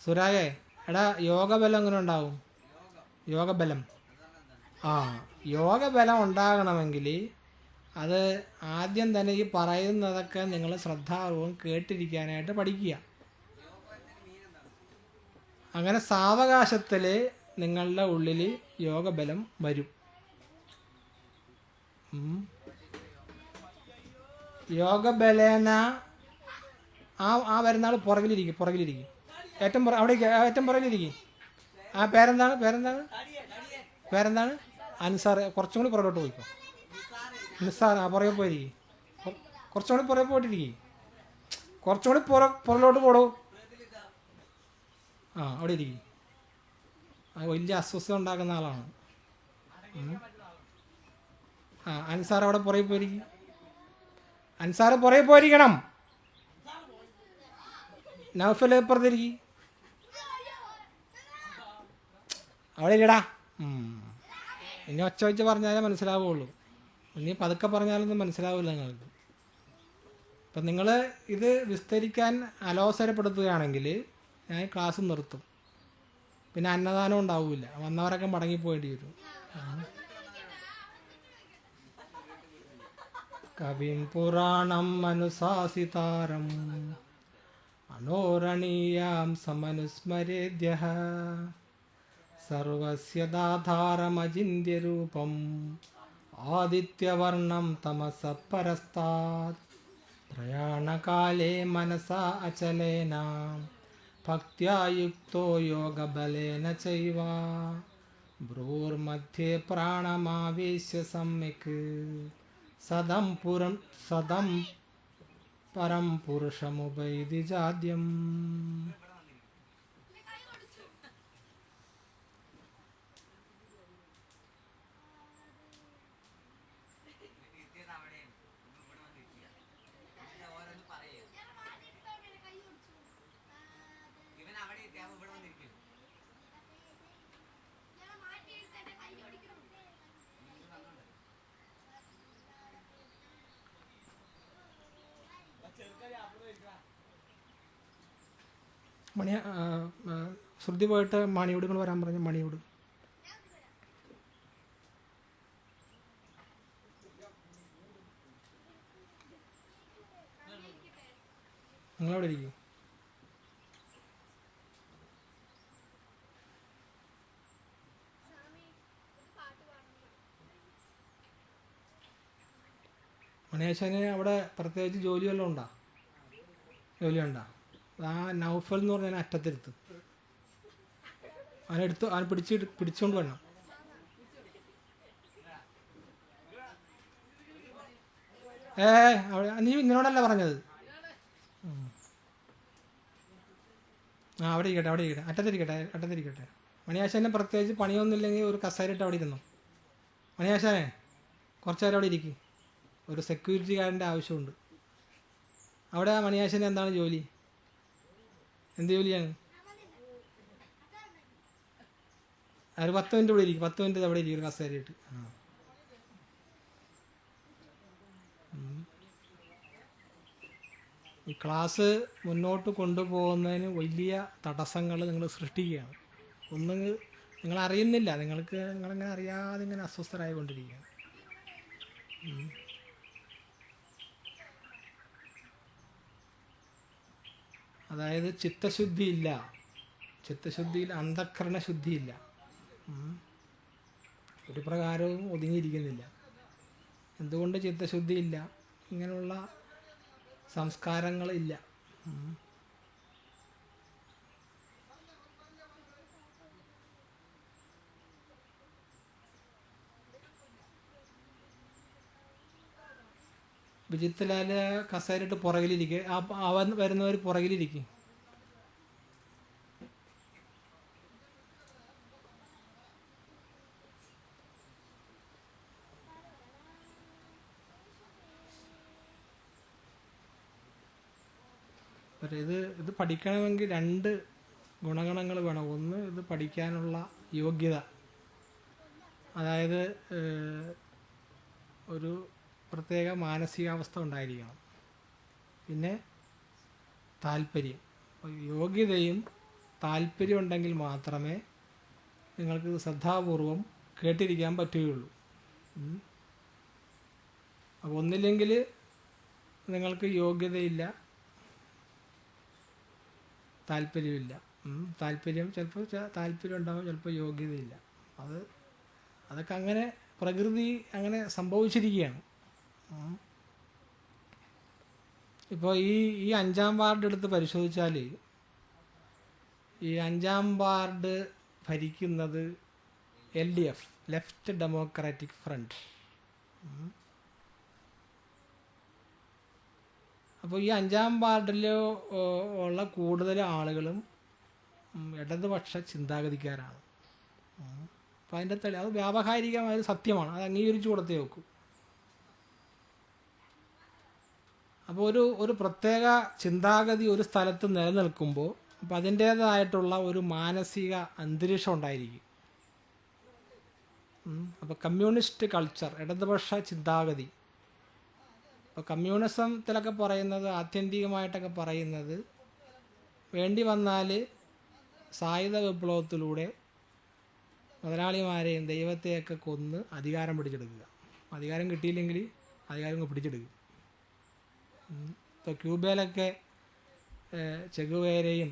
Speaker 1: സുരാഗേ എടാ, യോഗബലം എങ്ങനെ ഉണ്ടാവും? യോഗബലം യോഗബലം ഉണ്ടാകണമെങ്കിൽ അത് ആദ്യം തന്നെ ഈ പറയുന്നതൊക്കെ നിങ്ങൾ ശ്രദ്ധാപൂർവം കേട്ടിരിക്കാനായിട്ട് പഠിക്കുക. അങ്ങനെ സാവകാശത്തിൽ നിങ്ങളുടെ ഉള്ളിൽ യോഗബലം വരും. യോഗബലേന ആ വരുന്ന ആൾ പുറകിലിരിക്കും. ഏറ്റവും പുറകിലിരിക്കും. പേരെന്താണ്? അൻസാർ. കുറച്ചും കൂടി പുറകോട്ട് പോയിക്കോ. നിസ്സാർ. പുറകെ പോയിരിക്കും. കുറച്ചും കൂടി പുറകെ പോയിട്ടിരിക്കും. കുറച്ചും കൂടി പുറകിലോട്ട് പോടൂ. അവിടെ ഇരിക്കും. വലിയ അസ്വസ്ഥത ഉണ്ടാക്കുന്ന ആളാണ്. അൻസാർ അവിടെ പുറകെ പോയിരിക്കും. അൻസാർ പുറകെ പോയിരിക്കണം. നൗഫൽ പുറത്തിരിക്കും. അവിടെ ഇല്ലടാ. ഇനി ഒച്ച വെച്ച് പറഞ്ഞാലേ മനസ്സിലാവുള്ളൂ. ഇനി പതുക്കെ പറഞ്ഞാലൊന്നും മനസ്സിലാവില്ല നിങ്ങൾക്ക്. അപ്പം നിങ്ങൾ ഇത് വിസ്തരിക്കാൻ അലോസരപ്പെടുത്തുകയാണെങ്കിൽ ഞാൻ ക്ലാസ് നിർത്തും. പിന്നെ അന്നദാനം ഉണ്ടാവില്ല. വന്നവരൊക്കെ മടങ്ങിപ്പോയേണ്ടി വരും. കവിം പുരാണം അനുശാസിതാരം മനോരണീയാം സമനുസ്മരേദ്യഃ സർവസ്യ ദാധാരമചിന്യരൂപം ആദിത്യവർണം തമസഃ പരസ്താത് പ്രയാണകാലേ മനസാ അചലേന ഭക്ത്യായുക്തോ യോഗബലേന ചൈവ ഭ്രൂർമധ്യേ പ്രാണമാവേശ്യ സമ്യക് സദം പരം പുരുഷമുപൈതി ചാദ്യം. മണി ശ്രുതി പോയിട്ട് മണിയോട് ഇങ്ങോട്ട് വരാൻ പറഞ്ഞു. മണിയോട് നിങ്ങളവിടെ ഇരിക്കും. മണിയാശാന് അവിടെ പ്രത്യേകിച്ച് ജോലി വല്ലതും ഉണ്ടോ? ജോലി ഉണ്ടോ? ആ നൗഫൽ എന്ന് പറഞ്ഞാൽ അറ്റത്തിരുത്ത്. അവൻ പിടിച്ചുകൊണ്ട് വരണം. നീ നിന്നോടല്ല പറഞ്ഞത്. അവിടെ ഇരിക്കട്ടെ, അറ്റത്തിരിക്കട്ടെ. മണിയാശാനെ പ്രത്യേകിച്ച് പണിയൊന്നുമില്ലെങ്കിൽ ഒരു കസേരയിട്ട് അവിടെ ഇരുന്നു. മണിയാശാനെ കുറച്ച് നേരം അവിടെ ഇരിക്കും. ഒരു സെക്യൂരിറ്റിക്കാരൻ്റെ ആവശ്യമുണ്ട് അവിടെ. ആ മണിയാശാന് എന്താണ് ജോലി? എന്ത് ജോലിയാണ്? ഒരു 10 മിനിറ്റ് ഇവിടെ ഇരിക്കും. 10 മിനിറ്റ് അവിടെ ഇരിക്കും കസേരയിട്ട്. ഈ ക്ലാസ് മുന്നോട്ട് കൊണ്ടുപോകുന്നതിന് വലിയ തടസ്സങ്ങൾ നിങ്ങൾ സൃഷ്ടിക്കുകയാണ്. ഒന്നും നിങ്ങൾ അറിയുന്നില്ല. നിങ്ങളിങ്ങനെ അറിയാതെ ഇങ്ങനെ അസ്വസ്ഥരായിക്കൊണ്ടിരിക്കുകയാണ്. അതായത് ചിത്തശുദ്ധിയില്ല, ചിത്തശുദ്ധിയിൽ അന്ധക്കരണ ശുദ്ധിയില്ല. ഒരു പ്രകാരവും ഒതുങ്ങിയിരിക്കുന്നില്ല. എന്തുകൊണ്ട് ചിത്തശുദ്ധിയില്ല? ഇങ്ങനെയുള്ള സംസ്കാരങ്ങളില്ല. വിജിത്ലാല് കസേരയിട്ട് പുറകിലിരിക്കുക. അവൻ വരുന്നവർ പുറകിലിരിക്കും. ഇത് പഠിക്കണമെങ്കിൽ 2 ഗുണഗണങ്ങൾ വേണം. ഒന്ന്, ഇത് പഠിക്കാനുള്ള യോഗ്യത, അതായത് ഒരു പ്രത്യേക മാനസികാവസ്ഥ ഉണ്ടായിരിക്കണം. പിന്നെ താല്പര്യം. യോഗ്യതയും താല്പര്യം ഉണ്ടെങ്കിൽ മാത്രമേ നിങ്ങൾക്ക് ശ്രദ്ധാപൂർവം കേട്ടിരിക്കാൻ പറ്റുകയുള്ളൂ. അപ്പോൾ ഒന്നില്ലെങ്കിൽ നിങ്ങൾക്ക് യോഗ്യതയില്ല, താല്പര്യമില്ല. ചിലപ്പോൾ താല്പര്യം ഉണ്ടാകും, ചിലപ്പോൾ യോഗ്യതയില്ല. അതൊക്കെ അങ്ങനെ പ്രകൃതി അങ്ങനെ സംഭവിച്ചിരിക്കുകയാണ്. ഇപ്പോൾ ഈ 5-ാം വാർഡ് എടുത്ത് പരിശോധിച്ചാൽ ഈ 5-ാം വാർഡ് ഭരിക്കുന്നത് LDF, ലെഫ്റ്റ് ഡെമോക്രാറ്റിക് ഫ്രണ്ട്. അപ്പോൾ ഈ 5-ാം വാർഡിൽ ഉള്ള കൂടുതൽ ആളുകളും ഇടതുപക്ഷ ചിന്താഗതിക്കാരാണ്. അപ്പോൾ അതിൻ്റെ അത് വ്യാവഹാരികമായ സത്യമാണ്, അത് അംഗീകരിച്ചു കൊടുത്തേ വെക്കൂ. അപ്പോൾ ഒരു പ്രത്യേക ചിന്താഗതി ഒരു സ്ഥലത്ത് നിലനിൽക്കുമ്പോൾ അപ്പോൾ അതിൻ്റേതായിട്ടുള്ള ഒരു മാനസിക അന്തരീക്ഷം ഉണ്ടായിരിക്കും. അപ്പോൾ കമ്മ്യൂണിസ്റ്റ് കൾച്ചർ, ഇടതുപക്ഷ ചിന്താഗതി. അപ്പോൾ കമ്മ്യൂണിസത്തിലൊക്കെ പറയുന്നത്, ആത്യന്തികമായിട്ടൊക്കെ പറയുന്നത്, വേണ്ടി വന്നാൽ സായുധ വിപ്ലവത്തിലൂടെ മുതലാളിമാരെയും ദൈവത്തെയൊക്കെ കൊന്ന് അധികാരം പിടിച്ചെടുക്കുക. അധികാരം കിട്ടിയില്ലെങ്കിൽ അധികാരം പിടിച്ചെടുക്കും. ഇപ്പോൾ ക്യൂബയിലൊക്കെ ചെഗുവേരയും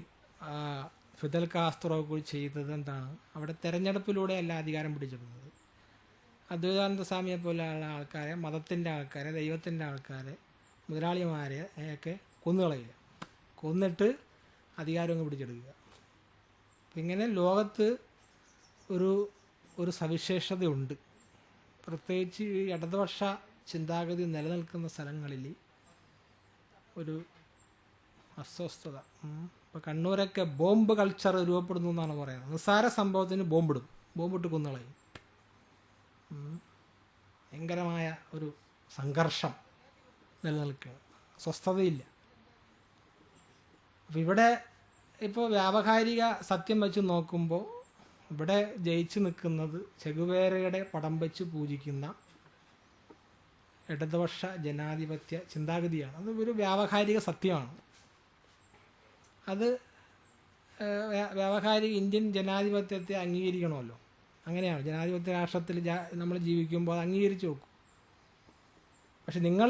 Speaker 1: ഫിദൽ കാസ്ട്രോ ഒക്കെ ചെയ്തത് എന്താണ്? അവിടെ തെരഞ്ഞെടുപ്പിലൂടെ അല്ല അധികാരം പിടിച്ചെടുക്കുന്നത്. അദ്വൈതാനന്ദ സ്വാമിയെ പോലെയുള്ള ആൾക്കാരെ, മതത്തിൻ്റെ ആൾക്കാരെ, ദൈവത്തിൻ്റെ ആൾക്കാരെ, മുതലാളിമാരെ ഒക്കെ കൊന്നുകളയുക, കൊന്നിട്ട് അധികാരം അങ്ങ് പിടിച്ചെടുക്കുക. അപ്പം ഇങ്ങനെ ലോകത്ത് ഒരു സവിശേഷതയുണ്ട്. പ്രത്യേകിച്ച് ഈ ഇടതുപക്ഷ ചിന്താഗതി നിലനിൽക്കുന്ന സ്ഥലങ്ങളിൽ ഒരു അസ്വസ്ഥത. ഇപ്പോൾ കണ്ണൂരൊക്കെ ബോംബ് കൾച്ചർ രൂപപ്പെടുന്നു എന്നാണ് പറയുന്നത്. നിസ്സാര സംഭവത്തിന് ബോംബിട്ട് കൊന്നുകളയും. ഭയങ്കരമായ ഒരു സംഘർഷം നിലനിൽക്കുകയാണ്, സ്വസ്ഥതയില്ല. അപ്പം ഇവിടെ ഇപ്പോൾ വ്യാവഹാരിക സത്യം വെച്ച് നോക്കുമ്പോൾ ഇവിടെ ജയിച്ചു നിൽക്കുന്നത് ചെഗുവേരയുടെ പടം വെച്ച് പൂജിക്കുന്ന ഇടതുപക്ഷ ജനാധിപത്യ ചിന്താഗതിയാണ്. അത് ഒരു വ്യാവഹാരിക സത്യമാണ്. അത് വ്യാവഹാരിക ഇന്ത്യൻ ജനാധിപത്യത്തെ അംഗീകരിക്കണമല്ലോ. അങ്ങനെയാണ് ജനാധിപത്യ രാഷ്ട്രത്തിൽ നമ്മൾ ജീവിക്കുമ്പോൾ അത് അംഗീകരിച്ച് നോക്കും. പക്ഷെ നിങ്ങൾ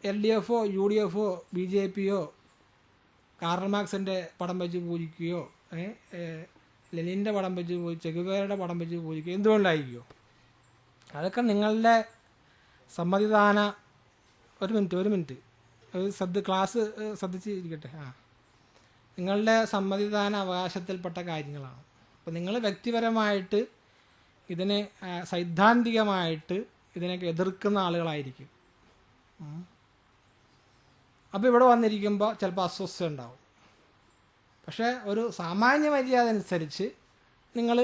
Speaker 1: LDF ഓ UDF ഓ BJP യോ കാർൽ മാർക്സിൻ്റെ പടം വെച്ച് പൂജിക്കുകയോ ലെനിൻ്റെ പടം വെച്ച് ചെഗുവേരയുടെ പടം വെച്ച് പൂജിക്കുകയോ എന്തുകൊണ്ടായിരിക്കുമോ? അതൊക്കെ നിങ്ങളുടെ സമ്മതിദാന ഒരു മിനിറ്റ് ക്ലാസ് ശ്രദ്ധിച്ചിരിക്കട്ടെ. നിങ്ങളുടെ സമ്മതിദാന അവകാശത്തിൽപ്പെട്ട കാര്യങ്ങളാണ്. അപ്പോൾ നിങ്ങൾ വ്യക്തിപരമായിട്ട് ഇതിനെ സൈദ്ധാന്തികമായിട്ട് ഇതിനൊക്കെ എതിർക്കുന്ന ആളുകളായിരിക്കും. അപ്പോൾ ഇവിടെ വന്നിരിക്കുമ്പോൾ ചിലപ്പോൾ അസ്വസ്ഥത ഉണ്ടാവും. പക്ഷേ ഒരു സാമാന്യ മര്യാദ അനുസരിച്ച് നിങ്ങൾ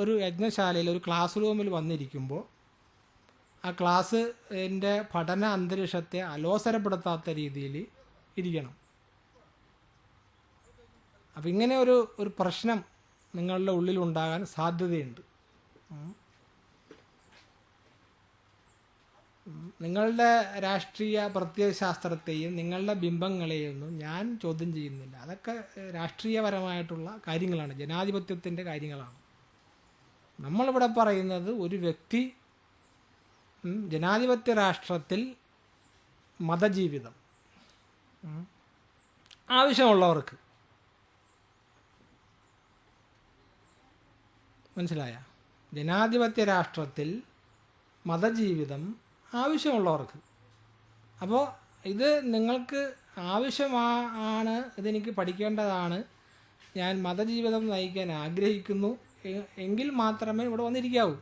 Speaker 1: ഒരു യജ്ഞശാലയിൽ ഒരു ക്ലാസ് റൂമിൽ വന്നിരിക്കുമ്പോൾ ആ ക്ലാസ്സിൻ്റെ പഠന അന്തരീക്ഷത്തെ അലോസരപ്പെടുത്താത്ത രീതിയിൽ ഇരിക്കണം. അപ്പം ഇങ്ങനെ ഒരു പ്രശ്നം നിങ്ങളുടെ ഉള്ളിലുണ്ടാകാൻ സാധ്യതയുണ്ട്. നിങ്ങളുടെ രാഷ്ട്രീയ പ്രത്യയശാസ്ത്രത്തെയും നിങ്ങളുടെ ബിംബങ്ങളെയൊന്നും ഞാൻ ചോദ്യം ചെയ്യുന്നില്ല. അതൊക്കെ രാഷ്ട്രീയപരമായിട്ടുള്ള കാര്യങ്ങളാണ്, ജനാധിപത്യത്തിൻ്റെ കാര്യങ്ങളാണ്. നമ്മളിവിടെ പറയുന്നത് ഒരു വ്യക്തി ജനാധിപത്യ രാഷ്ട്രത്തിൽ മതജീവിതം ആവശ്യമുള്ളവർക്ക്, മനസ്സിലായ, ജനാധിപത്യ രാഷ്ട്രത്തിൽ മതജീവിതം ആവശ്യമുള്ളവർക്ക്. അപ്പോൾ ഇത് നിങ്ങൾക്ക് ആവശ്യമാണ്, ഇതെനിക്ക് പഠിക്കേണ്ടതാണ്, ഞാൻ മതജീവിതം നയിക്കാൻ ആഗ്രഹിക്കുന്നു എങ്കിൽ മാത്രമേ ഇവിടെ വന്നിരിക്കാവൂ.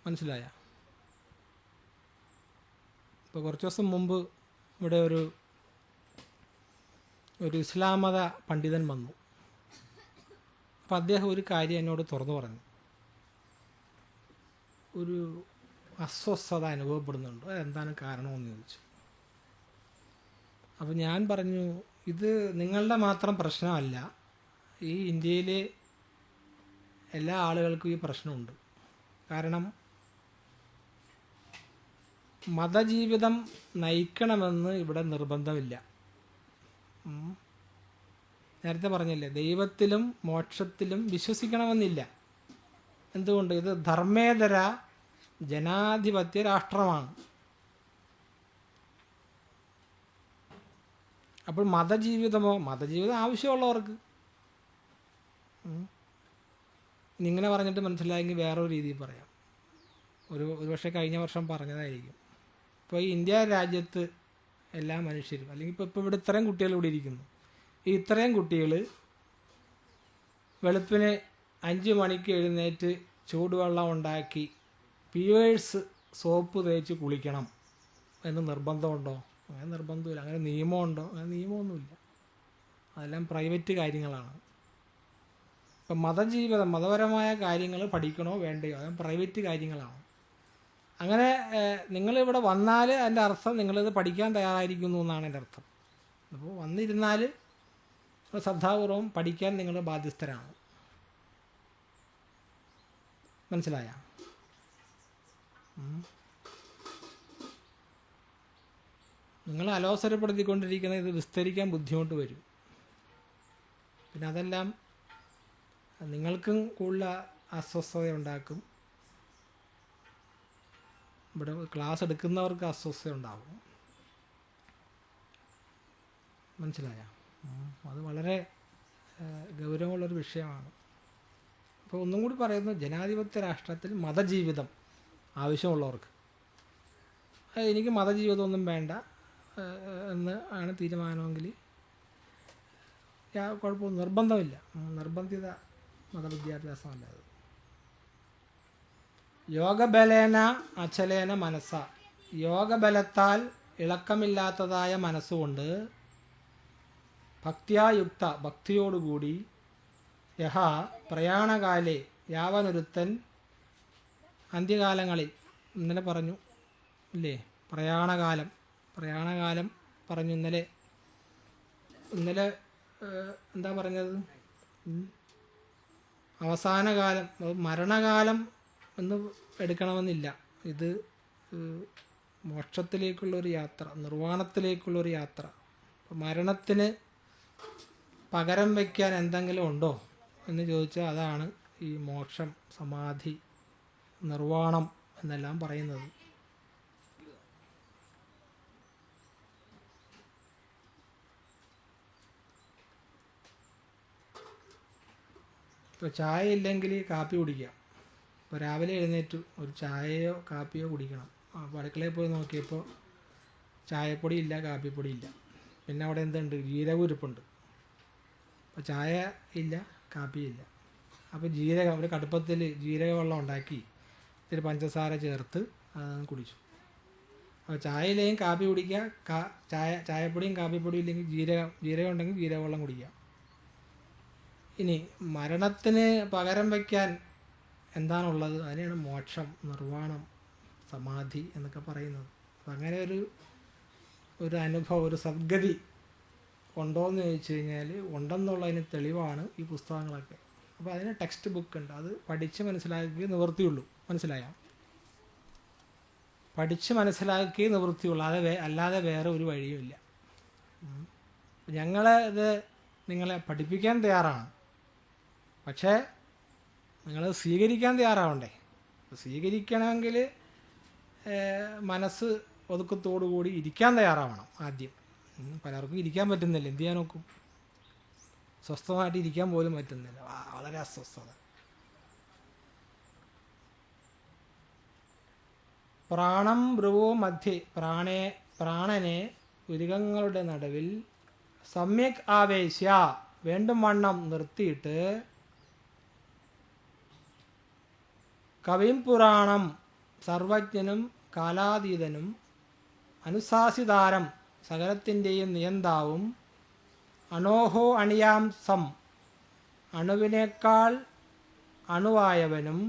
Speaker 1: മനസ്സിലായ? ഇപ്പോൾ കുറച്ച് ദിവസം മുമ്പ് ഇവിടെ ഒരു ഇസ്ലാം മത പണ്ഡിതൻ വന്നു. അപ്പം അദ്ദേഹം ഒരു കാര്യം എന്നോട് തുറന്നു പറഞ്ഞു. ഒരു അസ്വസ്ഥത അനുഭവപ്പെടുന്നുണ്ട്, എന്താണ് കാരണമെന്ന് ചോദിച്ചു. അപ്പം ഞാൻ പറഞ്ഞു, ഇത് നിങ്ങളുടെ മാത്രം പ്രശ്നമല്ല, ഈ ഇന്ത്യയിലെ എല്ലാ ആളുകൾക്കും ഈ പ്രശ്നമുണ്ട്. കാരണം മതജീവിതം നയിക്കണമെന്ന് ഇവിടെ നിർബന്ധമില്ല. നേരത്തെ പറഞ്ഞില്ലേ, ദൈവത്തിലും മോക്ഷത്തിലും വിശ്വസിക്കണമെന്നില്ല. എന്തുകൊണ്ട്? ഇത് ധർമ്മേതര ജനാധിപത്യ രാഷ്ട്രമാണ്. അപ്പോൾ മതജീവിതം ആവശ്യമുള്ളവർക്ക്. ഇങ്ങനെ പറഞ്ഞിട്ട് മനസ്സിലായെങ്കിൽ വേറൊരു രീതിയിൽ പറയാം. ഒരു പക്ഷേ കഴിഞ്ഞ വർഷം പറഞ്ഞതായിരിക്കും. ഇപ്പോൾ ഈ ഇന്ത്യ രാജ്യത്ത് എല്ലാ മനുഷ്യരും, അല്ലെങ്കിൽ ഇപ്പോൾ ഇവിടെ ഇത്രയും കുട്ടികൾ ഇവിടെ ഇരിക്കുന്നു, ഈ ഇത്രയും കുട്ടികൾ വെളുപ്പിന് 5 മണിക്ക് എഴുന്നേറ്റ് ചൂടുവെള്ളം ഉണ്ടാക്കി പിയേഴ്സ് സോപ്പ് തേച്ച് കുളിക്കണം എന്ന് നിർബന്ധമുണ്ടോ? അങ്ങനെ നിർബന്ധമില്ല. അങ്ങനെ നിയമമുണ്ടോ? അങ്ങനെ നിയമമൊന്നുമില്ല. അതെല്ലാം പ്രൈവറ്റ് കാര്യങ്ങളാണ്. ഇപ്പം മതപരമായ കാര്യങ്ങൾ പഠിക്കണോ വേണ്ടയോ, അത് പ്രൈവറ്റ് കാര്യങ്ങളാണ്. അങ്ങനെ നിങ്ങളിവിടെ വന്നാൽ അതിൻ്റെ അർത്ഥം നിങ്ങളിത് പഠിക്കാൻ തയ്യാറായിരിക്കുന്നു എന്നാണ് എൻ്റെ അർത്ഥം. അപ്പോൾ വന്നിരുന്നാൽ ശ്രദ്ധാപൂർവം പഠിക്കാൻ നിങ്ങൾ ബാധ്യസ്ഥരാണ്. മനസ്സിലായ? നിങ്ങൾ അലോസരപ്പെടുത്തിക്കൊണ്ടിരിക്കുന്ന ഇത് വിസ്തരിക്കാൻ ബുദ്ധിമുട്ട് വരും. പിന്നെ അതെല്ലാം നിങ്ങൾക്കും കൂടുതൽ അസ്വസ്ഥത ഉണ്ടാക്കും, ഇവിടെ ക്ലാസ് എടുക്കുന്നവർക്ക് അസ്വസ്ഥത ഉണ്ടാകും. മനസ്സിലായ? അത് വളരെ ഗൗരവമുള്ളൊരു വിഷയമാണ്. അപ്പോൾ ഒന്നും കൂടി പറയുന്നു, ജനാധിപത്യ രാഷ്ട്രത്തിൽ മതജീവിതം ആവശ്യമുള്ളവർക്ക്, എനിക്ക് മതജീവിതമൊന്നും വേണ്ട എന്ന് ആണ് തീരുമാനമെങ്കിൽ കുഴപ്പമൊന്നും നിർബന്ധമില്ല. നിർബന്ധിത മതവിദ്യാഭ്യാസമല്ല അത്. യോഗബലേന അചലേന മനസ്സ, യോഗബലത്താൽ ഇളക്കമില്ലാത്തതായ മനസ്സുകൊണ്ട് ഭക്തിയായുക്ത, ഭക്തിയോടുകൂടി, യഹ പ്രയാണകാലേ, യാവനൊരുത്തൻ അന്ത്യകാലങ്ങളിൽ, ഇന്നലെ പറഞ്ഞു ഇല്ലേ, പ്രയാണകാലം പറഞ്ഞു ഇന്നലെ എന്താ പറഞ്ഞത്? അവസാന കാലം, മരണകാലം എന്ന് എടുക്കണമെന്നില്ല. ഇത് മോക്ഷത്തിലേക്കുള്ളൊരു യാത്ര, നിർവ്വാണത്തിലേക്കുള്ളൊരു യാത്ര. മരണത്തിന് പകരം വയ്ക്കാൻ എന്തെങ്കിലും ഉണ്ടോ എന്ന് ചോദിച്ചാൽ അതാണ് ഈ മോക്ഷം, സമാധി, നിർവ്വാണം എന്നെല്ലാം പറയുന്നത്. ഇപ്പോൾ ചായ ഇല്ലെങ്കിൽ കാപ്പി കുടിക്കാം. ഇപ്പോൾ രാവിലെ എഴുന്നേറ്റു ഒരു ചായയോ കാപ്പിയോ കുടിക്കണം. അപ്പോൾ അടുക്കളയിൽ പോയി നോക്കിയപ്പോൾ ചായപ്പൊടി ഇല്ല, കാപ്പിപ്പൊടി ഇല്ല. പിന്നെ അവിടെ എന്തുണ്ട്, ജീരകം ഇരിപ്പുണ്ട്. അപ്പോൾ ചായ ഇല്ല, കാപ്പിയില്ല. അപ്പോൾ ജീരകം, ഒരു കടുപ്പത്തിൽ ജീരക വെള്ളം ഉണ്ടാക്കി ഇത്തിരി പഞ്ചസാര ചേർത്ത് അത് കുടിച്ചു. അപ്പോൾ ചായയിലെയും കാപ്പി കുടിക്കുക, ചായപ്പൊടിയും കാപ്പിപ്പൊടിയും ഇല്ലെങ്കിൽ ജീരകം ഉണ്ടെങ്കിൽ ജീരകവെള്ളം കുടിക്കുക. ഇനി മരണത്തിന് പകരം വയ്ക്കാൻ എന്താണുള്ളത്? അതിനെയാണ് മോക്ഷം, നിർവ്വാണം, സമാധി എന്നൊക്കെ പറയുന്നത്. അപ്പം അങ്ങനെ ഒരു അനുഭവം, ഒരു സദ്ഗതി ഉണ്ടോ എന്ന് ചോദിച്ചു കഴിഞ്ഞാൽ ഉണ്ടെന്നുള്ളതിന് തെളിവാണ് ഈ പുസ്തകങ്ങളൊക്കെ. അപ്പോൾ അതിന് ടെക്സ്റ്റ് ബുക്ക് ഉണ്ട്, അത് പഠിച്ച് മനസ്സിലാക്കി നിവൃത്തിയുള്ളൂ. മനസ്സിലായോ? പഠിച്ച് മനസ്സിലാക്കി നിവൃത്തിയുള്ളൂ, അല്ലാതെ വേറെ ഒരു വഴിയുമില്ല. ഞങ്ങൾ ഇത് നിങ്ങളെ പഠിപ്പിക്കാൻ തയ്യാറാണ്, പക്ഷേ നിങ്ങൾ സ്വീകരിക്കാൻ തയ്യാറാവണ്ടേ. സ്വീകരിക്കണമെങ്കിൽ മനസ്സ് ഒതുക്കത്തോടുകൂടി ഇരിക്കാൻ തയ്യാറാവണം ആദ്യം. പലർക്കും ഇരിക്കാൻ പറ്റുന്നില്ല, എന്ത് ചെയ്യാൻ നോക്കും? സ്വസ്ഥമായിട്ട് ഇരിക്കാൻ പോലും പറ്റുന്നില്ല, വളരെ അസ്വസ്ഥത. പ്രാണം ഭ്രുവോ മധ്യേ, പ്രാണനെ ഉരുകങ്ങളുടെ നടുവിൽ സമ്യക് ആവേശ്യ, വേണ്ടും വണ്ണം നിർത്തിയിട്ട് കവിം പുരാണം, സർവജ്ഞനും കാലാതീതനും അനുശാസിതാരം, സകലത്തിൻ്റെയും നിയന്താവും, അണോഹോ അണിയാംസം, അണുവിനേക്കാൾ അണുവായവനും,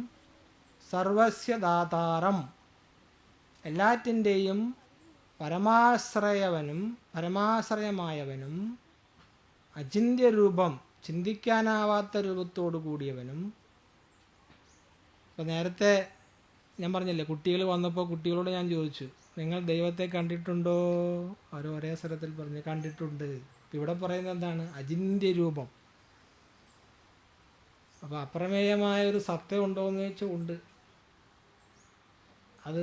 Speaker 1: സർവസ്യ ദാതാരം, എല്ലാറ്റിൻ്റെയും പരമാശ്രയമായവനും, അചിന്ത്യരൂപം, ചിന്തിക്കാനാവാത്ത രൂപത്തോടു കൂടിയവനും. അപ്പോൾ നേരത്തെ ഞാൻ പറഞ്ഞില്ലേ, കുട്ടികൾ വന്നപ്പോൾ കുട്ടികളോട് ഞാൻ ചോദിച്ചു, നിങ്ങൾ ദൈവത്തെ കണ്ടിട്ടുണ്ടോ? അവർ ഒരേ സ്ഥലത്തിൽ പറഞ്ഞു കണ്ടിട്ടുണ്ട്. ഇപ്പം ഇവിടെ പറയുന്നത് എന്താണ്? അചിന്ത്യരൂപം. അപ്പോൾ അപ്രമേയമായ ഒരു സത്യം ഉണ്ടോ എന്ന് ചോദിച്ചാൽ ഉണ്ട്. അത്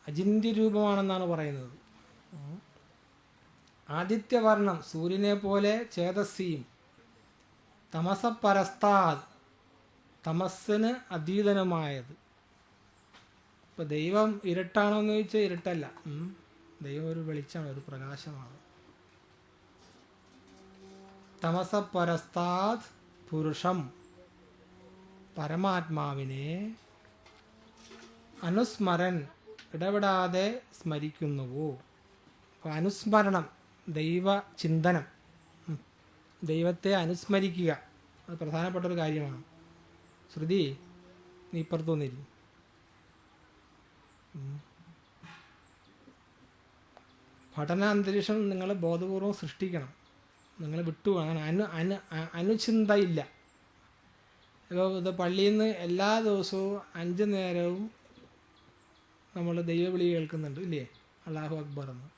Speaker 1: അചിന്ത്യരൂപമാണെന്നാണ് പറയുന്നത്. ആദിത്യവർണം, സൂര്യനെ പോലെ ചേതസ്സിയും, തമസപരസ്താത്, തമസ്സിന് അതീതനുമായത്. ഇപ്പം ദൈവം ഇരുട്ടാണോ എന്ന് ചോദിച്ചാൽ ഇരുട്ടല്ല. ദൈവം ഒരു വെളിച്ചമാണ്, ഒരു പ്രകാശമാണ്. തമസപരസ്താത് പുരുഷം, പരമാത്മാവിനെ അനുസ്മരൻ, ഇടപെടാതെ സ്മരിക്കുന്നുവോ. അപ്പോൾ അനുസ്മരണം, ദൈവചിന്തനം, ദൈവത്തെ അനുസ്മരിക്കുക, അത് പ്രധാനപ്പെട്ടൊരു കാര്യമാണ്. ശ്രുതി, നീ ഇപ്പുറത്ത് വന്നിരിക്കും. പഠന അന്തരീക്ഷം നിങ്ങൾ ബോധപൂർവം സൃഷ്ടിക്കണം. നിങ്ങൾ അങ്ങനെ അനുചിന്തയില്ല. ഇപ്പോൾ ഇത് പള്ളിയിൽ നിന്ന് എല്ലാ ദിവസവും 5 നേരവും നമ്മൾ ദൈവവിളി കേൾക്കുന്നുണ്ട് ഇല്ലേ? അല്ലാഹു അക്ബർ എന്ന്.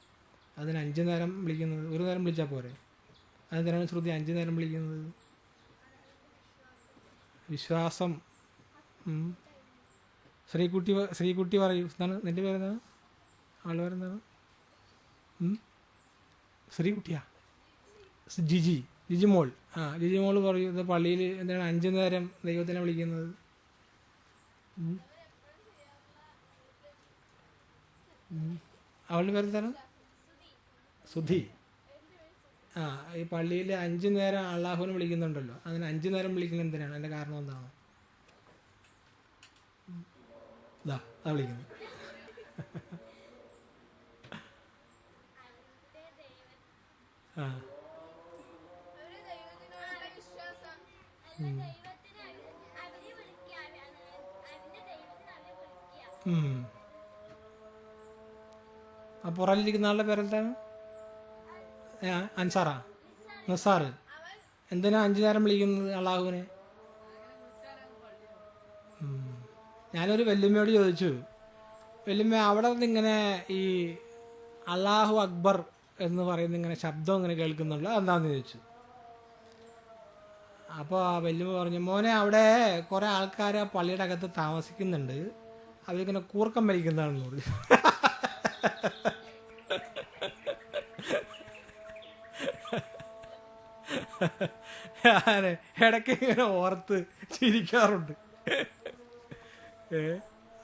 Speaker 1: അതിന് 5 നേരം വിളിക്കുന്നത്, ഒരു നേരം വിളിച്ചാൽ പോരെ? അതിനാണ് ശ്രുതി 5 നേരം വിളിക്കുന്നത്. വിശ്വാസം. ശ്രീകുട്ടി പറയൂ, എന്താണ് നിൻ്റെ പേരെന്താണ്? ആളുടെ പേരെന്താണ്? ശ്രീകുട്ടിയാ? ജിജിമോൾ. ജിജിമോൾ പറയൂ, ഇത് പള്ളിയിൽ എന്താണ് 5 നേരം ദൈവത്തിനെ വിളിക്കുന്നത്? അവളുടെ പേരെന്താണ്? സുധി. ഈ പള്ളിയിൽ 5 നേരം അള്ളാഹുവിനെ വിളിക്കുന്നുണ്ടല്ലോ, അതിന് 5 നേരം വിളിക്കുന്നത് എന്തിനാണ്? അതിൻ്റെ കാരണം എന്താണ്? വിളിക്കുന്നത് ആ പുറകിലിരിക്കുന്ന ആളുടെ പേരെന്താണ്? അൻസാറാ? നിസാറ്. എന്തിനാ 5 നേരം വിളിക്കുന്നത് അള്ളാഹുവിനെ? ഞാനൊരു വല്യമ്മയോട് ചോദിച്ചു, വല്യമ്മ അവിടെ നിന്നിങ്ങനെ ഈ അള്ളാഹു അക്ബർ എന്ന് പറയുന്ന ഇങ്ങനെ ശബ്ദം ഇങ്ങനെ കേൾക്കുന്നുള്ളൂ, എന്താണെന്ന് ചോദിച്ചു. അപ്പോൾ ആ വല്യമ്മ പറഞ്ഞു, മോനെ അവിടെ കുറേ ആൾക്കാർ ആ പള്ളിയുടെ അകത്ത് താമസിക്കുന്നുണ്ട്, അവരിങ്ങനെ കൂർക്കം വലിക്കുന്നതാണെന്ന് പറഞ്ഞു. ഞാൻ ഇടയ്ക്ക് ഇങ്ങനെ ഓർത്ത് ചിരിക്കാറുണ്ട്.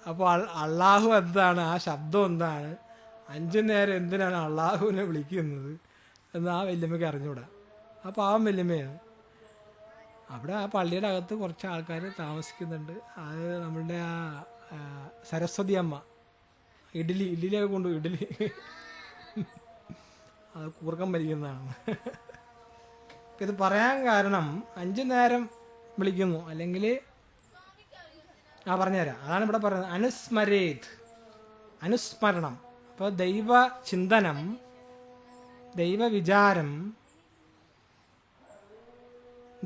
Speaker 1: അപ്പോൾ അള്ളാഹു എന്താണ്? ആ ശബ്ദം എന്താണ്? 5 നേരം എന്തിനാണ് അള്ളാഹുവിനെ വിളിക്കുന്നത്? എന്ന് ആ വല്യമ്മയ്ക്ക് അറിഞ്ഞൂടാ. ആ പാവം വല്യമ്മയാണ്. അവിടെ ആ പള്ളിയുടെ അകത്ത് കുറച്ച് ആൾക്കാർ താമസിക്കുന്നുണ്ട്. അത് നമ്മളുടെ ആ സരസ്വതി അമ്മ ഇഡ്ഡലിയൊക്കെ കൊണ്ടു ഇഡ്ഡലി അത് കൂർക്കം വലിക്കുന്നതാണ്. ഇത് പറയാൻ കാരണം 5 നേരം വിളിക്കുന്നു, അല്ലെങ്കിൽ പറഞ്ഞുതരാം. അതാണ് ഇവിടെ പറയുന്നത്, അനുസ്മരേത്, അനുസ്മരണം. അപ്പോൾ ദൈവ ചിന്തനം,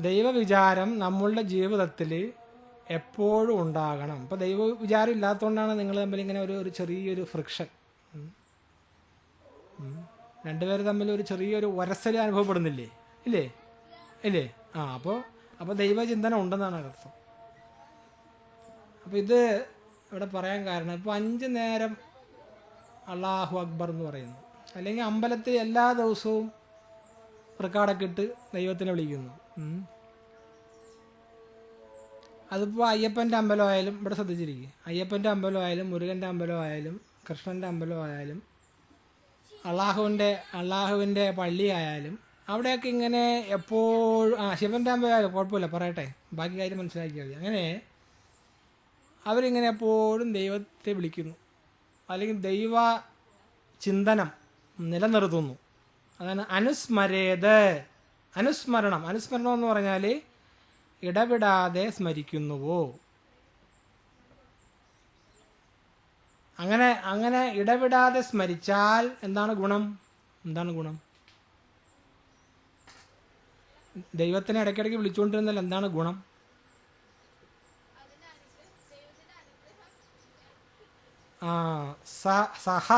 Speaker 1: ദൈവവിചാരം നമ്മളുടെ ജീവിതത്തിൽ എപ്പോഴും ഉണ്ടാകണം. ഇപ്പോൾ ദൈവവിചാരം ഇല്ലാത്തതുകൊണ്ടാണ് നിങ്ങൾ തമ്മിൽ ഇങ്ങനെ ഒരു ചെറിയൊരു ഫ്രിക്ഷൻ, രണ്ടുപേര് തമ്മിൽ ഒരു ചെറിയൊരു ഉരസൽ അനുഭവപ്പെടുന്നില്ലേ? ഇല്ലേ? അപ്പോൾ ദൈവചിന്തനം ഉണ്ടെന്നാണ് അർത്ഥം. അപ്പോൾ ഇത് ഇവിടെ പറയാൻ കാരണം, ഇപ്പോൾ 5 നേരം അള്ളാഹു അക്ബർ എന്ന് പറയുന്നു, അല്ലെങ്കിൽ അമ്പലത്തിൽ എല്ലാ ദിവസവും റെക്കോർഡൊക്കെ ഇട്ട് ദൈവത്തിനെ വിളിക്കുന്നു. അതിപ്പോൾ അയ്യപ്പൻ്റെ അമ്പലമായാലും, ഇവിടെ ശ്രദ്ധിച്ചിരിക്കുക, അയ്യപ്പൻ്റെ അമ്പലമായാലും മുരുകൻ്റെ അമ്പലമായാലും കൃഷ്ണൻ്റെ അമ്പലമായാലും അള്ളാഹുവിൻ്റെ പള്ളിയായാലും അവിടെയൊക്കെ ഇങ്ങനെ എപ്പോഴും ശിവൻ്റെ അമ്പലമായാലും കുഴപ്പമില്ല, പറയട്ടെ, ബാക്കി കാര്യം മനസ്സിലാക്കിയാൽ മതി. അങ്ങനെ അവരിങ്ങനെ എപ്പോഴും ദൈവത്തെ വിളിക്കുന്നു, അല്ലെങ്കിൽ ദൈവ ചിന്തനം നിലനിർത്തുന്നു. അതാണ് അനുസ്മരേത്. അനുസ്മരണം എന്ന് പറഞ്ഞാൽ ഇടവിടാതെ സ്മരിക്കുന്നുവോ. അങ്ങനെ ഇടവിടാതെ സ്മരിച്ചാൽ എന്താണ് ഗുണം? ദൈവത്തിനെ ഇടയ്ക്കിടയ്ക്ക് വിളിച്ചുകൊണ്ടിരുന്നാൽ എന്താണ് ഗുണം? സഹ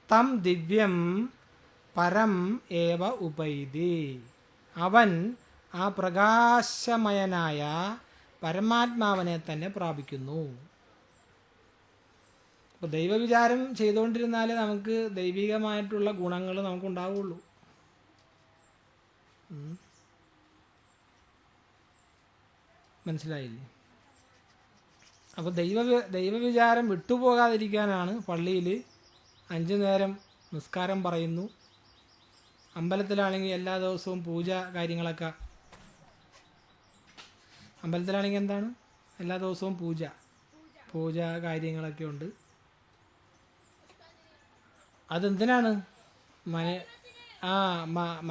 Speaker 1: തം ദിവ്യം പരം ഏവ ഉപൈതി. അവൻ ആ പ്രകാശമയനായ പരമാത്മാവിനെ തന്നെ പ്രാപിക്കുന്നു. അപ്പോൾ ദൈവവിചാരം ചെയ്തുകൊണ്ടിരുന്നാലേ നമുക്ക് ദൈവികമായിട്ടുള്ള ഗുണങ്ങൾ നമുക്കുണ്ടാവുള്ളൂ. മനസ്സിലായില്ലേ? അപ്പോൾ ദൈവവിചാരം വിട്ടുപോകാതിരിക്കാനാണ് പള്ളിയിൽ 5 നേരം നിസ്കാരം പറയുന്നു. അമ്പലത്തിലാണെങ്കിൽ എല്ലാ ദിവസവും പൂജ കാര്യങ്ങളൊക്കെ, അമ്പലത്തിലാണെങ്കിൽ എന്താണ്, എല്ലാ ദിവസവും പൂജ കാര്യങ്ങളൊക്കെ ഉണ്ട്. അതെന്തിനാണ്?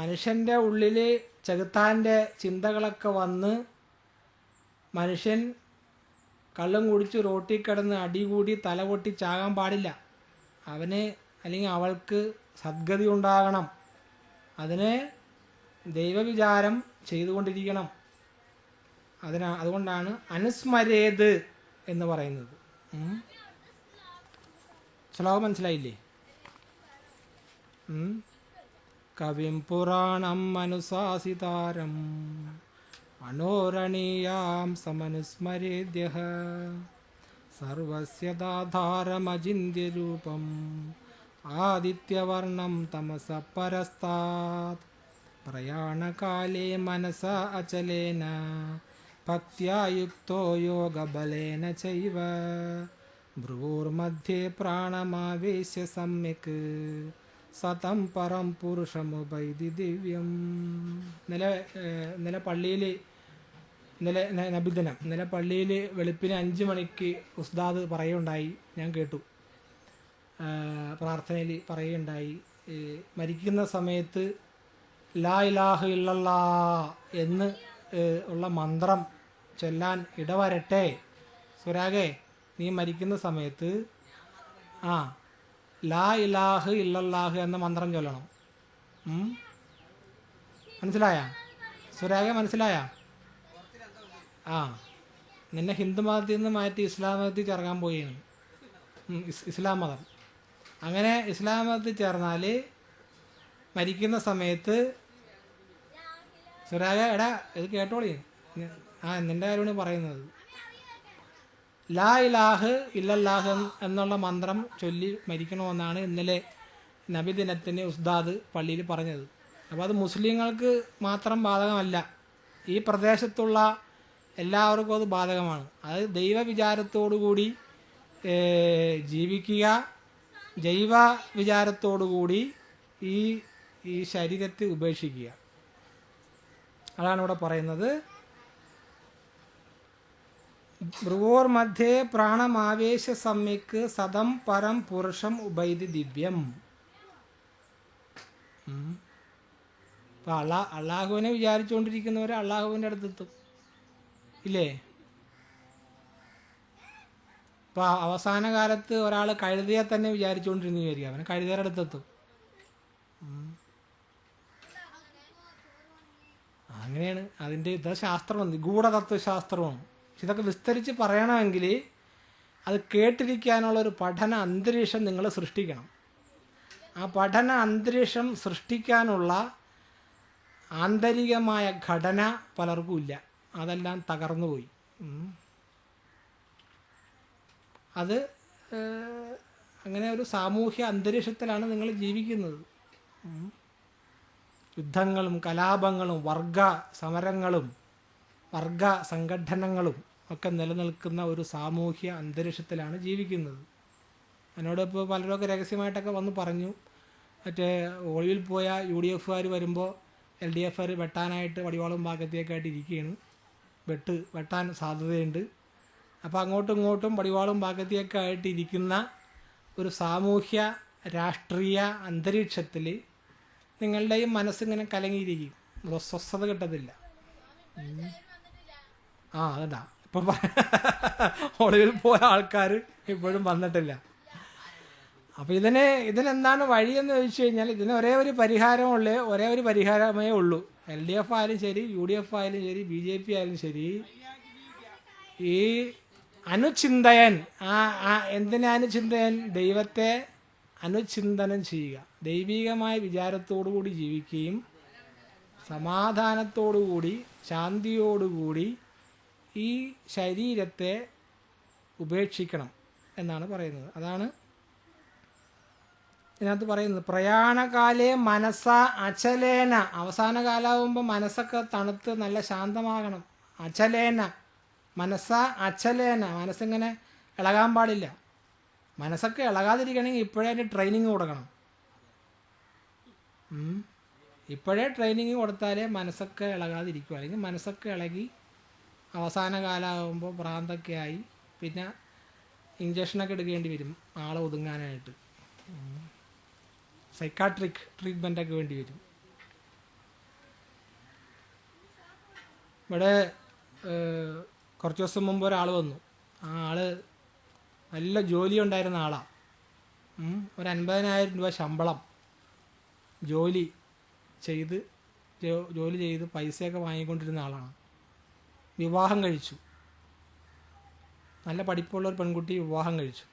Speaker 1: മനുഷ്യൻ്റെ ഉള്ളിൽ ചെകുത്താൻ്റെ ചിന്തകളൊക്കെ വന്ന് മനുഷ്യൻ കള്ളും കുടിച്ച് റോട്ടിൽ കിടന്ന് അടികൂടി തല പൊട്ടി ചാകാൻ പാടില്ല. അവന് അല്ലെങ്കിൽ അവൾക്ക് സദ്ഗതി ഉണ്ടാകണം. അതിനെ ദൈവവിചാരം ചെയ്തുകൊണ്ടിരിക്കണം. അതുകൊണ്ടാണ് അനുസ്മരേത് എന്ന് പറയുന്നത്. ശ്ലോകം മനസ്സിലായില്ലേ? കവിം പുരാണം അനുശാസിതാരം മനോരണീയാം സമനുസ്മരേദ്യഃ സർവസ്യ ദാധാരമചിന്യരൂപം ആദിത്യവർണം തമസ പരസ്താത് പ്രയാണകാലേ മനസ അചലേന ഭക്ത്യാ യുക്തോ യോഗബലേന ചൈവ ഭ്രൂർമധ്യേ പ്രാണമാവേശ്യ സമ്യക് സതം പരം പുരുഷമുപൈതി ദിവ്യം. ഇന്നലെ പള്ളിയിൽ നബിദിനം, ഇന്നലെ പള്ളിയിൽ വെളുപ്പിന് 5 മണിക്ക് ഉസ്താദ് പറയുണ്ടായി, ഞാൻ കേട്ടു. പ്രാർത്ഥനയിൽ പറയുണ്ടായി, മരിക്കുന്ന സമയത്ത് ലാ ഇലാഹ ഇല്ലല്ലാ എന്ന് ഉള്ള മന്ത്രം ചൊല്ലാൻ ഇടവരട്ടെ. സുരാഗേ, നീ മരിക്കുന്ന സമയത്ത് ലാ ഇലാഹ ഇല്ലല്ലാഹ് എന്ന മന്ത്രം ചൊല്ലണം. മനസ്സിലായ സുരാഗ? മനസ്സിലായ? നിന്നെ ഹിന്ദു മതത്തിൽ നിന്ന് മാറ്റി ഇസ്ലാം മതത്തിൽ ചേർക്കാൻ പോയാണ്. ഇസ്ലാം മതം. അങ്ങനെ ഇസ്ലാം മതത്തിൽ ചേർന്നാൽ മരിക്കുന്ന സമയത്ത് സുരാഗ, എടാ ഇത് കേട്ടോളി, നിന്റെ കാര്യമാണ് പറയുന്നത്. ലാ ഇലാഹ് ഇല്ലല്ലാഹ് എന്നുള്ള മന്ത്രം ചൊല്ലി മരിക്കണമെന്നാണ് ഇന്നലെ നബിദിനത്തിന് ഉസ്താദ് പള്ളിയിൽ പറഞ്ഞത്. അപ്പോൾ അത് മുസ്ലിങ്ങൾക്ക് മാത്രം ബാധകമല്ല, ഈ പ്രദേശത്തുള്ള എല്ലാവർക്കും അത് ബാധകമാണ്. അത് ദൈവവിചാരത്തോടുകൂടി ജീവിക്കുക, ജൈവ വിചാരത്തോടുകൂടി ഈ ഈ ശരീരത്തെ ഉപേക്ഷിക്കുക. അതാണ് ഇവിടെ പറയുന്നത്. ഭ്രുവോർ മധ്യേ പ്രാണമാവേശ സമ്യക്ക് സദം പരം പുരുഷം ഉപൈതി ദിവ്യം. അപ്പം അള്ളാഹുവിനെ വിചാരിച്ചുകൊണ്ടിരിക്കുന്നവർ അള്ളാഹുവിൻ്റെ അടുത്തെത്തും, ഇല്ലേ? ഇപ്പം അവസാന കാലത്ത് ഒരാൾ കഴുതയെ തന്നെ വിചാരിച്ചുകൊണ്ടിരുന്നു വിചാരിക്കുക, അവന് കഴുതയുടെ അടുത്തെത്തും. അങ്ങനെയാണ് അതിൻ്റെ ഇത് ശാസ്ത്രമാണ്, ഗൂഢതത്വശാസ്ത്രമാണ്. ഇതൊക്കെ വിസ്തരിച്ച് പറയണമെങ്കിൽ അത് കേട്ടിരിക്കാനുള്ളൊരു പഠന അന്തരീക്ഷം നിങ്ങൾ സൃഷ്ടിക്കണം. ആ പഠന അന്തരീക്ഷം സൃഷ്ടിക്കാനുള്ള ആന്തരികമായ ഘടന പലർക്കും ഇല്ല, അതെല്ലാം തകർന്നുപോയി. അത് അങ്ങനെ ഒരു സാമൂഹ്യ അന്തരീക്ഷത്തിലാണ് നിങ്ങൾ ജീവിക്കുന്നത്. യുദ്ധങ്ങളും കലാപങ്ങളും വർഗ സമരങ്ങളും വർഗ സംഘടനകളും ഒക്കെ നിലനിൽക്കുന്ന ഒരു സാമൂഹ്യ അന്തരീക്ഷത്തിലാണ് ജീവിക്കുന്നത്. എന്നോടിപ്പോൾ പലരൊക്കെ രഹസ്യമായിട്ടൊക്കെ വന്ന് പറഞ്ഞു, മറ്റേ ഒളിവിൽ പോയ UDF വരുമ്പോൾ LDF വെട്ടാനായിട്ട് വടിവാളും പാകത്തിയൊക്കെ ആയിട്ട് ഇരിക്കുകയാണ്, വെട്ടാൻ സാധ്യതയുണ്ട്. അപ്പോൾ അങ്ങോട്ടും ഇങ്ങോട്ടും വടിവാളും പാകത്തിയൊക്കെ ആയിട്ട് ഇരിക്കുന്ന ഒരു സാമൂഹ്യ രാഷ്ട്രീയ അന്തരീക്ഷത്തിൽ നിങ്ങളുടെയും മനസ്സിങ്ങനെ കലങ്ങിയിരിക്കും, സ്വസ്ഥത കിട്ടത്തില്ല. അതാ ഇപ്പം ഒളിവിൽ പോയ ആൾക്കാർ ഇപ്പോഴും വന്നിട്ടില്ല. അപ്പോൾ ഇതിനെന്താണ് വഴിയെന്ന് ചോദിച്ചു കഴിഞ്ഞാൽ ഇതിന് ഒരേ ഒരു പരിഹാരമേ ഉള്ളൂ. LDF ആയാലും ശരി, UDF ആയാലും ശരി, BJP ആയാലും ശരി, ഈ അനുചിന്തയൻ എന്തിനനുചിന്തയൻ? ദൈവത്തെ അനുചിന്തനം ചെയ്യുക, ദൈവികമായ വിചാരത്തോടുകൂടി ജീവിക്കുകയും സമാധാനത്തോടുകൂടി ശാന്തിയോടുകൂടി ഈ ശരീരത്തെ ഉപേക്ഷിക്കണം എന്നാണ് പറയുന്നത്. അതാണ് ഇതിനകത്ത് പറയുന്നത്. പ്രയാണകാലേ മനസ്സ അചലേന, അവസാന കാലമാകുമ്പോൾ മനസ്സൊക്കെ തണുത്ത് നല്ല ശാന്തമാകണം. അചലേന മനസ്സ അചലേന, മനസ്സിങ്ങനെ ഇളകാൻ പാടില്ല. മനസ്സൊക്കെ ഇളകാതിരിക്കണമെങ്കിൽ ഇപ്പോഴേ അതിന് ട്രെയിനിങ് കൊടുക്കണം. ഇപ്പോഴേ ട്രെയിനിങ് കൊടുത്താലേ മനസ്സൊക്കെ ഇളകാതിരിക്കും. അല്ലെങ്കിൽ മനസ്സൊക്കെ ഇളകി അവസാന കാലമാകുമ്പോൾ ഭ്രാന്തൊക്കെ ആയി പിന്നെ ഇഞ്ചക്ഷനൊക്കെ എടുക്കേണ്ടി വരും ആളെ ഒതുങ്ങാനായിട്ട്. സൈക്കാട്രിക് ട്രീറ്റ്മെൻറ്റൊക്കെ വേണ്ടി വരും. ഇവിടെ കുറച്ച് ദിവസം മുമ്പ് ഒരാൾ വന്നു. ആ ആൾ നല്ല ജോലി ഉണ്ടായിരുന്ന ആളാണ്. ഒരു 50,000 രൂപ ശമ്പളം ജോലി ചെയ്ത് പൈസയൊക്കെ വാങ്ങിക്കൊണ്ടിരുന്ന ആളാണ്. വിവാഹം കഴിച്ചു, നല്ല പഠിപ്പുള്ള ഒരു പെൺകുട്ടി വിവാഹം കഴിച്ചു.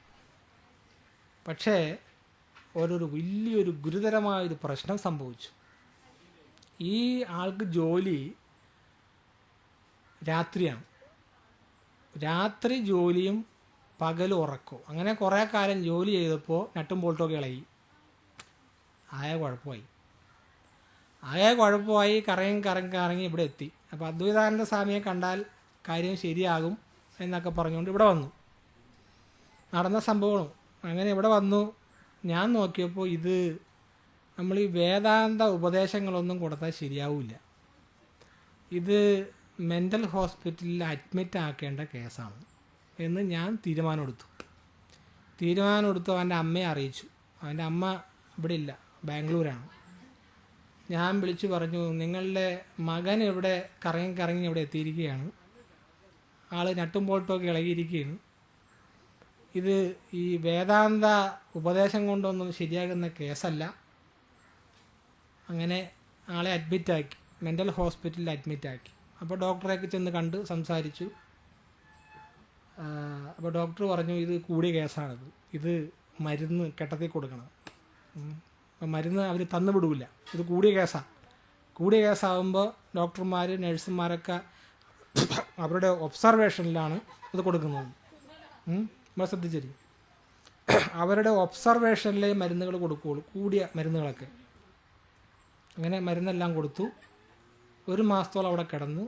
Speaker 1: പക്ഷേ വലിയൊരു ഗുരുതരമായൊരു പ്രശ്നം സംഭവിച്ചു. ഈ ആൾക്ക് ജോലി രാത്രിയാണ്, രാത്രി ജോലിയും പകൽ ഉറക്കവും. അങ്ങനെ കുറേ കാലം ജോലി ചെയ്തപ്പോൾ നട്ടും ബോൾട്ടൊക്കെ ഇളകി, ആകെ കുഴപ്പമായി. കറങ്ങി ഇവിടെ എത്തി. അപ്പോൾ അദ്വൈതാനന്ദ സ്വാമിയെ കണ്ടാൽ കാര്യം ശരിയാകും എന്നൊക്കെ പറഞ്ഞുകൊണ്ട് ഇവിടെ വന്നു. നടന്ന സംഭവമാണ്. അങ്ങനെ ഇവിടെ വന്നു. ഞാൻ നോക്കിയപ്പോൾ ഇത് നമ്മൾ ഈ വേദാന്ത ഉപദേശങ്ങളൊന്നും കൊടുത്താൽ ശരിയാവില്ല. ഇത് മെൻ്റൽ ഹോസ്പിറ്റലിൽ അഡ്മിറ്റ് ആക്കേണ്ട കേസാണ് എന്ന് ഞാൻ തീരുമാനമെടുത്തു. അവൻ്റെ അമ്മയെ അറിയിച്ചു. അവൻ്റെ അമ്മ ഇവിടെ ഇല്ല, ബാംഗ്ലൂരാണ്. ഞാൻ വിളിച്ചു പറഞ്ഞു, നിങ്ങളുടെ മകൻ ഇവിടെ കറങ്ങി ഇവിടെ എത്തിയിരിക്കുകയാണ്, ആൾ നട്ടും ബോൾട്ടൊക്കെ ഇളകിയിരിക്കുകയാണ്. ഇത് ഈ വേദാന്ത ഉപദേശം കൊണ്ടൊന്നും ശരിയാകുന്ന കേസല്ല. അങ്ങനെ ആളെ അഡ്മിറ്റാക്കി, മെൻ്റൽ ഹോസ്പിറ്റലിൽ അഡ്മിറ്റാക്കി. അപ്പോൾ ഡോക്ടറെയൊക്കെ ചെന്ന് കണ്ട് സംസാരിച്ചു. അപ്പോൾ ഡോക്ടർ പറഞ്ഞു, ഇത് കൂടിയ കേസാണിത്, ഇത് മരുന്ന് കെട്ടത്തിൽ കൊടുക്കണം. മരുന്ന് അവർ തന്നു വിടില്ല, ഇത് കൂടിയ കേസാകുമ്പോൾ ഡോക്ടർമാർ നഴ്സുമാരൊക്കെ അവരുടെ ഒബ്സർവേഷനിലാണ് ഇത് കൊടുക്കുന്നത്. നമ്മൾ ശ്രദ്ധിച്ചിരിക്കും, അവരുടെ ഒബ്സർവേഷനിലെ മരുന്നുകൾ കൊടുക്കുകയുള്ളൂ, കൂടിയ മരുന്നുകളൊക്കെ. അങ്ങനെ മരുന്നെല്ലാം കൊടുത്തു. 1 മാസത്തോളം അവിടെ കിടന്നു,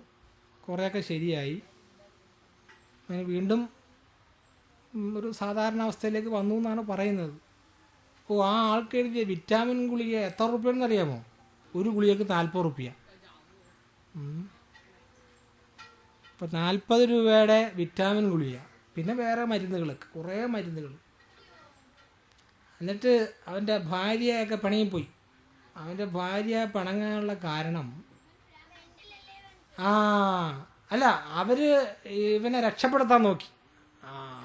Speaker 1: കുറേയൊക്കെ ശരിയായി. അങ്ങനെ വീണ്ടും ഒരു സാധാരണ അവസ്ഥയിലേക്ക് വന്നു എന്നാണ് പറയുന്നത്. ആ ആൾക്ക് എഴുതിയ വിറ്റാമിൻ ഗുളിക എത്ര രൂപയെന്നറിയാമോ? ഒരു ഗുളികക്ക് 40 റുപ്യ. ഇപ്പോൾ 40 രൂപയുടെ വിറ്റാമിൻ ഗുളിക, പിന്നെ വേറെ മരുന്നുകളൊക്കെ, കുറേ മരുന്നുകൾ. എന്നിട്ട് അവൻ്റെ ഭാര്യയൊക്കെ പണിയിൽ പോയി. അവൻ്റെ ഭാര്യ പിണങ്ങാനുള്ള കാരണം, അല്ല, അവർ ഇവനെ രക്ഷപ്പെടുത്താൻ നോക്കി.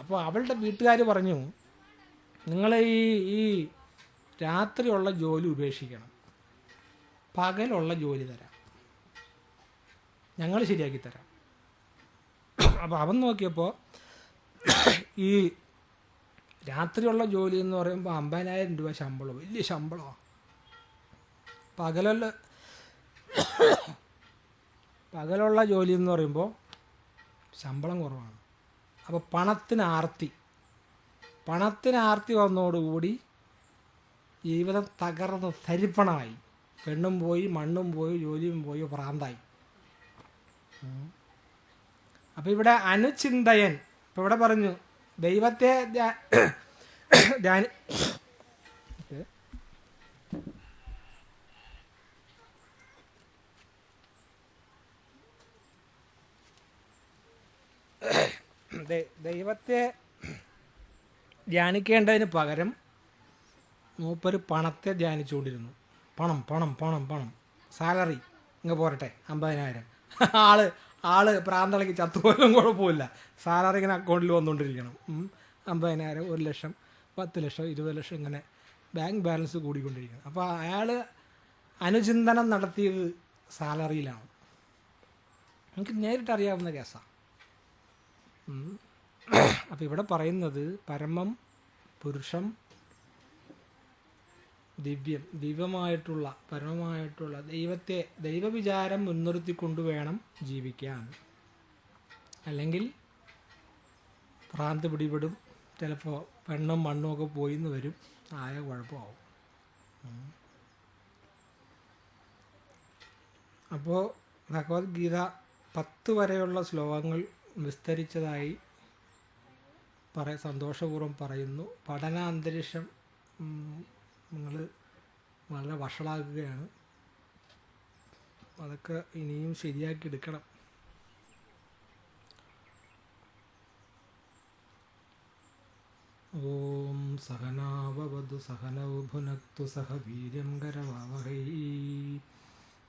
Speaker 1: അപ്പോൾ അവളുടെ വീട്ടുകാർ പറഞ്ഞു, നിങ്ങൾ ഈ രാത്രിയുള്ള ജോലി ഉപേക്ഷിക്കണം, പകലുള്ള ജോലി തരാം, ഞങ്ങൾ ശരിയാക്കി തരാം. അപ്പോൾ അവൻ നോക്കിയപ്പോൾ ഈ രാത്രിയുള്ള ജോലി എന്ന് പറയുമ്പോൾ 50,000 രൂപ ശമ്പളം, വലിയ ശമ്പളമാണ്. പകലുള്ള ജോലി എന്ന് പറയുമ്പോൾ ശമ്പളം കുറവാണ്. അപ്പോൾ പണത്തിന് ആർത്തി വന്നതോടുകൂടി ജീവിതം തകർന്ന് തരിപ്പണമായി. പെണ്ണും പോയി, മണ്ണും പോയി, ജോലിയും പോയി, പ്രാന്തായി. അപ്പോൾ ഇവിടെ അനുചിന്തയൻ, ഇപ്പോൾ ഇവിടെ പറഞ്ഞു ദൈവത്തെ ദൈവത്തെ ധ്യാനിക്കേണ്ടതിന് പകരം മൂപ്പര് പണത്തെ ധ്യാനിച്ചുകൊണ്ടിരുന്നു. പണം പണം പണം പണം, സാലറി ഇങ്ങ് പോരട്ടെ 50,000. ആള് പ്രാന്തളയ്ക്ക് ചത്തുപോലും കുഴപ്പമില്ല, സാലറി ഇങ്ങനെ അക്കൗണ്ടിൽ വന്നുകൊണ്ടിരിക്കണം. 50,000, 1 ലക്ഷം, 10 ലക്ഷം, 20 ലക്ഷം, ഇങ്ങനെ ബാങ്ക് ബാലൻസ് കൂടിക്കൊണ്ടിരിക്കണം. അപ്പോൾ അയാൾ അനുചിന്തനം നടത്തിയത് സാലറിയിലാണ്. നമുക്ക് നേരിട്ടറിയാവുന്ന കേസാണ്. അപ്പം ഇവിടെ പറയുന്നത് പരമം, പുരുഷം, ദിവ്യമായിട്ടുള്ള പരമമായിട്ടുള്ള ദൈവവിചാരം മുൻനിർത്തിക്കൊണ്ട് വേണം ജീവിക്കാൻ. അല്ലെങ്കിൽ ഭ്രാന്ത് പിടിപെടും, ചിലപ്പോൾ പെണ്ണും മണ്ണും ഒക്കെ പോയിന്ന് വരും, ആയ കുഴപ്പമാവും. അപ്പോൾ ഭഗവത്ഗീത 10 വരെയുള്ള ശ്ലോകങ്ങൾ വിസ്തരിച്ചതായി സന്തോഷപൂർവ്വം പറയുന്നു. പഠന അന്തരീക്ഷം നിങ്ങൾ വളരെ വഷളാക്കുകയാണ്. അതൊക്കെ ഇനിയും ശരിയാക്കി എടുക്കണം. ഓം സഹനാവവതു സഹനൗ ഭുനക്തു സഹ വീര്യം കരവാവഹൈ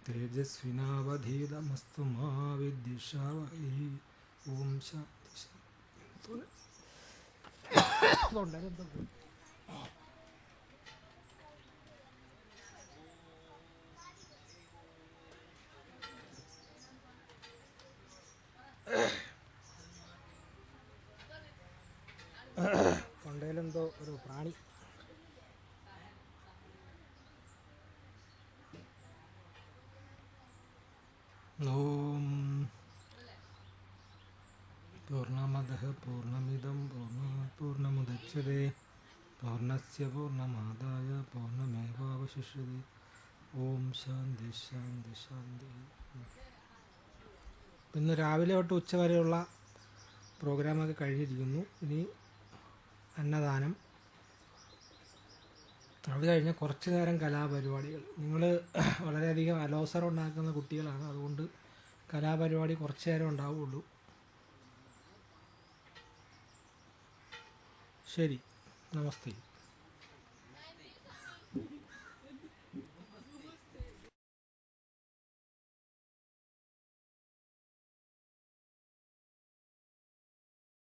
Speaker 1: തേജസ്വിനാവധീതമസ്തു മാ വിദ്വിഷാവഹൈ. ഓം ശാന്തി. തൊണ്ടയിലെന്തോ ഒരു പ്രാണി. ഓം പൂർണ്ണമദഃ പൂർണ്ണമിദം പൂർണ്ണമുദച്യതേ പൂർണ്ണസ്യ പൂർണ്ണമാദായ പൂർണ്ണമേവാവശിഷ്യതേ. ഓം ശാന്തി ശാന്തി ശാന്തി. ഇന്ന് രാവിലെ തൊട്ട് ഉച്ച വരെയുള്ള പ്രോഗ്രാമൊക്കെ കഴിഞ്ഞിരിക്കുന്നു. ഇനി അന്നദാനം, അത് കഴിഞ്ഞ് കുറച്ച് നേരം കലാപരിപാടികൾ. നിങ്ങൾ വളരെയധികം അലോസരം ഉണ്ടാക്കുന്ന കുട്ടികളാണ്, അതുകൊണ്ട് കലാപരിപാടി കുറച്ച് നേരം ഉണ്ടാവുള്ളൂ. ശരി, നമസ്തേ.